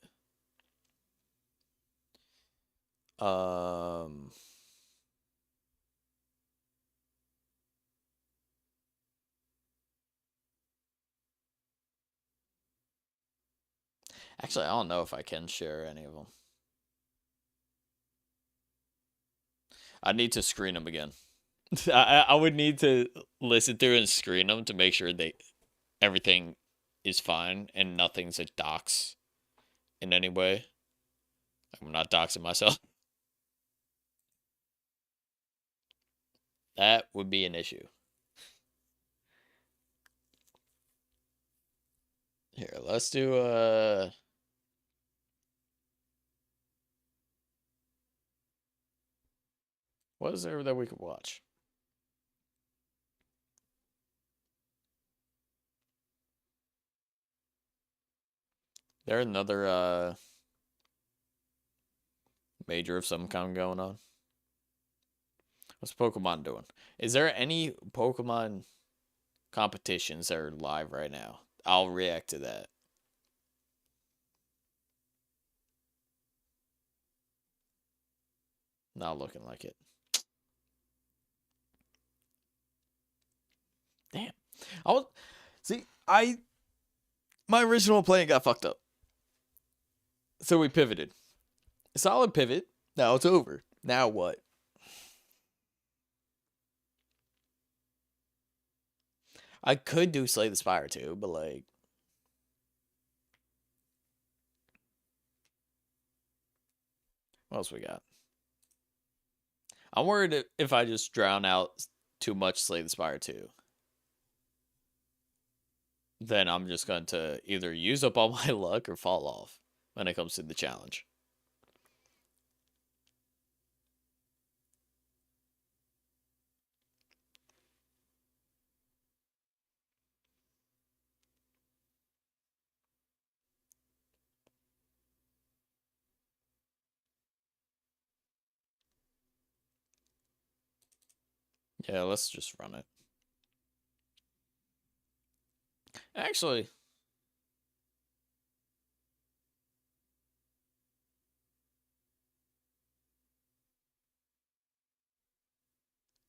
actually, I don't know if I can share any of them. I need to screen them again. I would need to listen through and screen them to make sure everything is fine and nothing's a dox in any way. I'm not doxing myself. That would be an issue. Here, let's do what is there that we could watch? There another major of some kind going on? What's Pokemon doing? Is there any Pokemon competitions that are live right now? I'll react to that. Not looking like it. Damn. My original plan got fucked up. So we pivoted. Solid pivot. Now it's over. Now what? I could do Slay the Spire too, but like... What else we got? I'm worried if I just drown out too much Slay the Spire 2. Then I'm just going to either use up all my luck or fall off when it comes to the challenge. Yeah, let's just run it. Actually,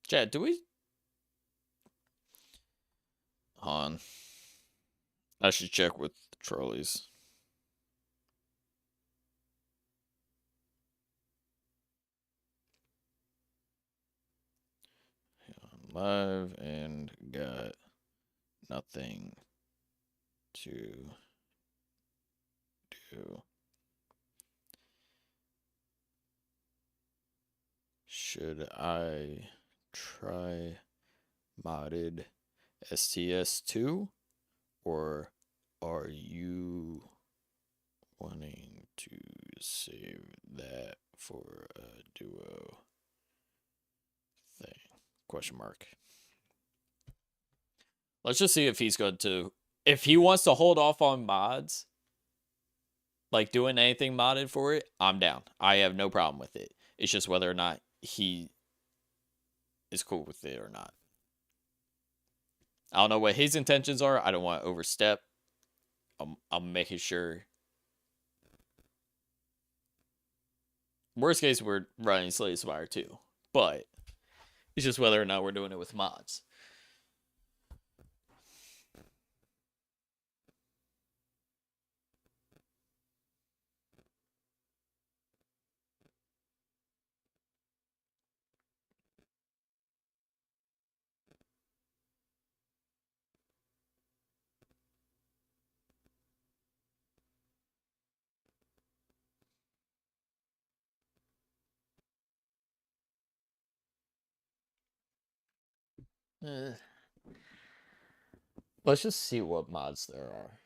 Chad, do we... Hold on. I should check with the trolleys. Live and got nothing to do. Should I try modded STS2, or are you wanting to save that for a duo thing? Question mark. Let's just see if he's going to... If he wants to hold off on mods, like doing anything modded for it, I'm down. I have no problem with it. It's just whether or not he is cool with it or not. I don't know what his intentions are. I don't want to overstep. I'm making sure. Worst case, we're running Slay Spire too, but it's just whether or not we're doing it with mods. Let's just see what mods there are.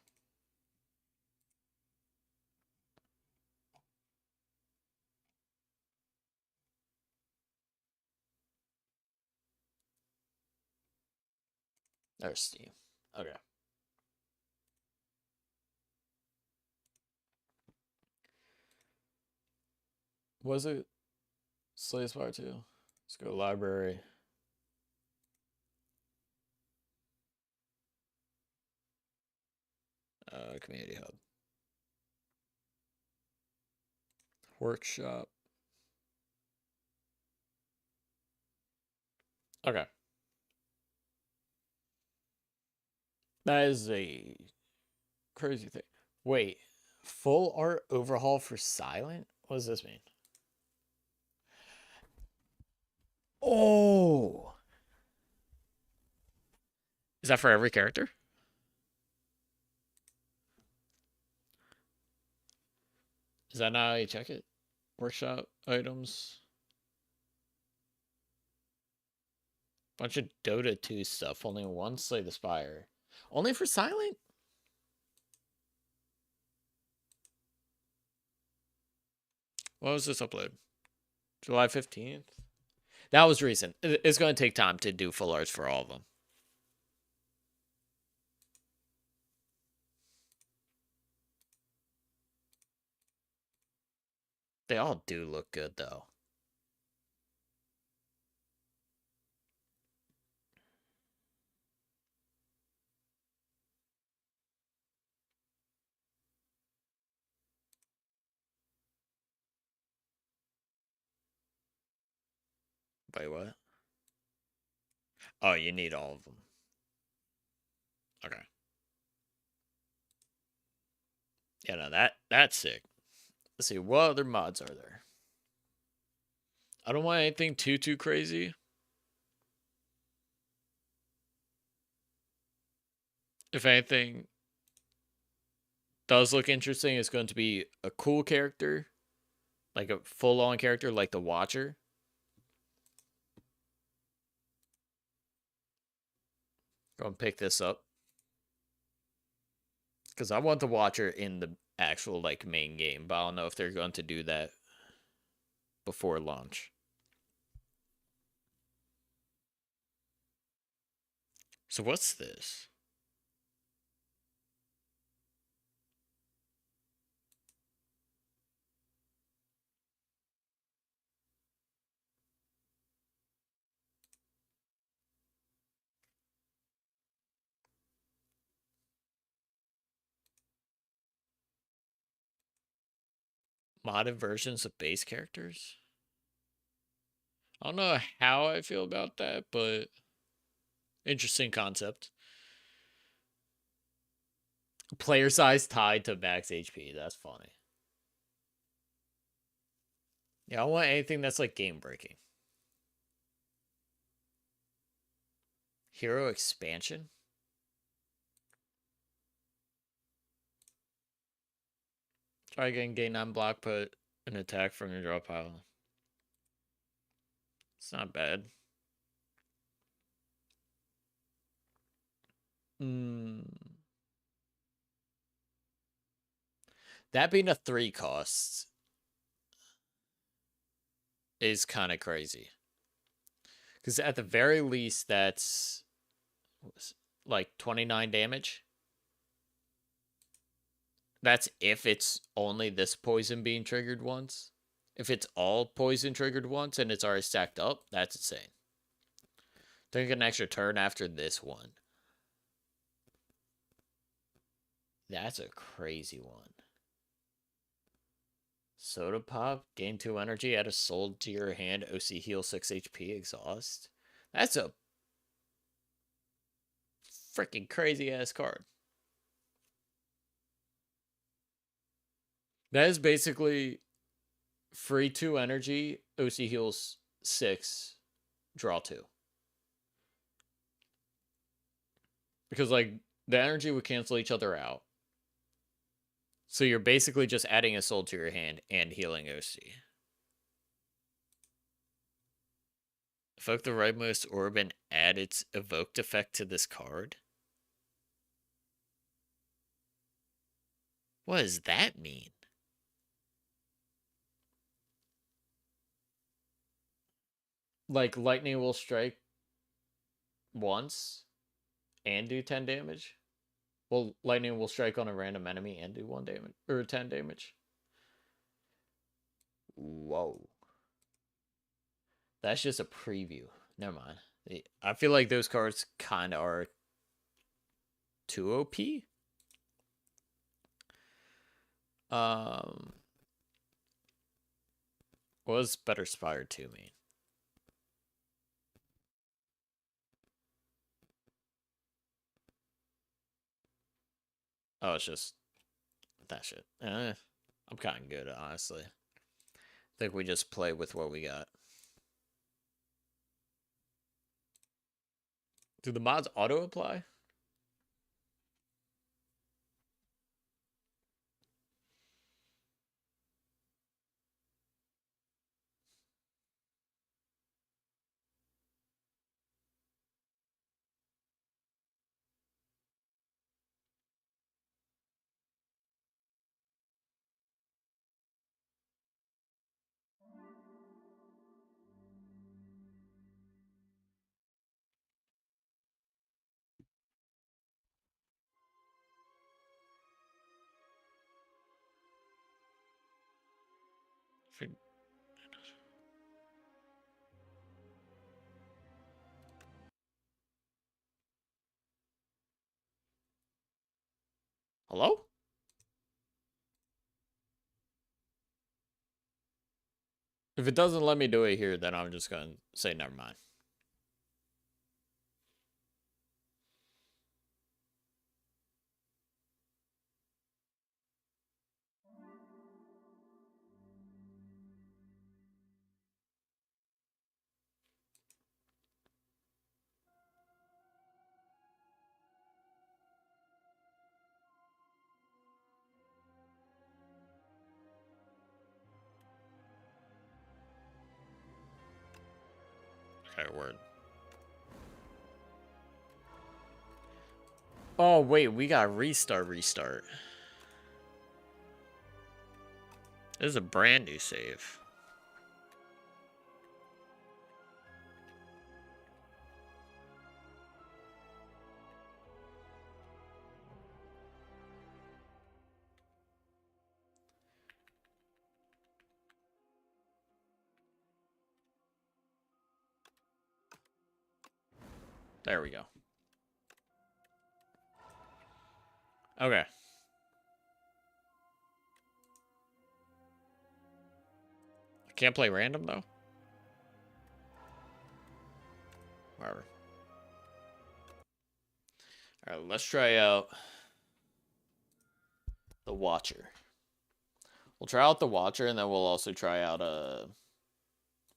There's Steam. Okay. Was it Slay Spire 2? Let's go library. Community hub. Workshop. Okay. That is a crazy thing. Wait, full art overhaul for Silent? What does this mean? Oh! Is that for every character? Is that not how you check it? Workshop items. Bunch of Dota 2 stuff. Only one Slay the Spire. Only for Silent? What was this upload? July 15th? That was recent. It's going to take time to do full arts for all of them. They all do look good, though. Wait, what? Oh, you need all of them. Okay. Yeah, no, that's sick. Let's see, what other mods are there? I don't want anything too crazy. If anything does look interesting, it's going to be a cool character. Like a full-on character like the Watcher. Go and pick this up. Because I want the Watcher in the actual like main game, but I don't know if they're going to do that before launch. So what's this? Modded versions of base characters? I don't know how I feel about that, but interesting concept. Player size tied to max HP. That's funny. Yeah, I want anything that's like game breaking. Hero expansion? Try again, gain 9 block, put an attack from your draw pile. It's not bad. That being a 3 cost is kind of crazy. Because at the very least, that's like 29 damage. That's if it's only this poison being triggered once. If it's all poison triggered once and it's already stacked up, that's insane. Then you get an extra turn after this one. That's a crazy one. Soda Pop, gain 2 energy, add a soul to your hand, OC heal 6 HP, exhaust. That's a freaking crazy ass card. That is basically free 2 energy, OC heals 6, draw 2. Because, like, the energy would cancel each other out. So you're basically just adding a soul to your hand and healing OC. Evoke the rightmost orb and add its evoked effect to this card? What does that mean? Like, lightning will strike once and do 10 damage? Well, lightning will strike on a random enemy and do 1 damage, or 10 damage. Whoa. That's just a preview. Never mind. I feel like those cards kind of are too OP. What does Better Spire 2 mean? Oh, it's just that shit. I'm kind of good, honestly. I think we just play with what we got. Do the mods auto-apply? Hello? If it doesn't let me do it here, then I'm just going to say never mind. Okay, word. Oh, wait, we got restart. This is a brand new save. There we go. Okay. I can't play random, though? Whatever. Alright, let's try out the Watcher. We'll try out the Watcher, and then we'll also try out,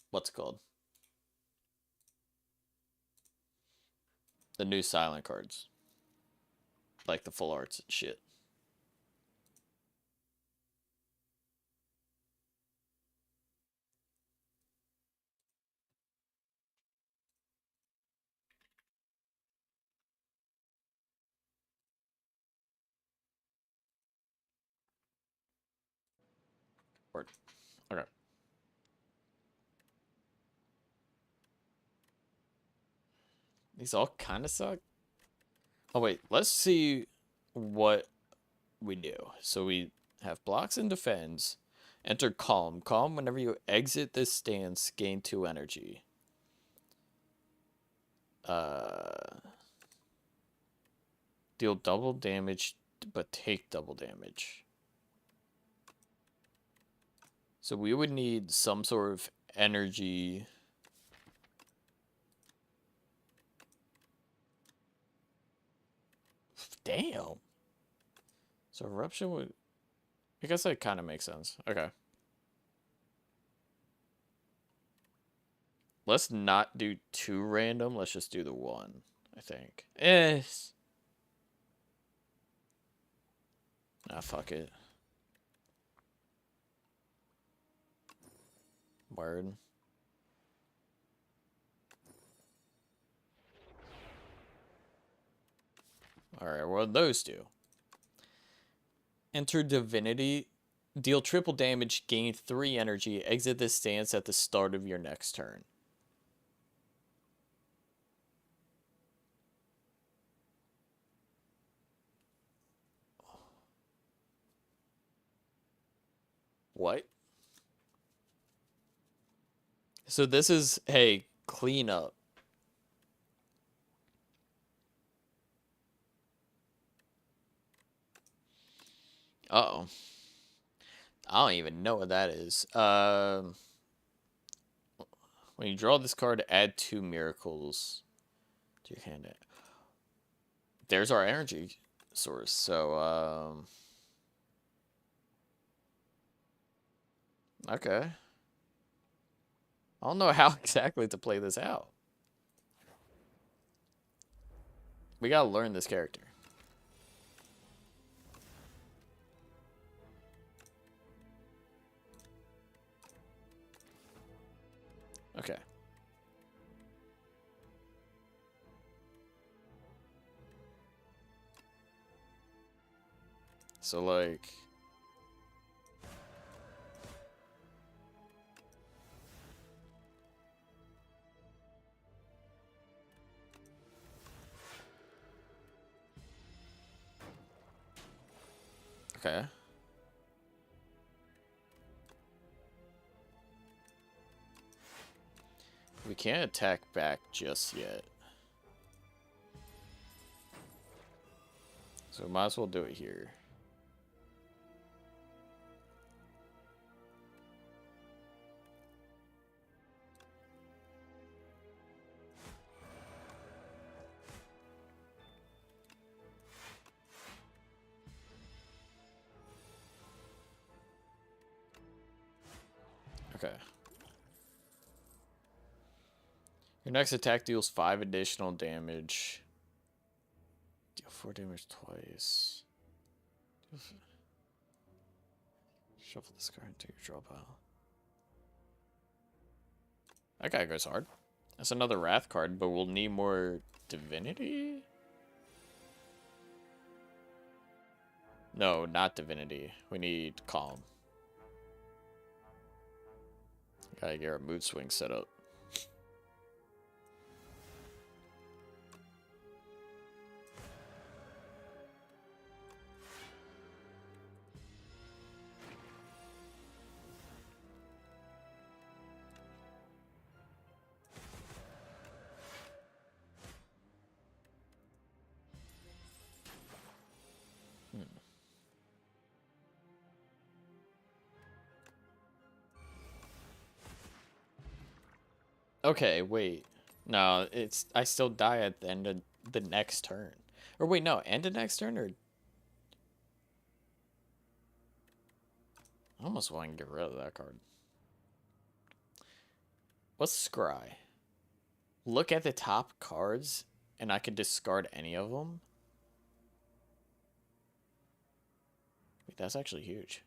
what's it called? The new silent cards. Like the full arts and shit. Word. Okay. These all kind of suck. Oh, wait. Let's see what we do. So we have blocks and defends. Enter Calm. Calm, whenever you exit this stance, gain 2 energy. Deal double damage but take double damage. So we would need some sort of energy. Damn. So eruption would... I guess that kind of makes sense. Okay. Let's not do 2 random. Let's just do the 1, I think. Yes. Ah, fuck it. Word. Alright, well, those two. Enter Divinity. Deal triple damage, gain 3 energy. Exit this stance at the start of your next turn. What? So this is, hey, clean up. Uh-oh. I don't even know what that is. When you draw this card, add 2 miracles to your hand. There's our energy source. So, okay. I don't know how exactly to play this out. We gotta learn this character. Okay. So, like... Okay. We can't attack back just yet. So might as well do it here. Okay. Your next attack deals 5 additional damage. Deal 4 damage twice. Shuffle this card into your draw pile. That guy goes hard. That's another Wrath card, but we'll need more Divinity? No, not Divinity. We need Calm. Gotta get our mood swing set up. Okay, wait. No, it's... I still die at the end of the next turn. Or wait, no, end of next turn, or... I almost want to get rid of that card. What's Scry? Look at the top cards, and I can discard any of them? Wait, that's actually huge.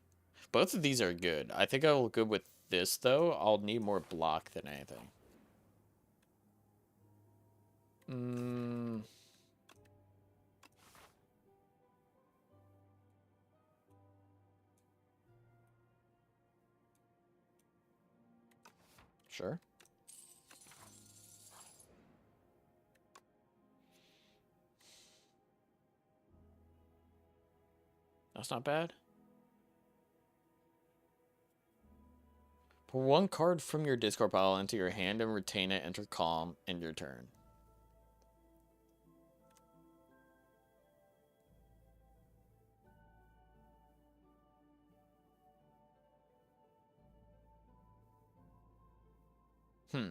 Both of these are good. I think I'll go with this, though. I'll need more block than anything. Sure. That's not bad. Put 1 card from your discard pile into your hand and retain it. Enter Calm in your turn. Hmm.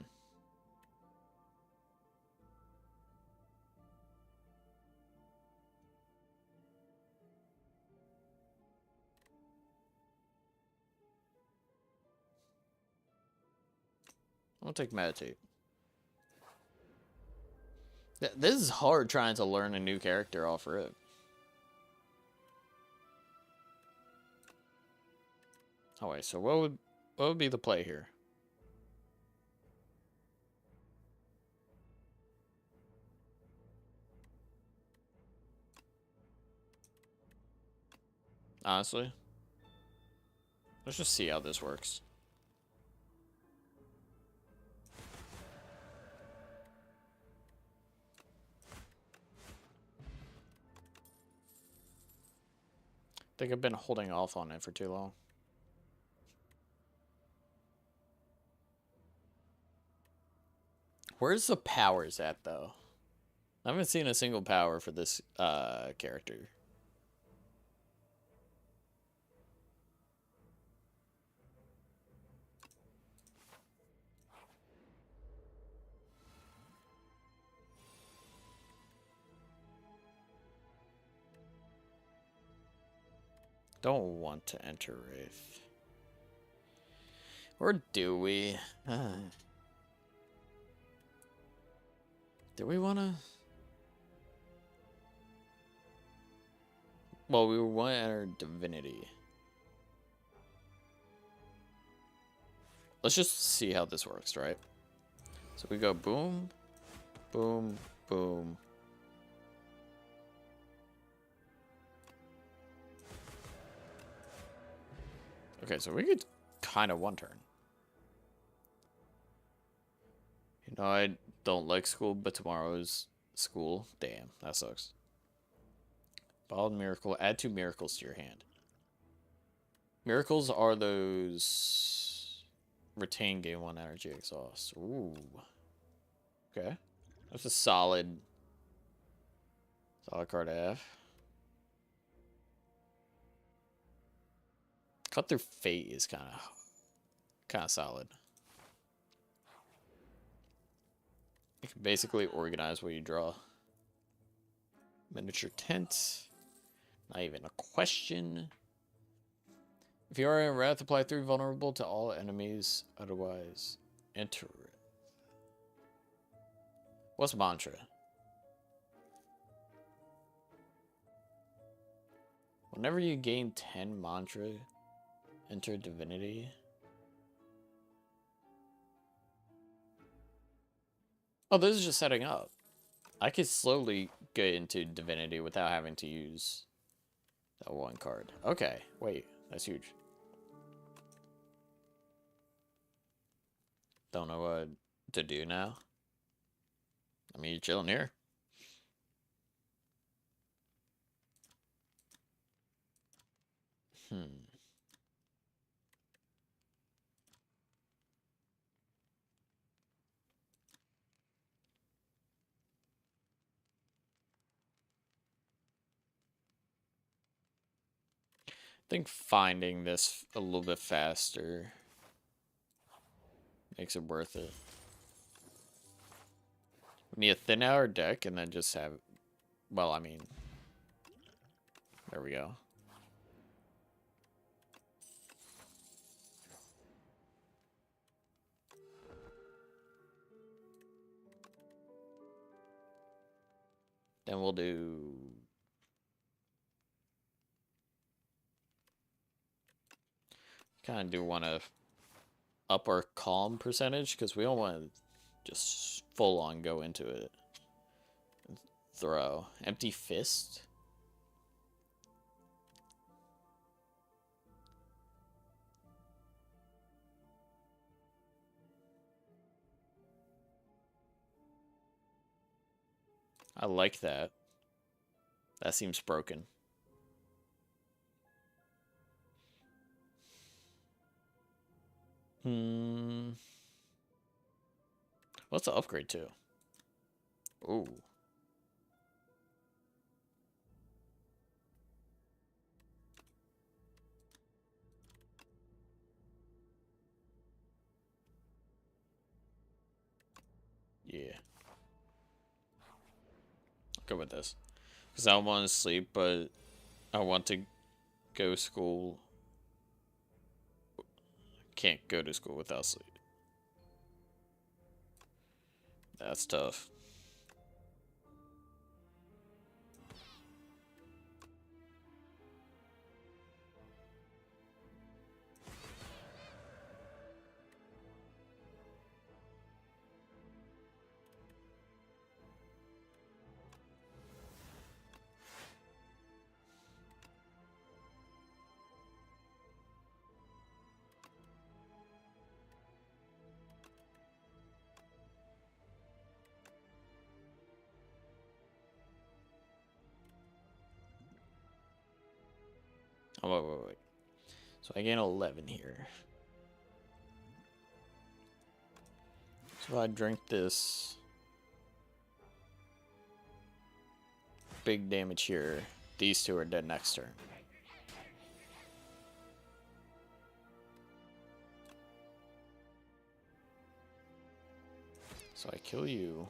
I'll take meditate. This is hard trying to learn a new character off rip. Oh wait, so what would be the play here? Honestly, let's just see how this works. I think I've been holding off on it for too long. Where's the powers at, though? I haven't seen a single power for this character. Don't want to enter Wraith. Or do we? Do we want to? Well, we want to enter Divinity. Let's just see how this works, right? So we go boom, boom, boom. Okay, so we could kind of one turn. You know, I don't like school, but tomorrow's school. Damn, that sucks. Bald Miracle. Add 2 miracles to your hand. Miracles are those retain gain 1 energy exhaust. Ooh. Okay. That's a solid card to have. Cut Through Fate is kind of solid. You can basically organize what you draw. Miniature tent. Not even a question. If you are in Wrath, apply 3 vulnerable to all enemies. Otherwise, enter it. What's mantra? Whenever you gain 10 mantra, enter Divinity. Oh, this is just setting up. I could slowly get into Divinity without having to use that 1 card. Okay, wait, that's huge. Don't know what to do now. I mean, you're chilling here. I think finding this a little bit faster makes it worth it. We need a thin hour deck and then just have, well, I mean, there we go. Then we'll do kind of do want to up our calm percentage because we don't want to just full on go into it. Throw. Empty Fist. I like that. That seems broken. What's the upgrade to? Ooh. Yeah. I'll go with this. Because I want to sleep, but I want to go to school. Can't go to school without sleep. That's tough. Oh, wait. So I gain 11 here. So if I drink this big damage here, these two are dead next turn. So I kill you.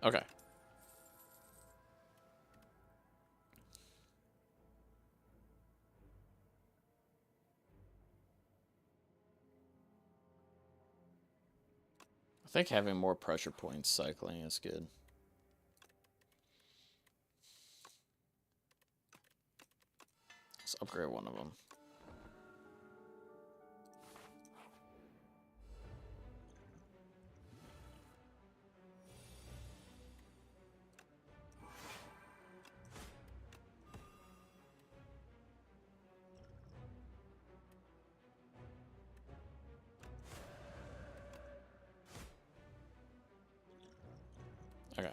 Okay. I think having more pressure points cycling is good. Let's upgrade one of them. Okay.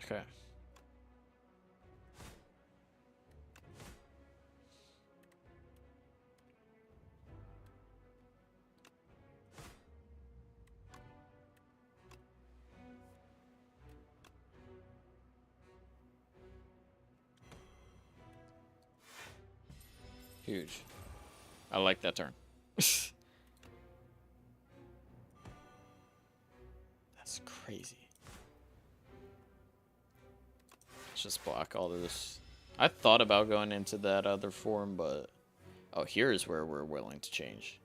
Okay. Huge. I like that turn. That's crazy. Let's just block all this. I thought about going into that other form, but... Oh, here's where we're willing to change.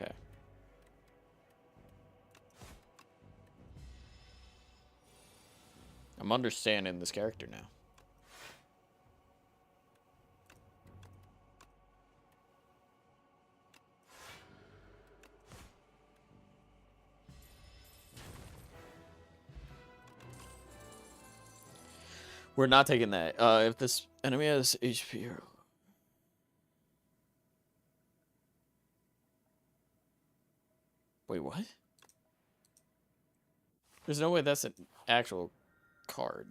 Okay. I'm understanding this character now. We're not taking that. If this enemy has HP... Wait, what? There's no way that's an actual card.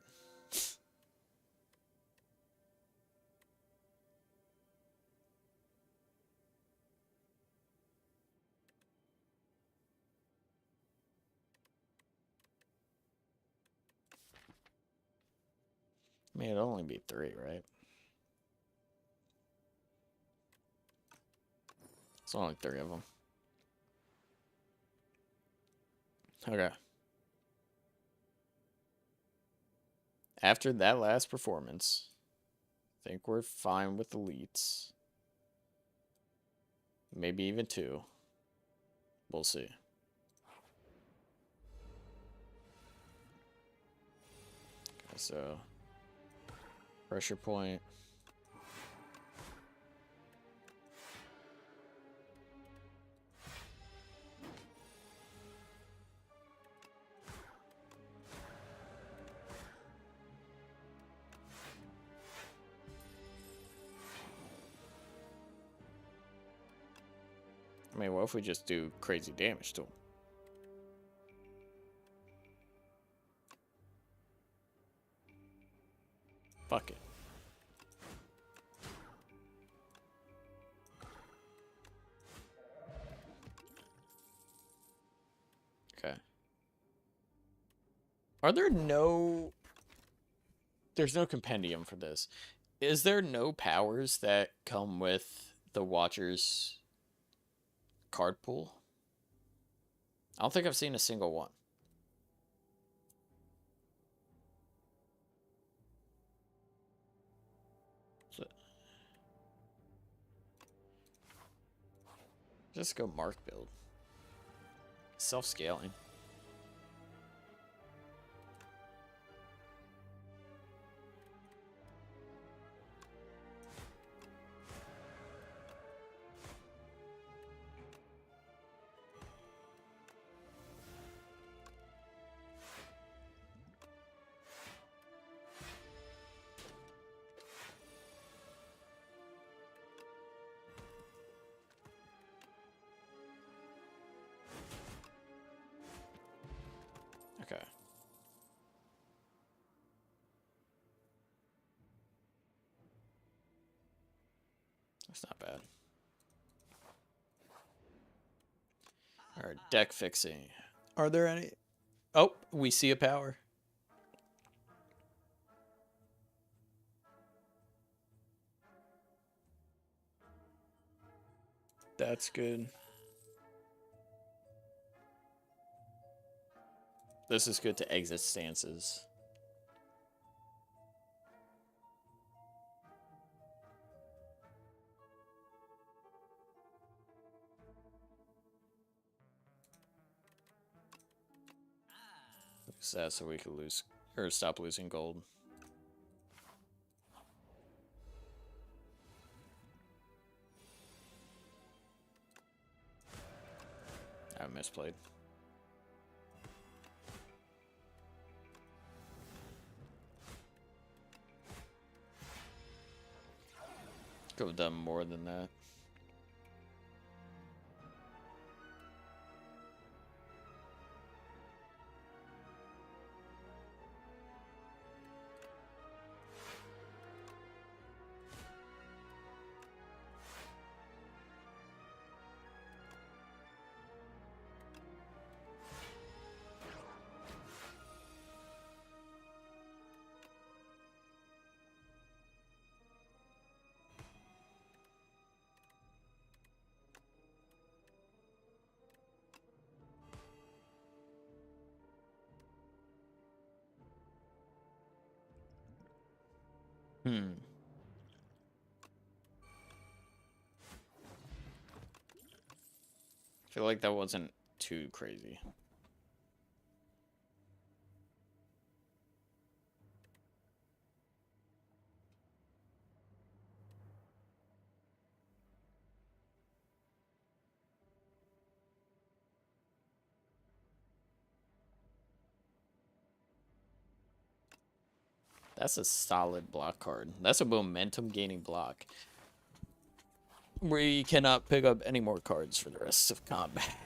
I mean, it'll only be 3, right? It's only 3 of them. Okay. After that last performance, I think we're fine with elites. Maybe even 2. We'll see. Okay, so, pressure point. I mean, what if we just do crazy damage to him? Fuck it. Okay. Are there no... There's no compendium for this. Is there no powers that come with the Watcher's card pool? I don't think I've seen a single one. So, just go mark build. Self-scaling. Okay. That's not bad. Alright, deck fixing. Are there any... Oh, we see a power. That's good. This is good to exit stances. Fix that so we can lose or stop losing gold. I misplayed. Could have done more than that. Hmm. I feel like that wasn't too crazy. That's a solid block card. That's a momentum gaining block. We cannot pick up any more cards for the rest of combat.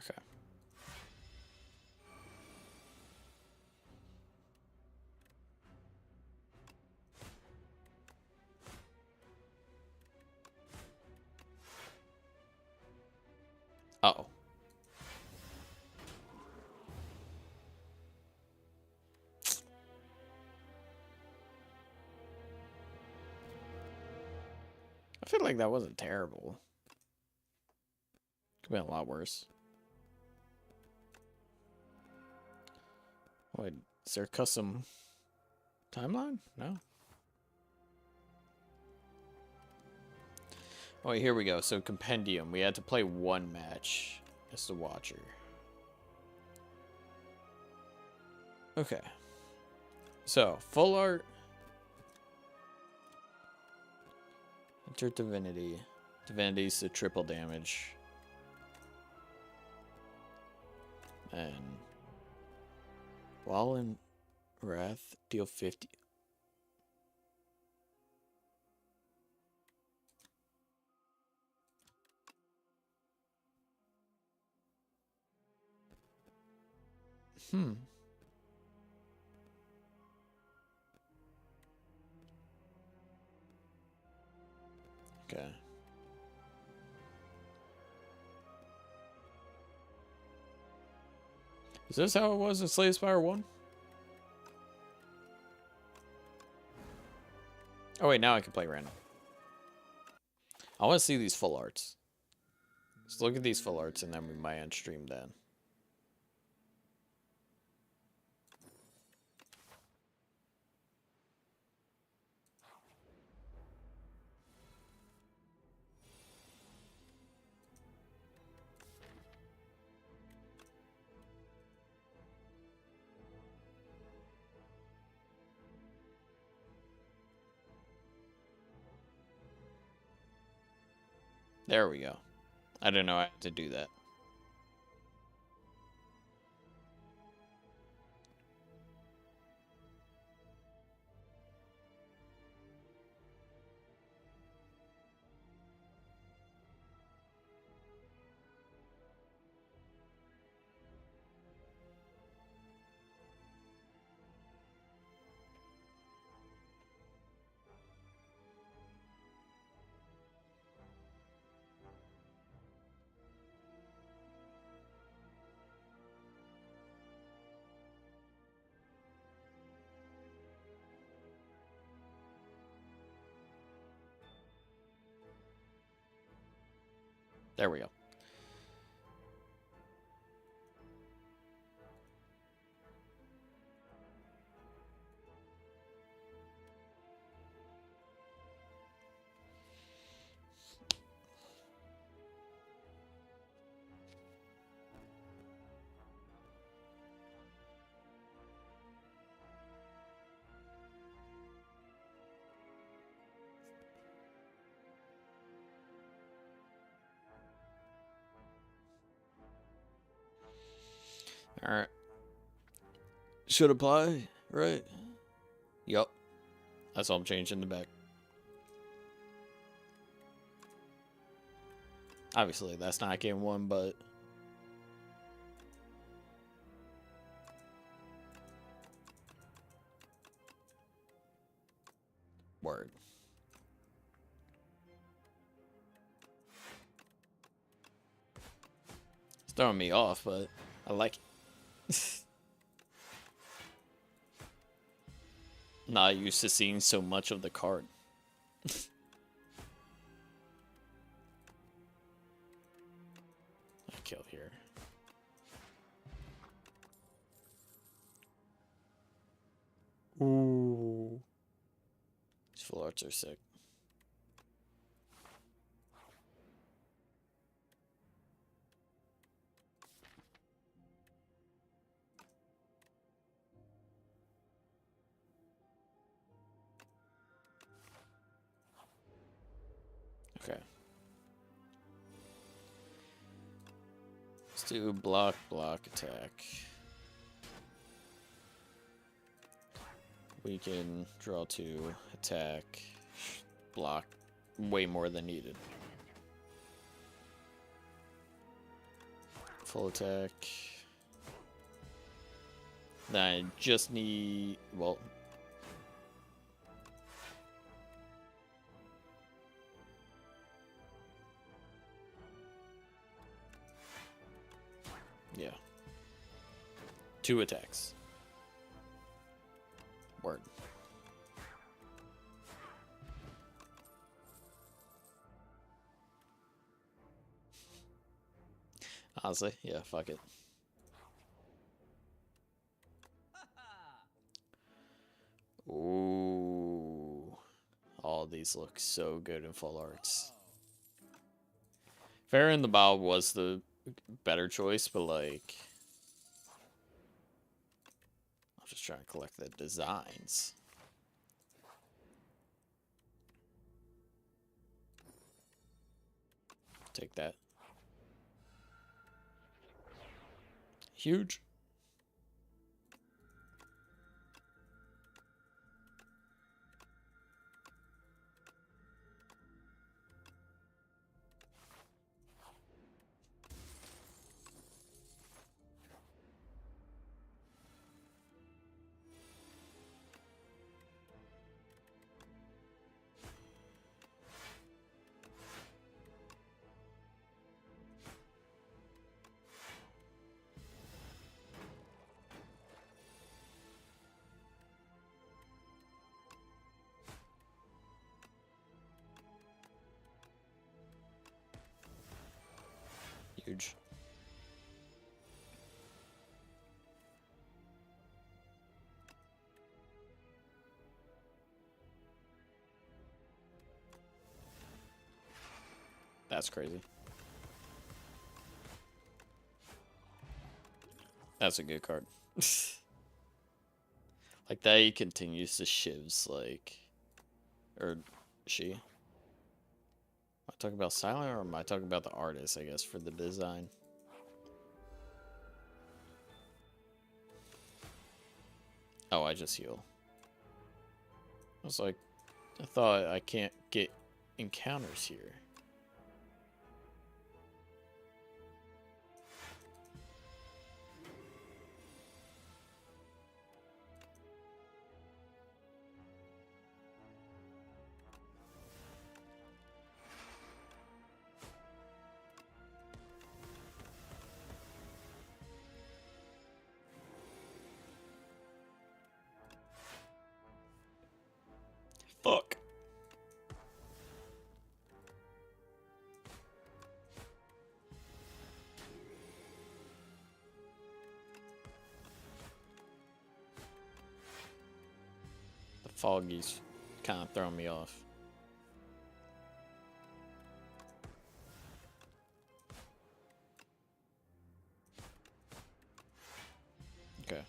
Okay. Uh-oh. I feel like that wasn't terrible. Could have been a lot worse. Wait, is there a custom timeline? No. Oh, here we go. So compendium. We had to play one match as the watcher. Okay. So full art. Enter divinity. Divinity's the triple damage. And while in wrath, deal 50. Hmm. Okay. Is this how it was in Slay Spire 1? Oh wait, now I can play random. I want to see these full arts. Let's look at these full arts and then we might end stream then. There we go. I didn't know I had to do that. There we go. Alright. Should apply, right? Yup. That's all I'm changing the back. Obviously, that's not game one, but... Word. It's throwing me off, but I like it. Not used to seeing so much of the card. I kill here. Ooh. These full arts are sick. Okay. Let's do block, attack. We can draw 2, attack, block way more than needed. full attack. Then I just need, well, yeah. 2 attacks. Word. Honestly, yeah, fuck it. Ooh. All these look so good in full arts. Fair in the Bow was the better choice, but like, I'm just trying to collect the designs. Take that. Huge. Huge. That's crazy. That's a good card. Like that, he continues to shivs, like, or she. Am I talking about Silent, or am I talking about the artist, I guess, for the design? Oh, I just heal. I was like, I thought I can't get encounters here. Fuck. The foggy's kind of throwing me off. Okay.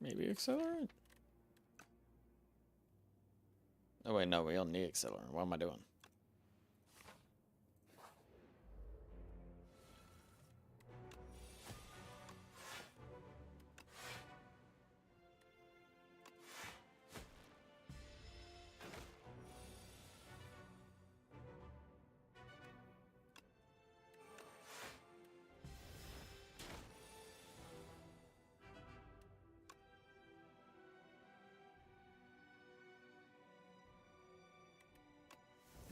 Maybe accelerant? Oh wait, no, we don't need accelerant. What am I doing?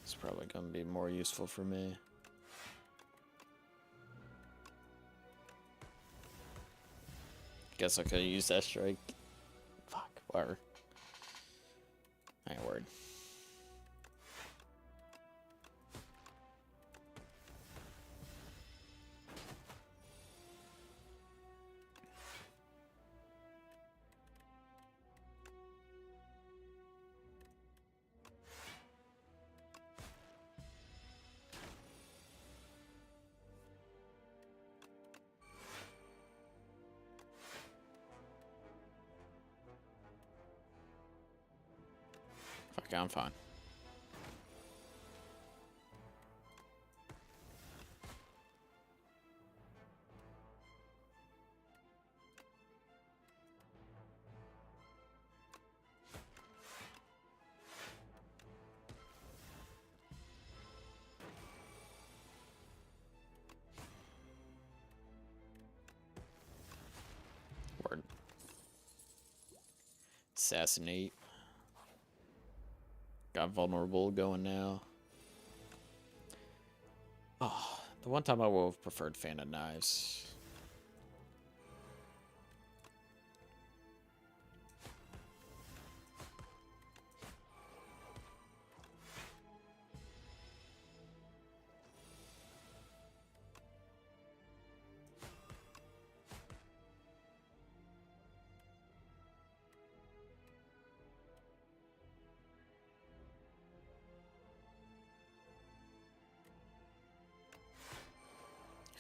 It's probably going to be more useful for me. Guess I could have used that strike. Fuck, whatever. I ain't worried. Fuck, I'm fine. Assassinate. Got vulnerable going now. Oh, the one time I would have preferred Fan of Knives.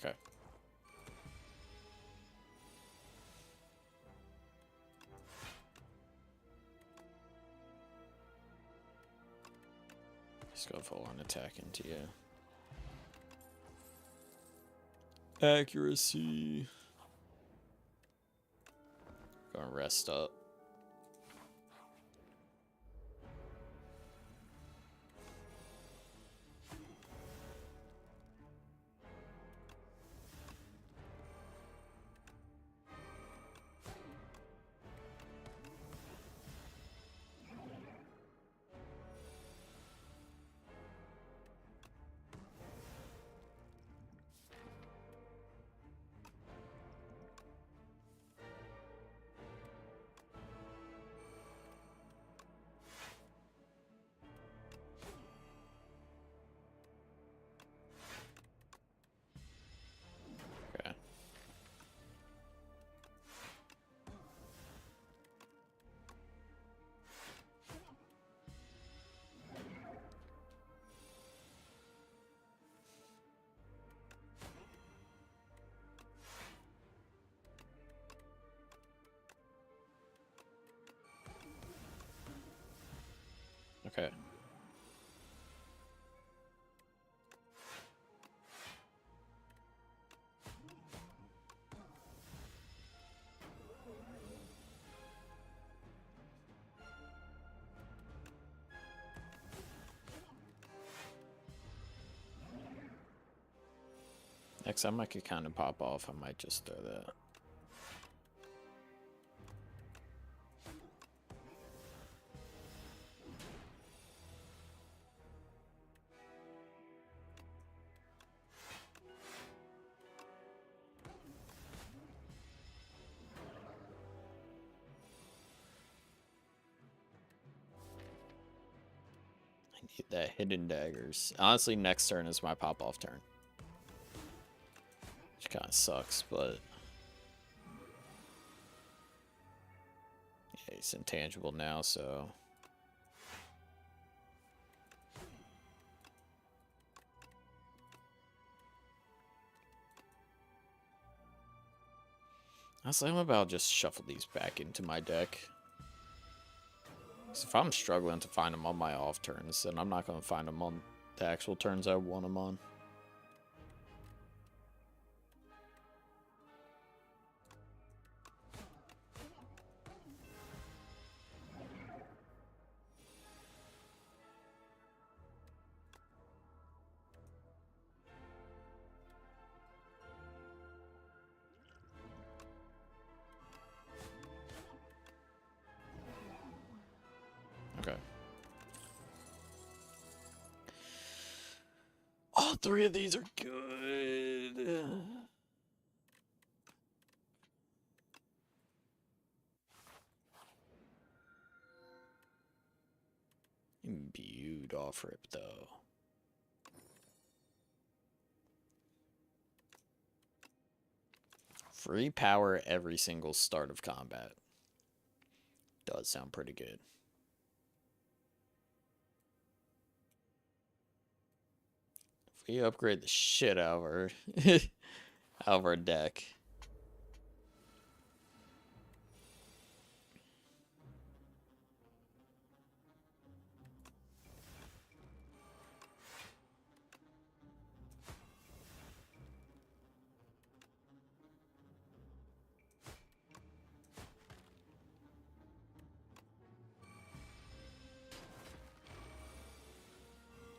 Okay. Just go full on attack into you. Accuracy. Gonna rest up. Okay. Okay. Next time I could kind of pop off, I might just throw that. I need that hidden daggers. Honestly, next turn is my pop off turn. Which kind of sucks, but yeah, he's intangible now, so honestly, I'm about to just shuffle these back into my deck. Because if I'm struggling to find them on my off turns, then I'm not going to find them on the actual turns I want them on. Okay. All three of these are good. Imbued off rip though. Free power every single start of combat. Does sound pretty good. If we upgrade the shit out of our out of our deck.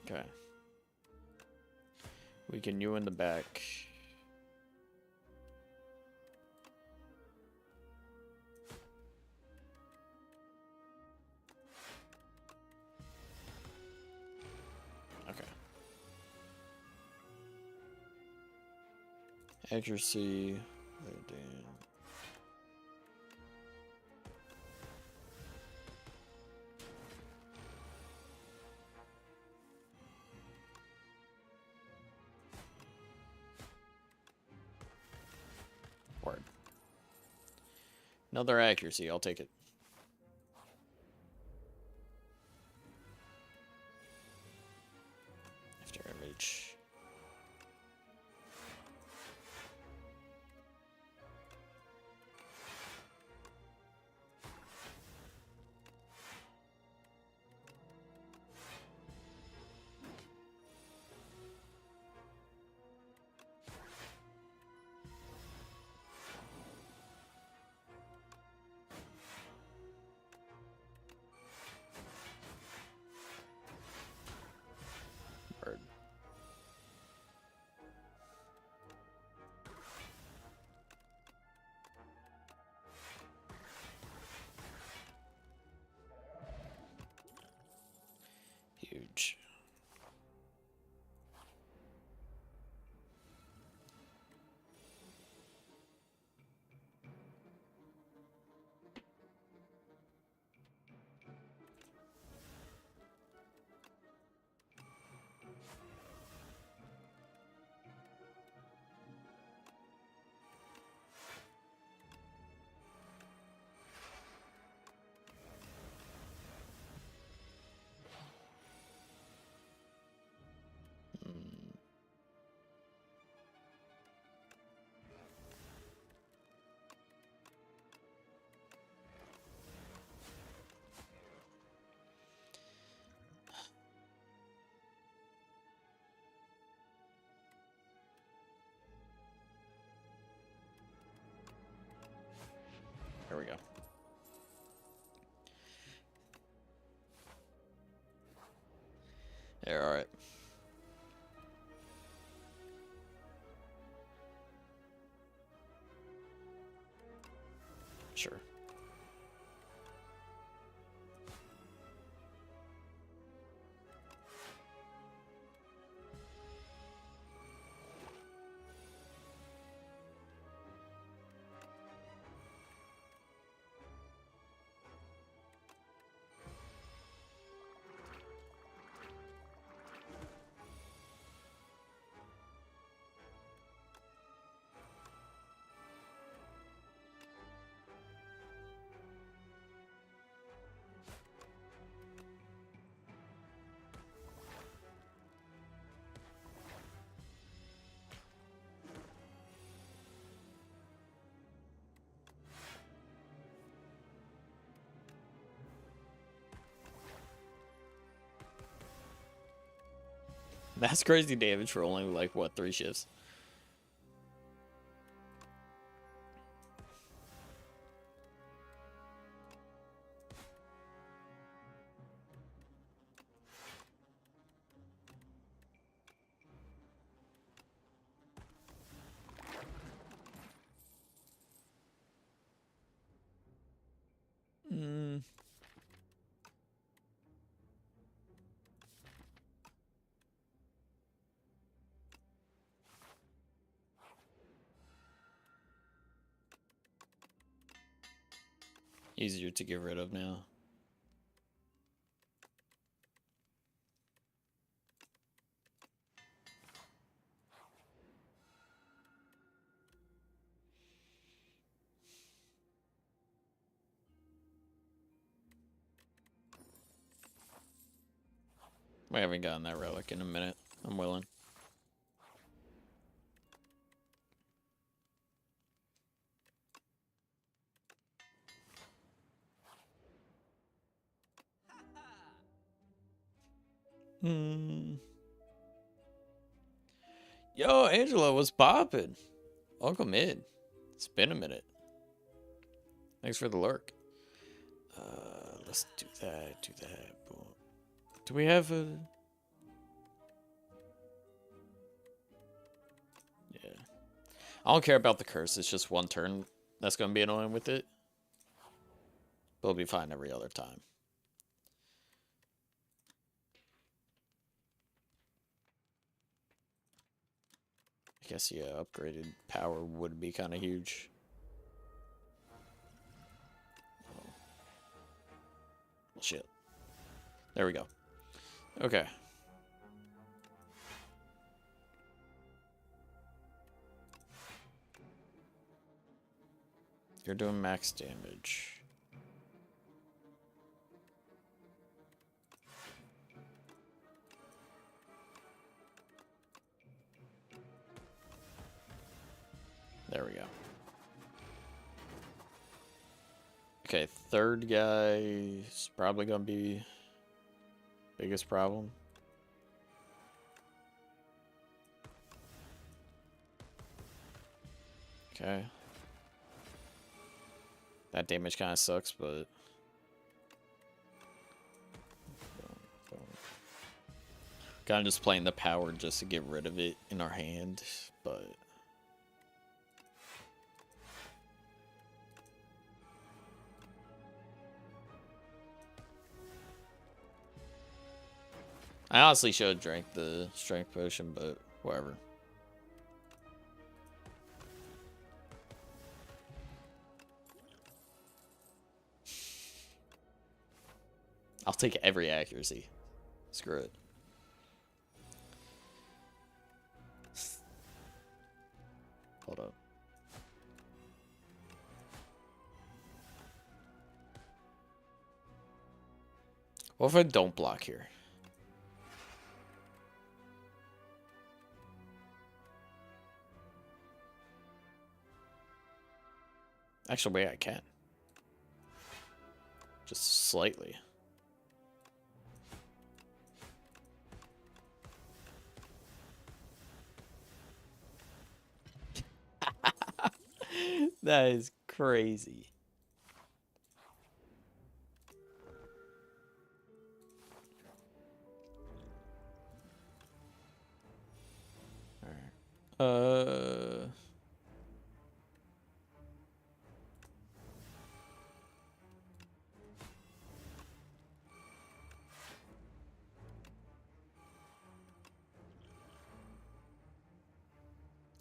Okay. We can you in the back. Accuracy. Oh, damn. Word. Another accuracy, I'll take it. After average. Word. Huge. There we go. There, all right. Sure. That's crazy damage for only, like, what, 3 shifts? Mm. Easier to get rid of now. We haven't gotten that relic in a minute. I'm willing. Hmm. Yo, Angela, what's poppin'? Welcome in. It's been a minute. Thanks for the lurk. Let's do that. Do that. Boom. Do we have a? Yeah. I don't care about the curse. It's just one turn that's gonna be annoying with it. But we'll be fine every other time. I guess, yeah, upgraded power would be kind of huge. Oh. Shit. There we go. Okay. You're doing max damage. There we go. Okay, third guy is probably gonna be biggest problem. Okay. That damage kind of sucks, but kind of just playing the power just to get rid of it in our hand, but I honestly should have drank the strength potion, but whatever. I'll take every accuracy. Screw it. Hold up. What if I don't block here? Actually, wait, I can. Just slightly. That is crazy. Alright.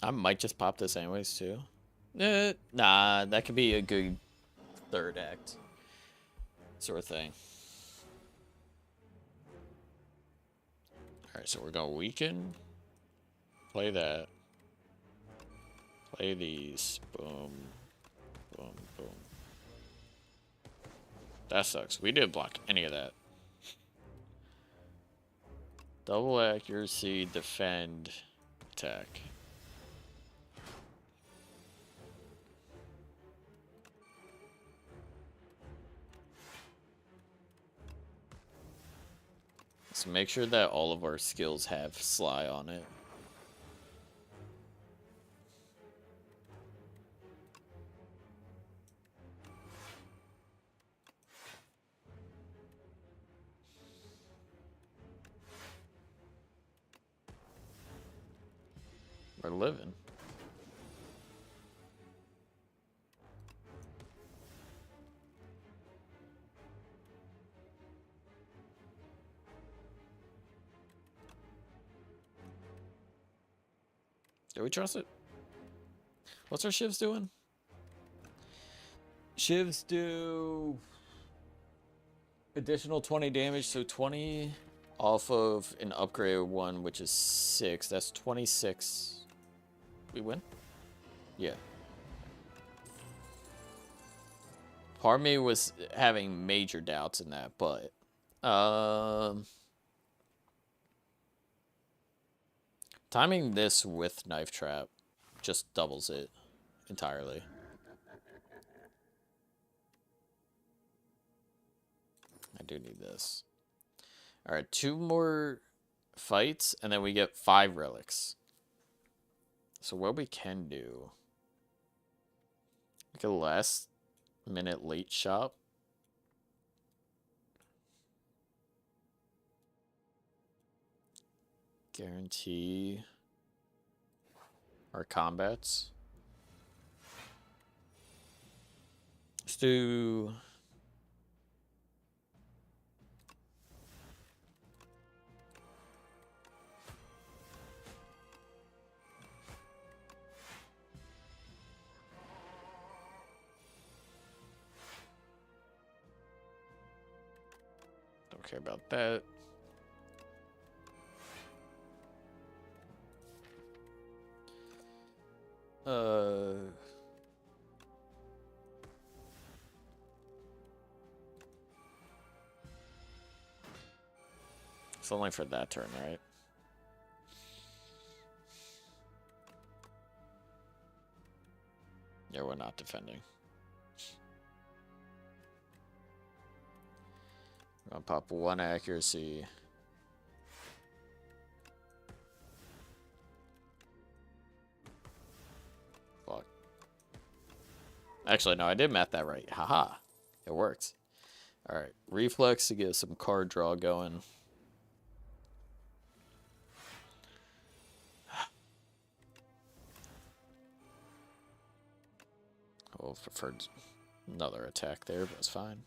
I might just pop this anyways, too. Nah, that could be a good third act sort of thing. Alright, so we're gonna weaken. Play that. Play these. Boom. Boom, boom. That sucks. We didn't block any of that. Double accuracy, defend, attack. So make sure that all of our skills have Sly on it. We're living. Do we trust it? What's our shivs doing? Shivs do additional 20 damage, so 20 off of an upgraded one, which is 6. That's 26. We win? Yeah. Part of me was having major doubts in that, but timing this with Knife Trap just doubles it entirely. I do need this. Alright, 2 more fights, and then we get 5 relics. So what we can do... Like a last minute late shop. Guarantee our combats. Let's do... care about that. It's only for that turn, right? Yeah, we're not defending. I'm gonna pop 1 accuracy. Fuck. Actually, no, I did math that right. Haha. It works. Alright. Reflex to get some card draw going. I would have preferred another attack there, but it's fine.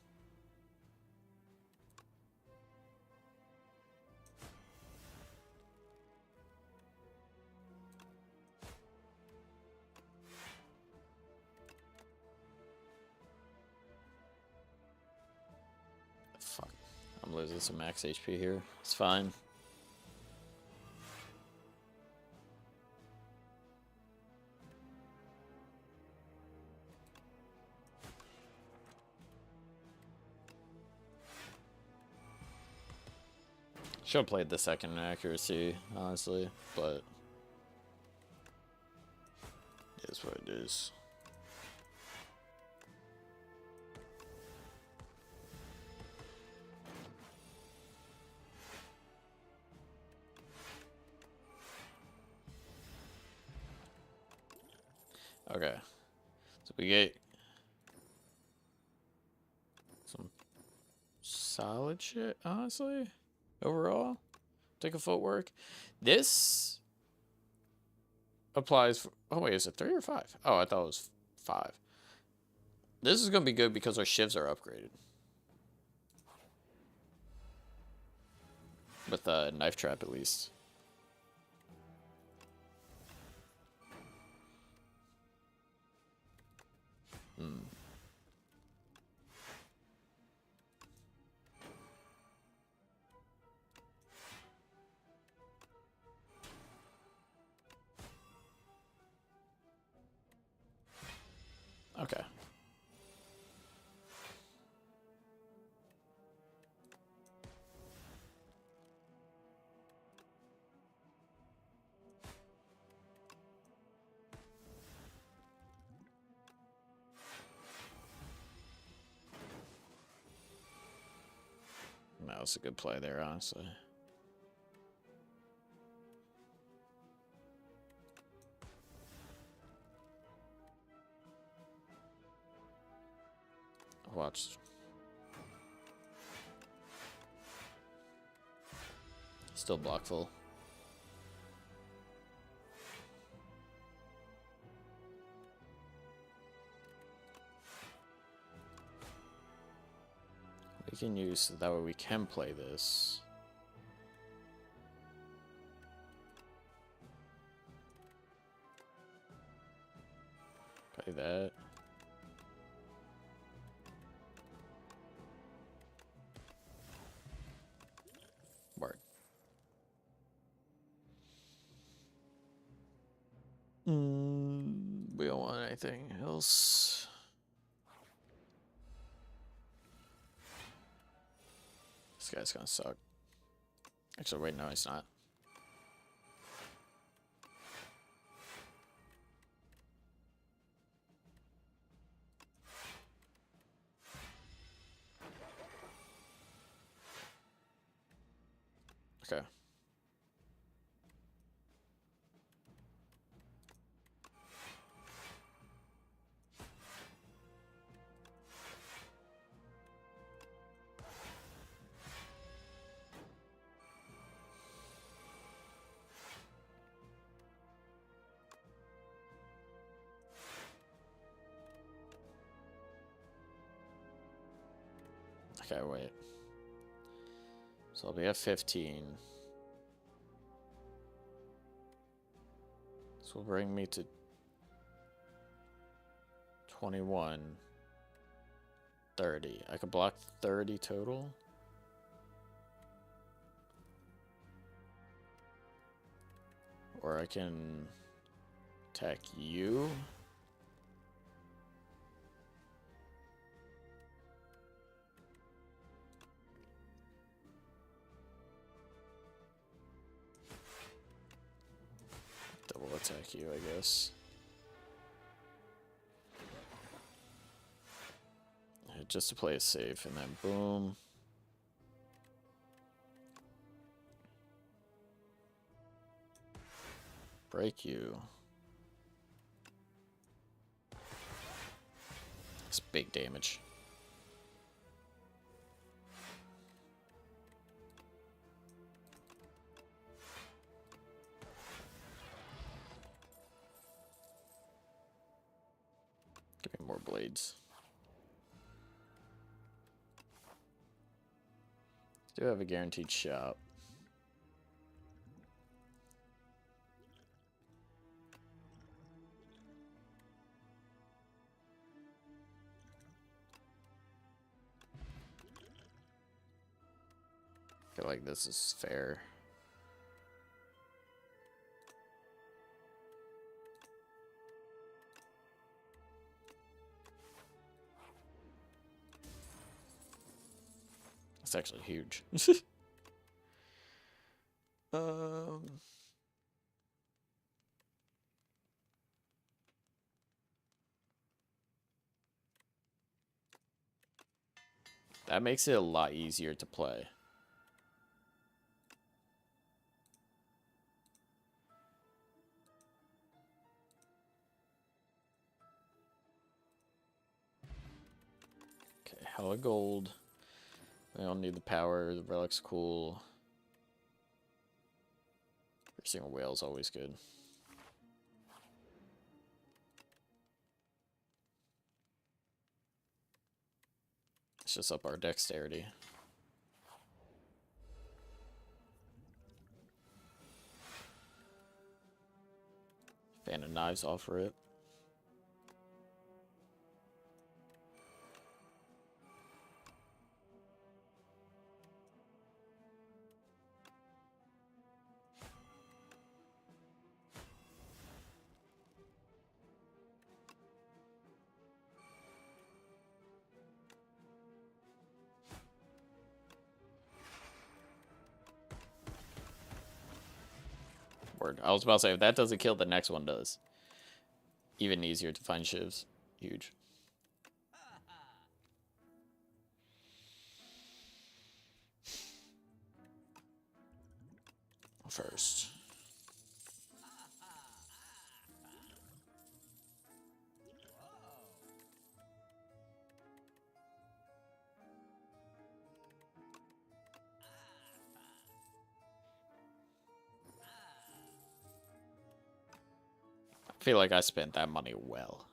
Fuck. I'm losing some max HP here. It's fine. Should have played the second accuracy, honestly, but it is what it is. Okay, so we get some solid shit, honestly. Overall, take a footwork. This applies for, oh wait, is it 3 or 5? Oh, I thought it was 5. This is gonna be good because our shivs are upgraded. With a knife trap at least. Okay. That was a good play there, honestly. Watch. Still block full. We can use that way we can play this. Play that. Word. We don't want anything else. This guy's gonna suck. Actually, wait, no, he's not. Okay. Okay, wait. So I'll be at 15. This will bring me to 21. 30. I could block 30 total. Or I can attack you. Double attack you, I guess. Just to play it safe, and then boom. Break you. It's big damage. Give me more blades. Do have a guaranteed shot. I feel like this is fair. It's actually huge. That makes it a lot easier to play. Okay, hella gold. I don't need the power. The relic's cool. Every single whale's always good. Let's just up our dexterity. Fan of knives offer it. Word. I was about to say, if that doesn't kill, the next one does. Even easier to find shivs. Huge. First. I feel like I spent that money well.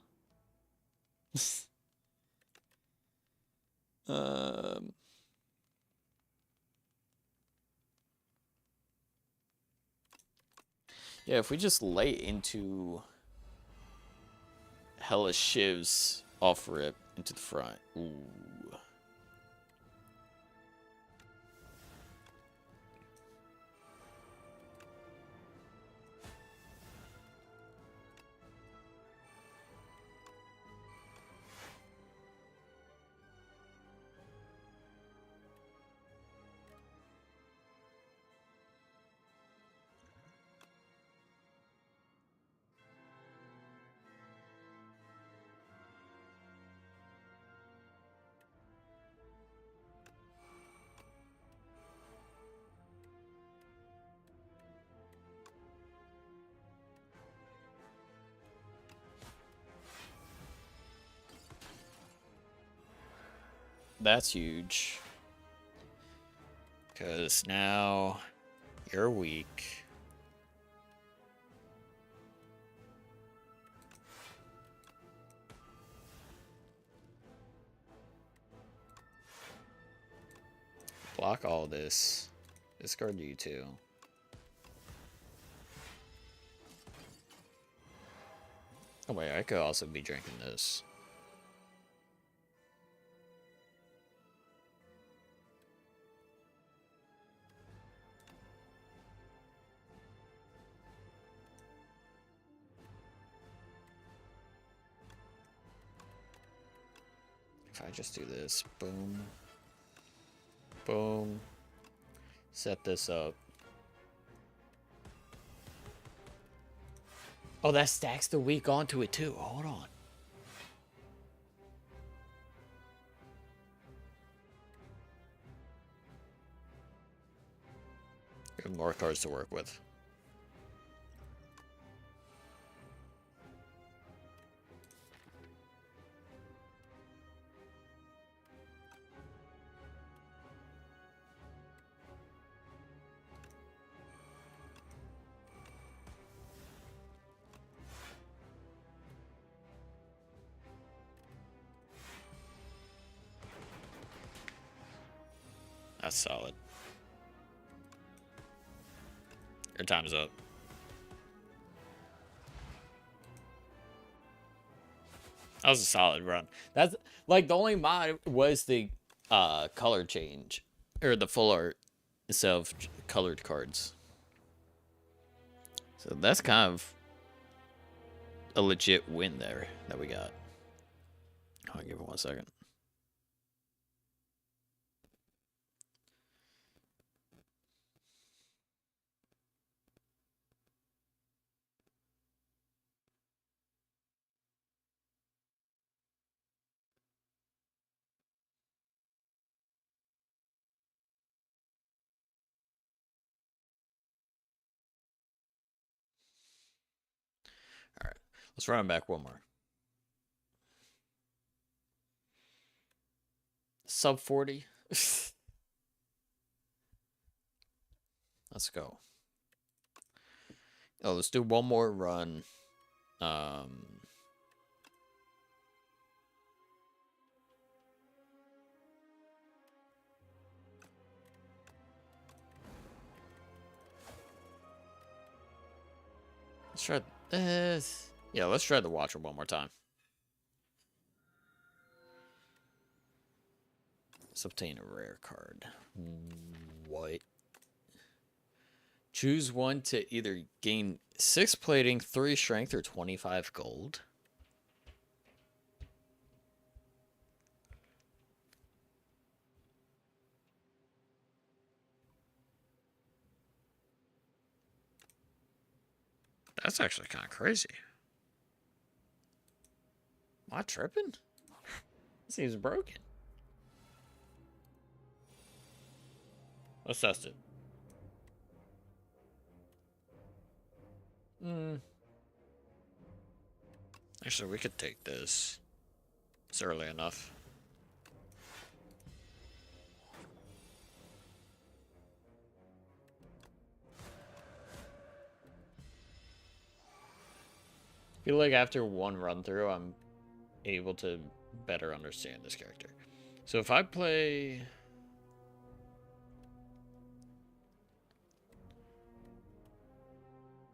Yeah, if we just lay into hella shivs off rip into the front. Ooh. That's huge. Because now you're weak. Block all this. Discard you too. Oh wait, I could also be drinking this. If I just do this, boom, boom, set this up. Oh, that stacks the week onto it too. Hold on. We have more cards to work with. That's solid. Your time's up. That was a solid run. That's like the only mod was the color change or the full art instead of colored cards. So that's kind of a legit win there that we got. I'll give it 1 second. All right, let's run it back one more. Sub 40. Let's go. Oh, let's do one more run. Let's try this. Yeah, let's try the Watcher one more time. Let's obtain a rare card. What? Choose one to either gain 6 plating, 3 strength, or 25 gold. That's actually kind of crazy. Am I tripping? This seems broken. Let's test it. Actually, we could take this. It's early enough. I feel like after one run through, I'm able to better understand this character. So if I play...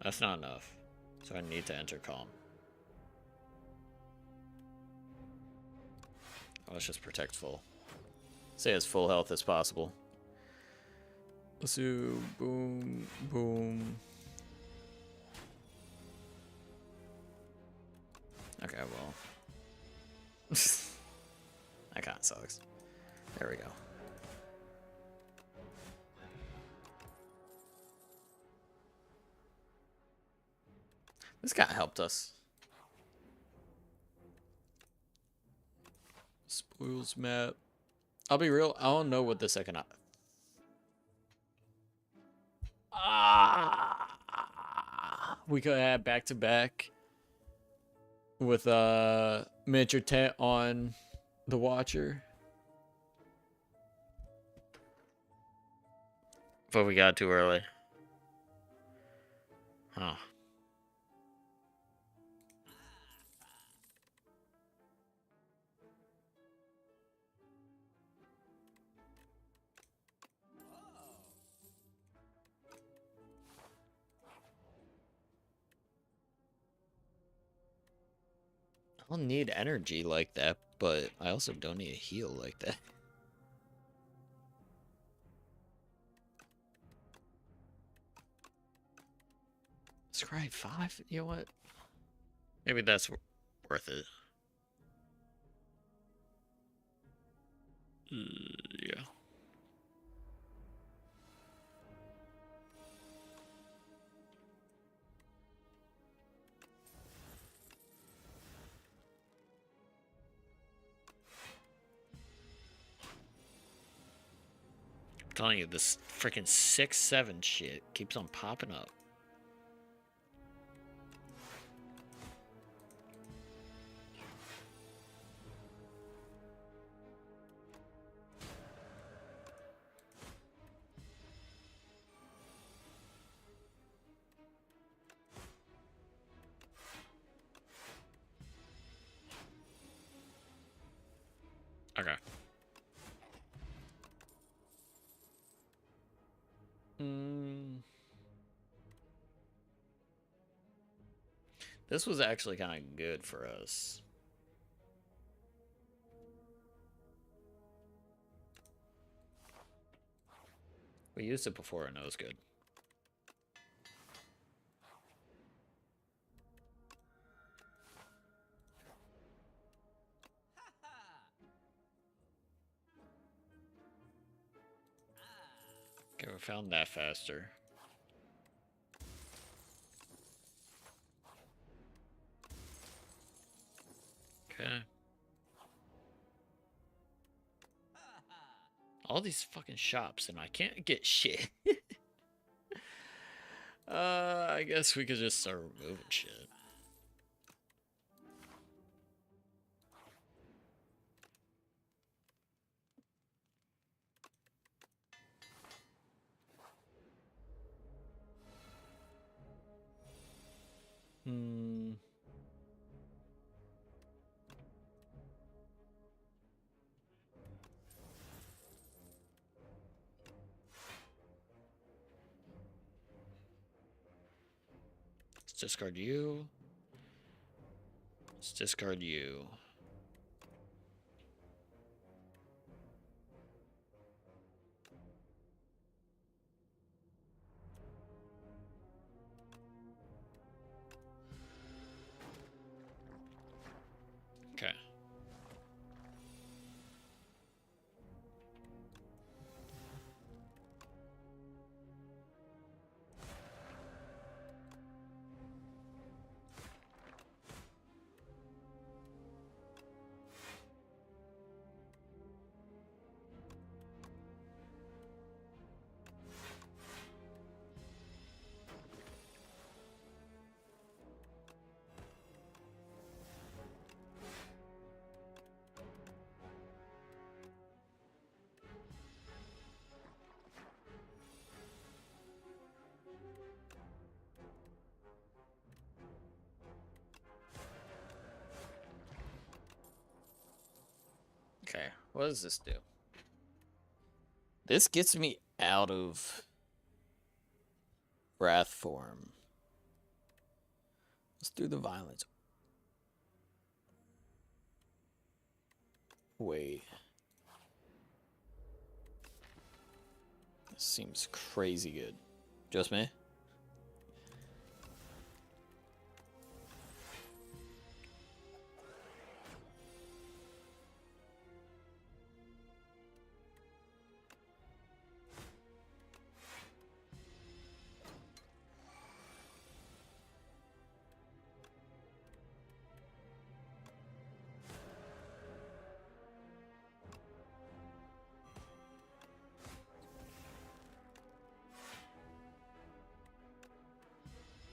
That's not enough. So I need to enter calm. Oh, let's just protect full. Stay as full health as possible. Let's do boom, boom. Okay, well. That kind of sucks. There we go. This kind of helped us. Spoils map. I'll be real, I don't know what the second we could have back to back with miniature tent on the Watcher. But we got too early. Huh. I don't need energy like that, but I also don't need a heal like that. Scribe 5? You know what? Maybe that's worth it. Yeah. I'm telling you, this freaking 6-7 shit keeps on popping up. Okay. This was actually kind of good for us. We used it before and it was good. Okay, we found that faster. Okay. All these fucking shops and I can't get shit. I guess we could just start removing shit. Let's discard you. Let's discard you. Okay. Okay, what does this do? This gets me out of wrath form. Let's do the violence. Wait. This seems crazy good. Just me?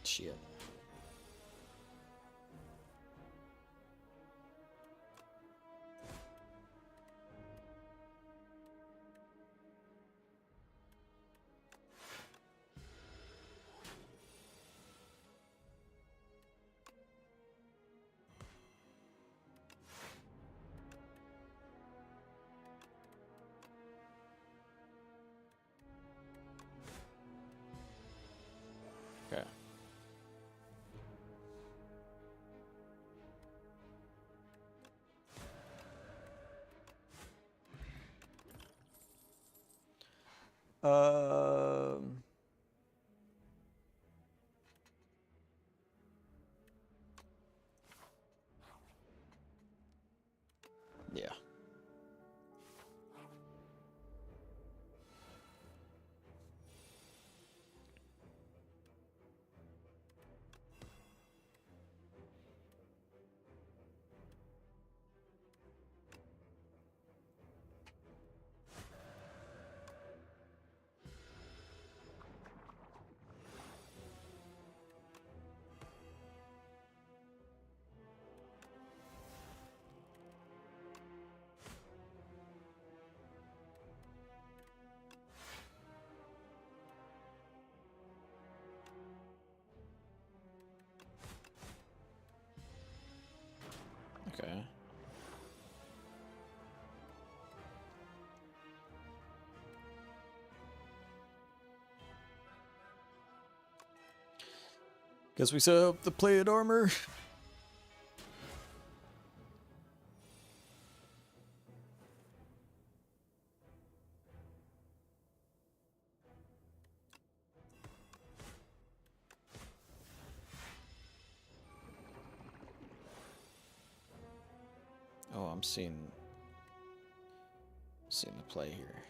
Shit. Okay. Um. Yeah. Okay. Guess we set up the plate armor. Oh, I'm seeing the play here.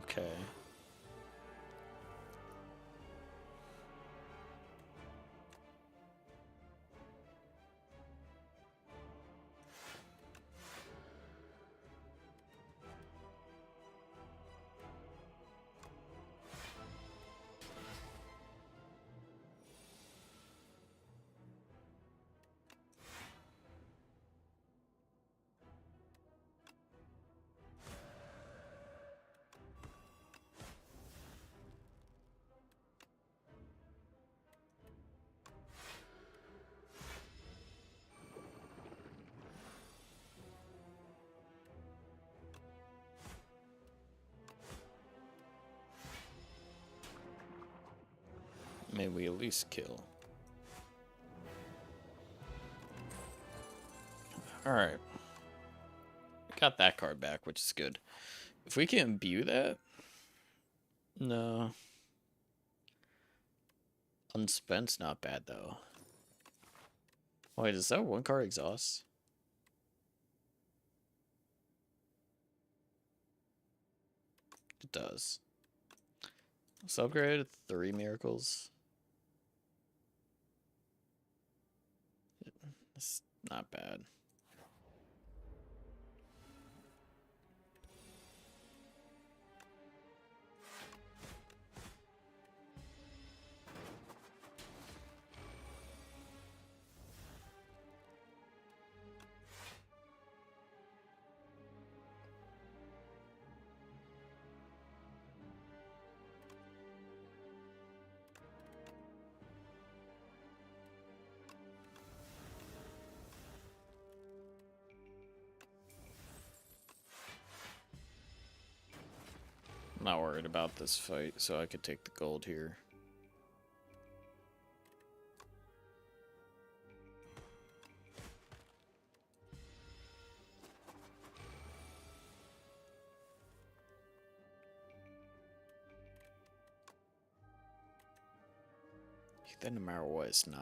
Okay. Maybe we at least kill. Alright. Got that card back, which is good. If we can imbue that... No. Unspent's not bad, though. Wait, does that one card exhaust? It does. Let's upgrade 3 miracles. It's not bad. I'm not worried about this fight, so I could take the gold here. Then no matter what, it's 9.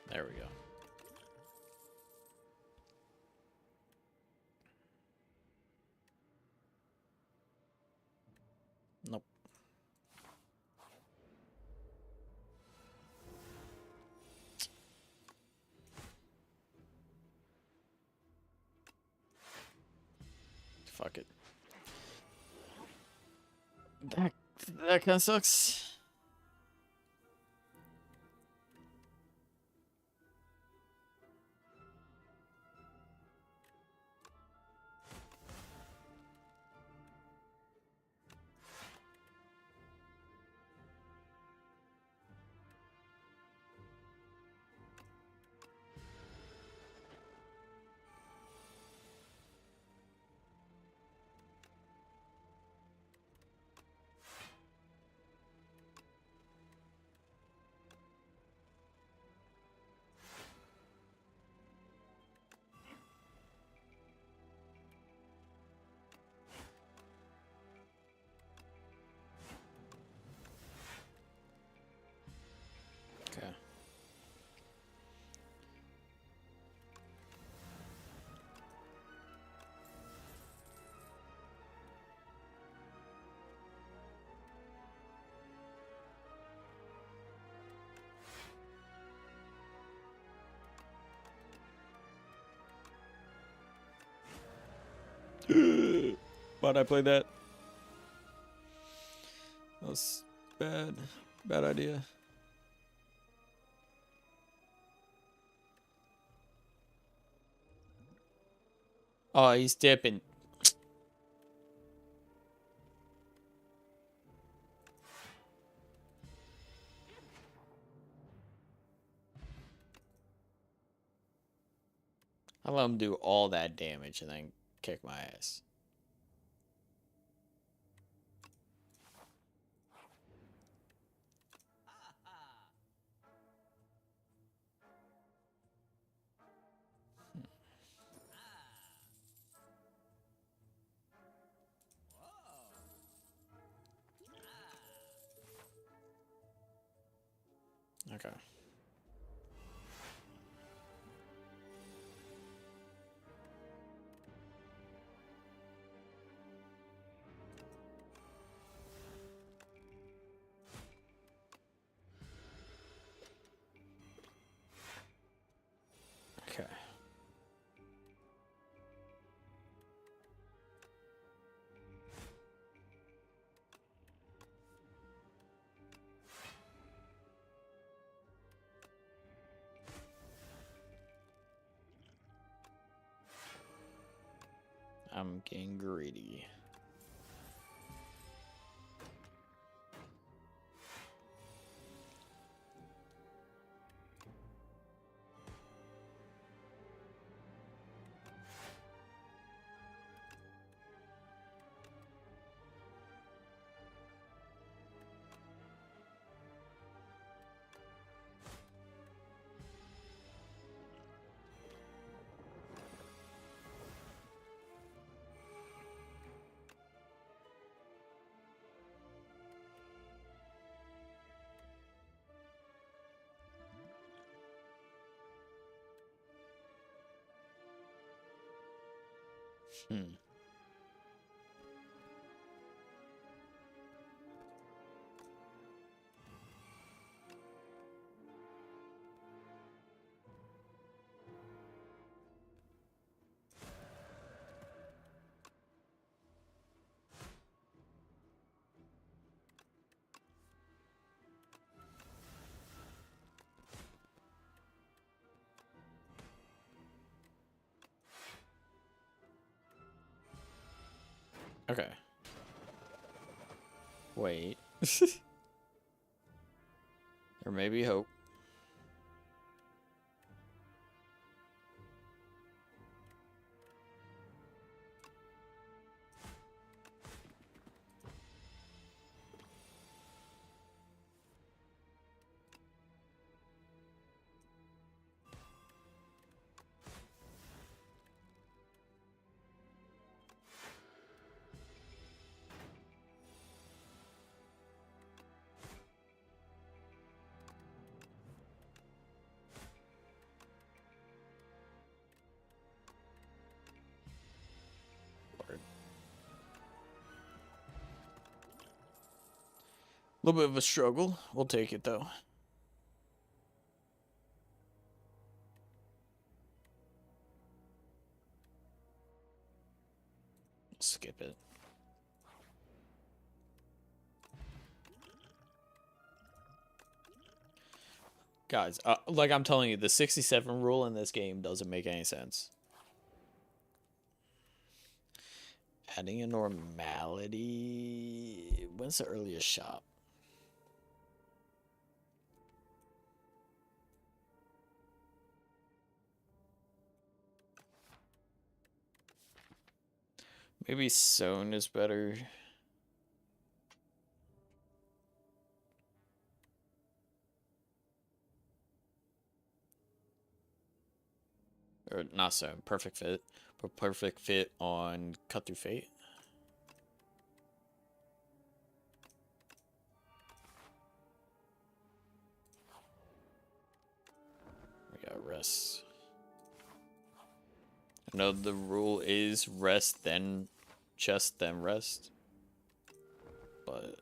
There we go. Nope. Fuck it. That kind of sucks. Why'd I play that? That was bad. Bad idea. Oh, he's dipping. I let him do all that damage and then kick my ass. Okay. Okay. I'm getting greedy. Hmm. Okay. Wait. There may be hope. A little bit of a struggle. We'll take it though. Skip it. Guys, like I'm telling you, the 67 rule in this game doesn't make any sense. Adding a normality. When's the earliest shop? Maybe sewn is better. Or not sewn, perfect fit. But perfect fit on Cut Through Fate. We got rest. I know the rule is rest, then chest, then rest. But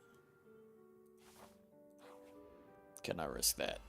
cannot risk that.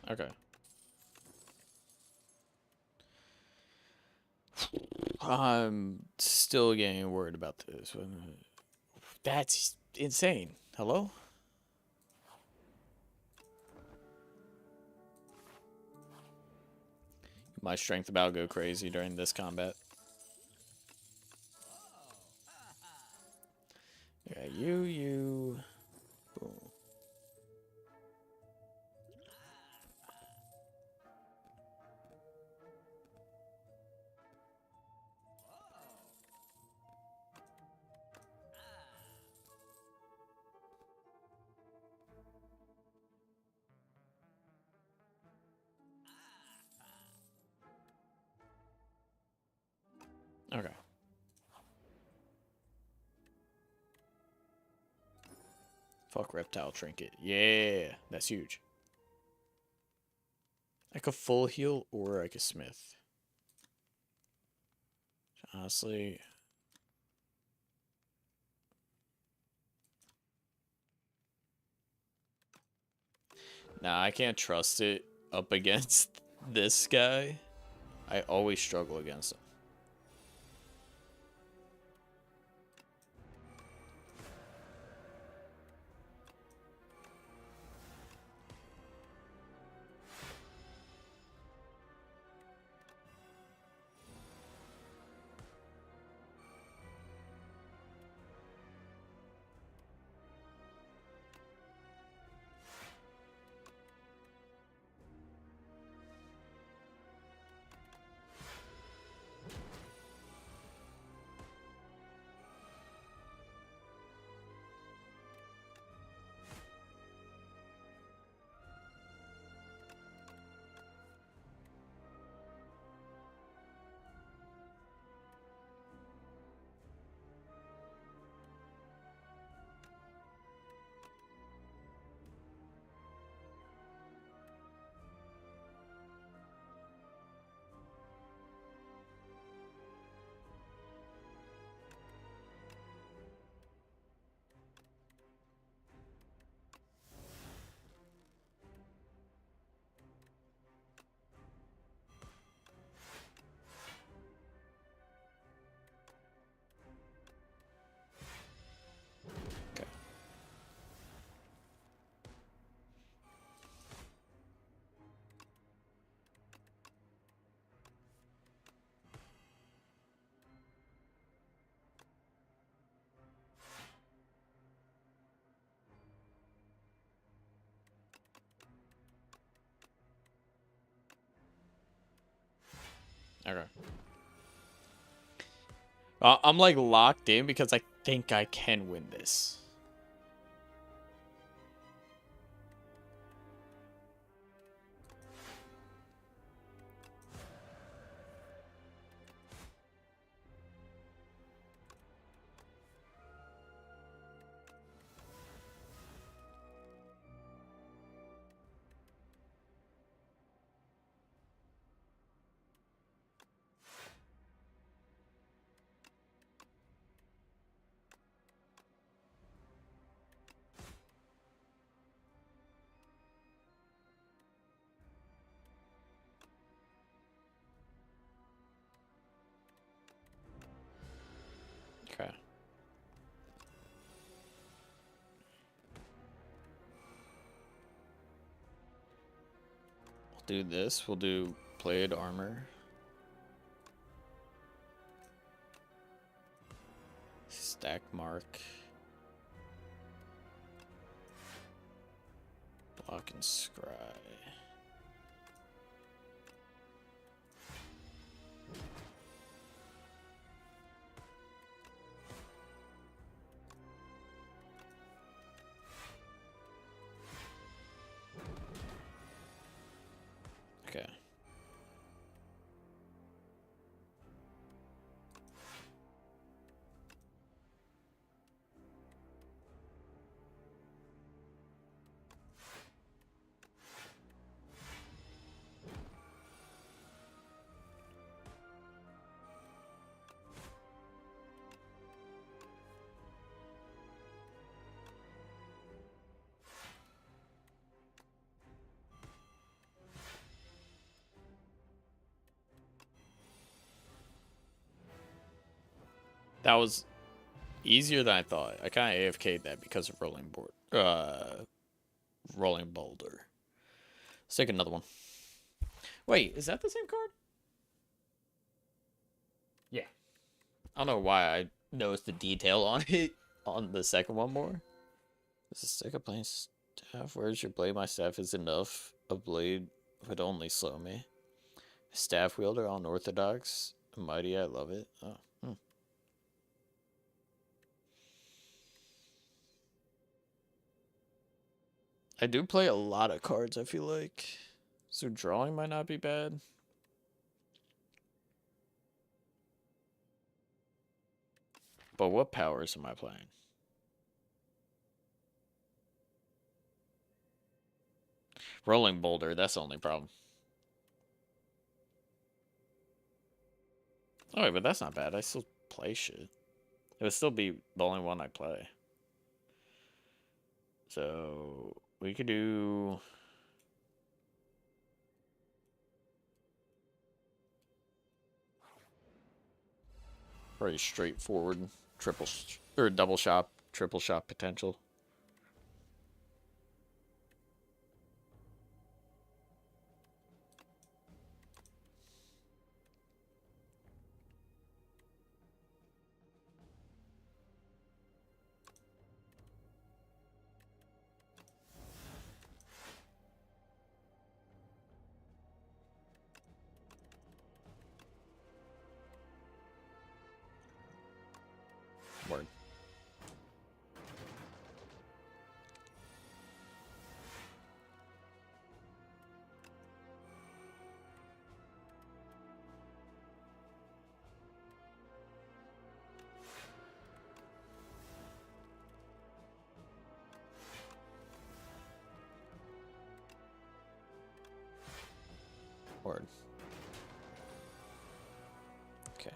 Okay. I'm still getting worried about this. That's insane. Hello? My strength about to go crazy during this combat. Yeah, you. Boom. Okay. Fuck reptile trinket. Yeah, that's huge. I could full heal or I could smith. Honestly. Nah, I can't trust it up against this guy. I always struggle against him. Okay. Okay. I'm like locked in because I think I can win this. Okay. We'll do this. We'll do plated armor. Stack mark. Block and scry. Okay. That was easier than I thought. I kind of AFK'd that because of rolling boulder. Let's take another one. Wait, is that the same card? Yeah. I don't know why I noticed the detail on it on the second one more. This is sick of playing staff. Where's your blade? My staff is enough. A blade would only slow me. Staff wielder, unorthodox. Mighty, I love it. Oh. I do play a lot of cards, I feel like. So drawing might not be bad. But what powers am I playing? Rolling boulder, that's the only problem. Oh, wait, but that's not bad. I still play shit. It would still be the only one I play. So we could do... Pretty straightforward or double shot, triple shot potential. Word. Word. Okay.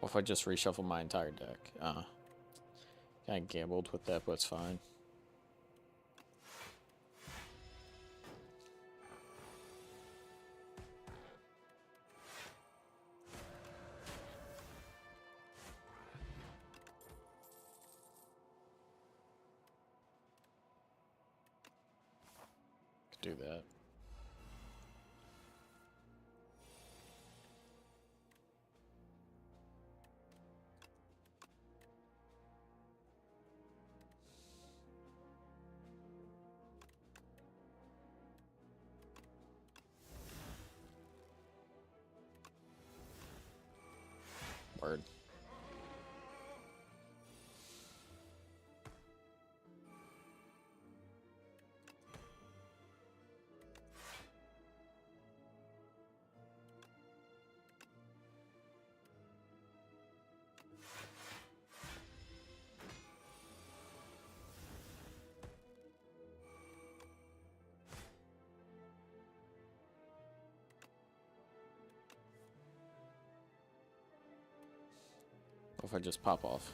What if I just reshuffle my entire deck? Kind of gambled with that, but it's fine. Could do that. Word. What if I just pop off?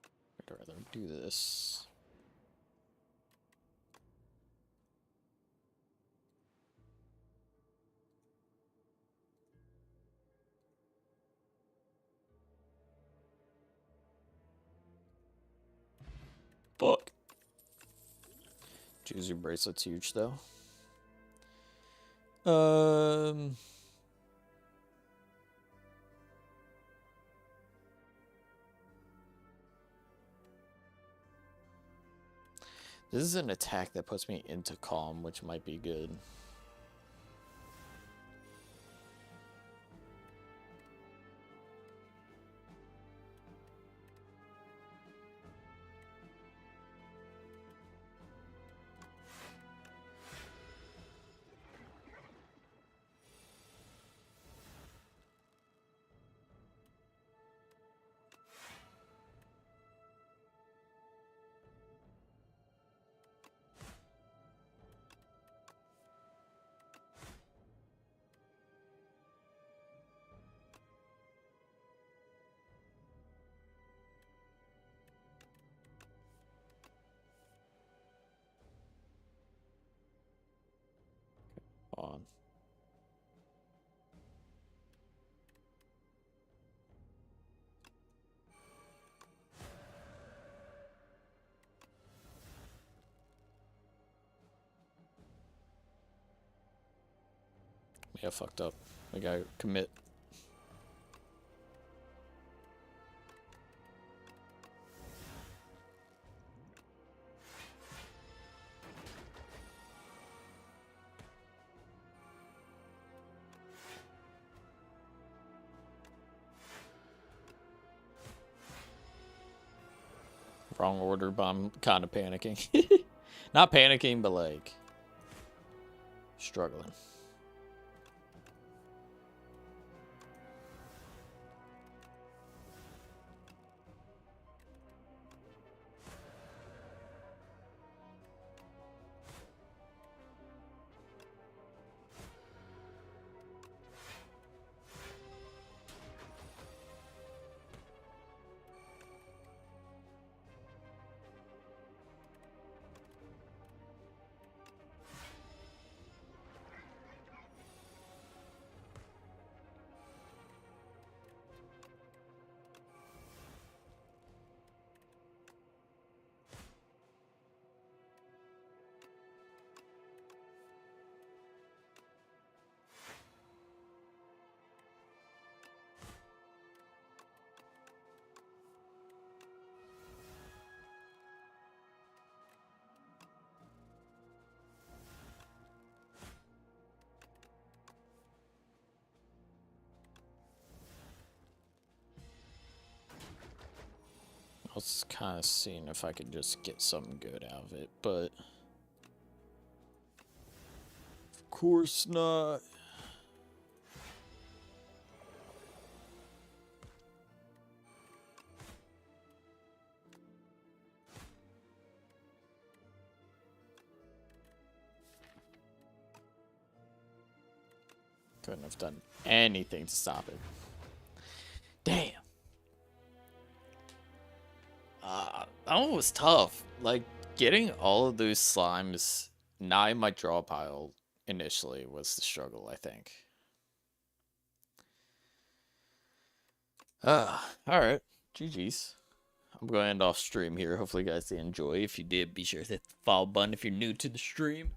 I'd rather do this. Fuck. Choose your bracelet's huge though. This is an attack that puts me into calm, which might be good. Yeah, fucked up. We gotta commit. Wrong order, but I'm kind of panicking. Not panicking, but like struggling. I was kind of seeing if I could just get something good out of it, but of course not. Couldn't have done anything to stop it. Damn. That one was tough. Like, getting all of those slimes not in my draw pile initially was the struggle, I think. Alright. GG's. I'm going to end off stream here. Hopefully you guys did enjoy. If you did, be sure to hit the follow button if you're new to the stream.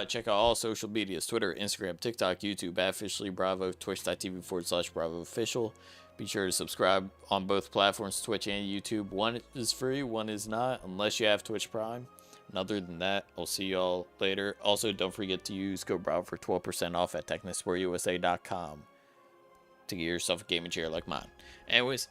Check out all social medias, Twitter, Instagram, TikTok, YouTube, @officially Bravo, twitch.tv/Bravo official. Be sure to subscribe on both platforms, Twitch and YouTube. One is free, one is not, unless you have Twitch Prime. And other than that, I'll see y'all later. Also, don't forget to use code Bravo for 12% off at technosportusa.com to get yourself a gaming chair like mine. Anyways,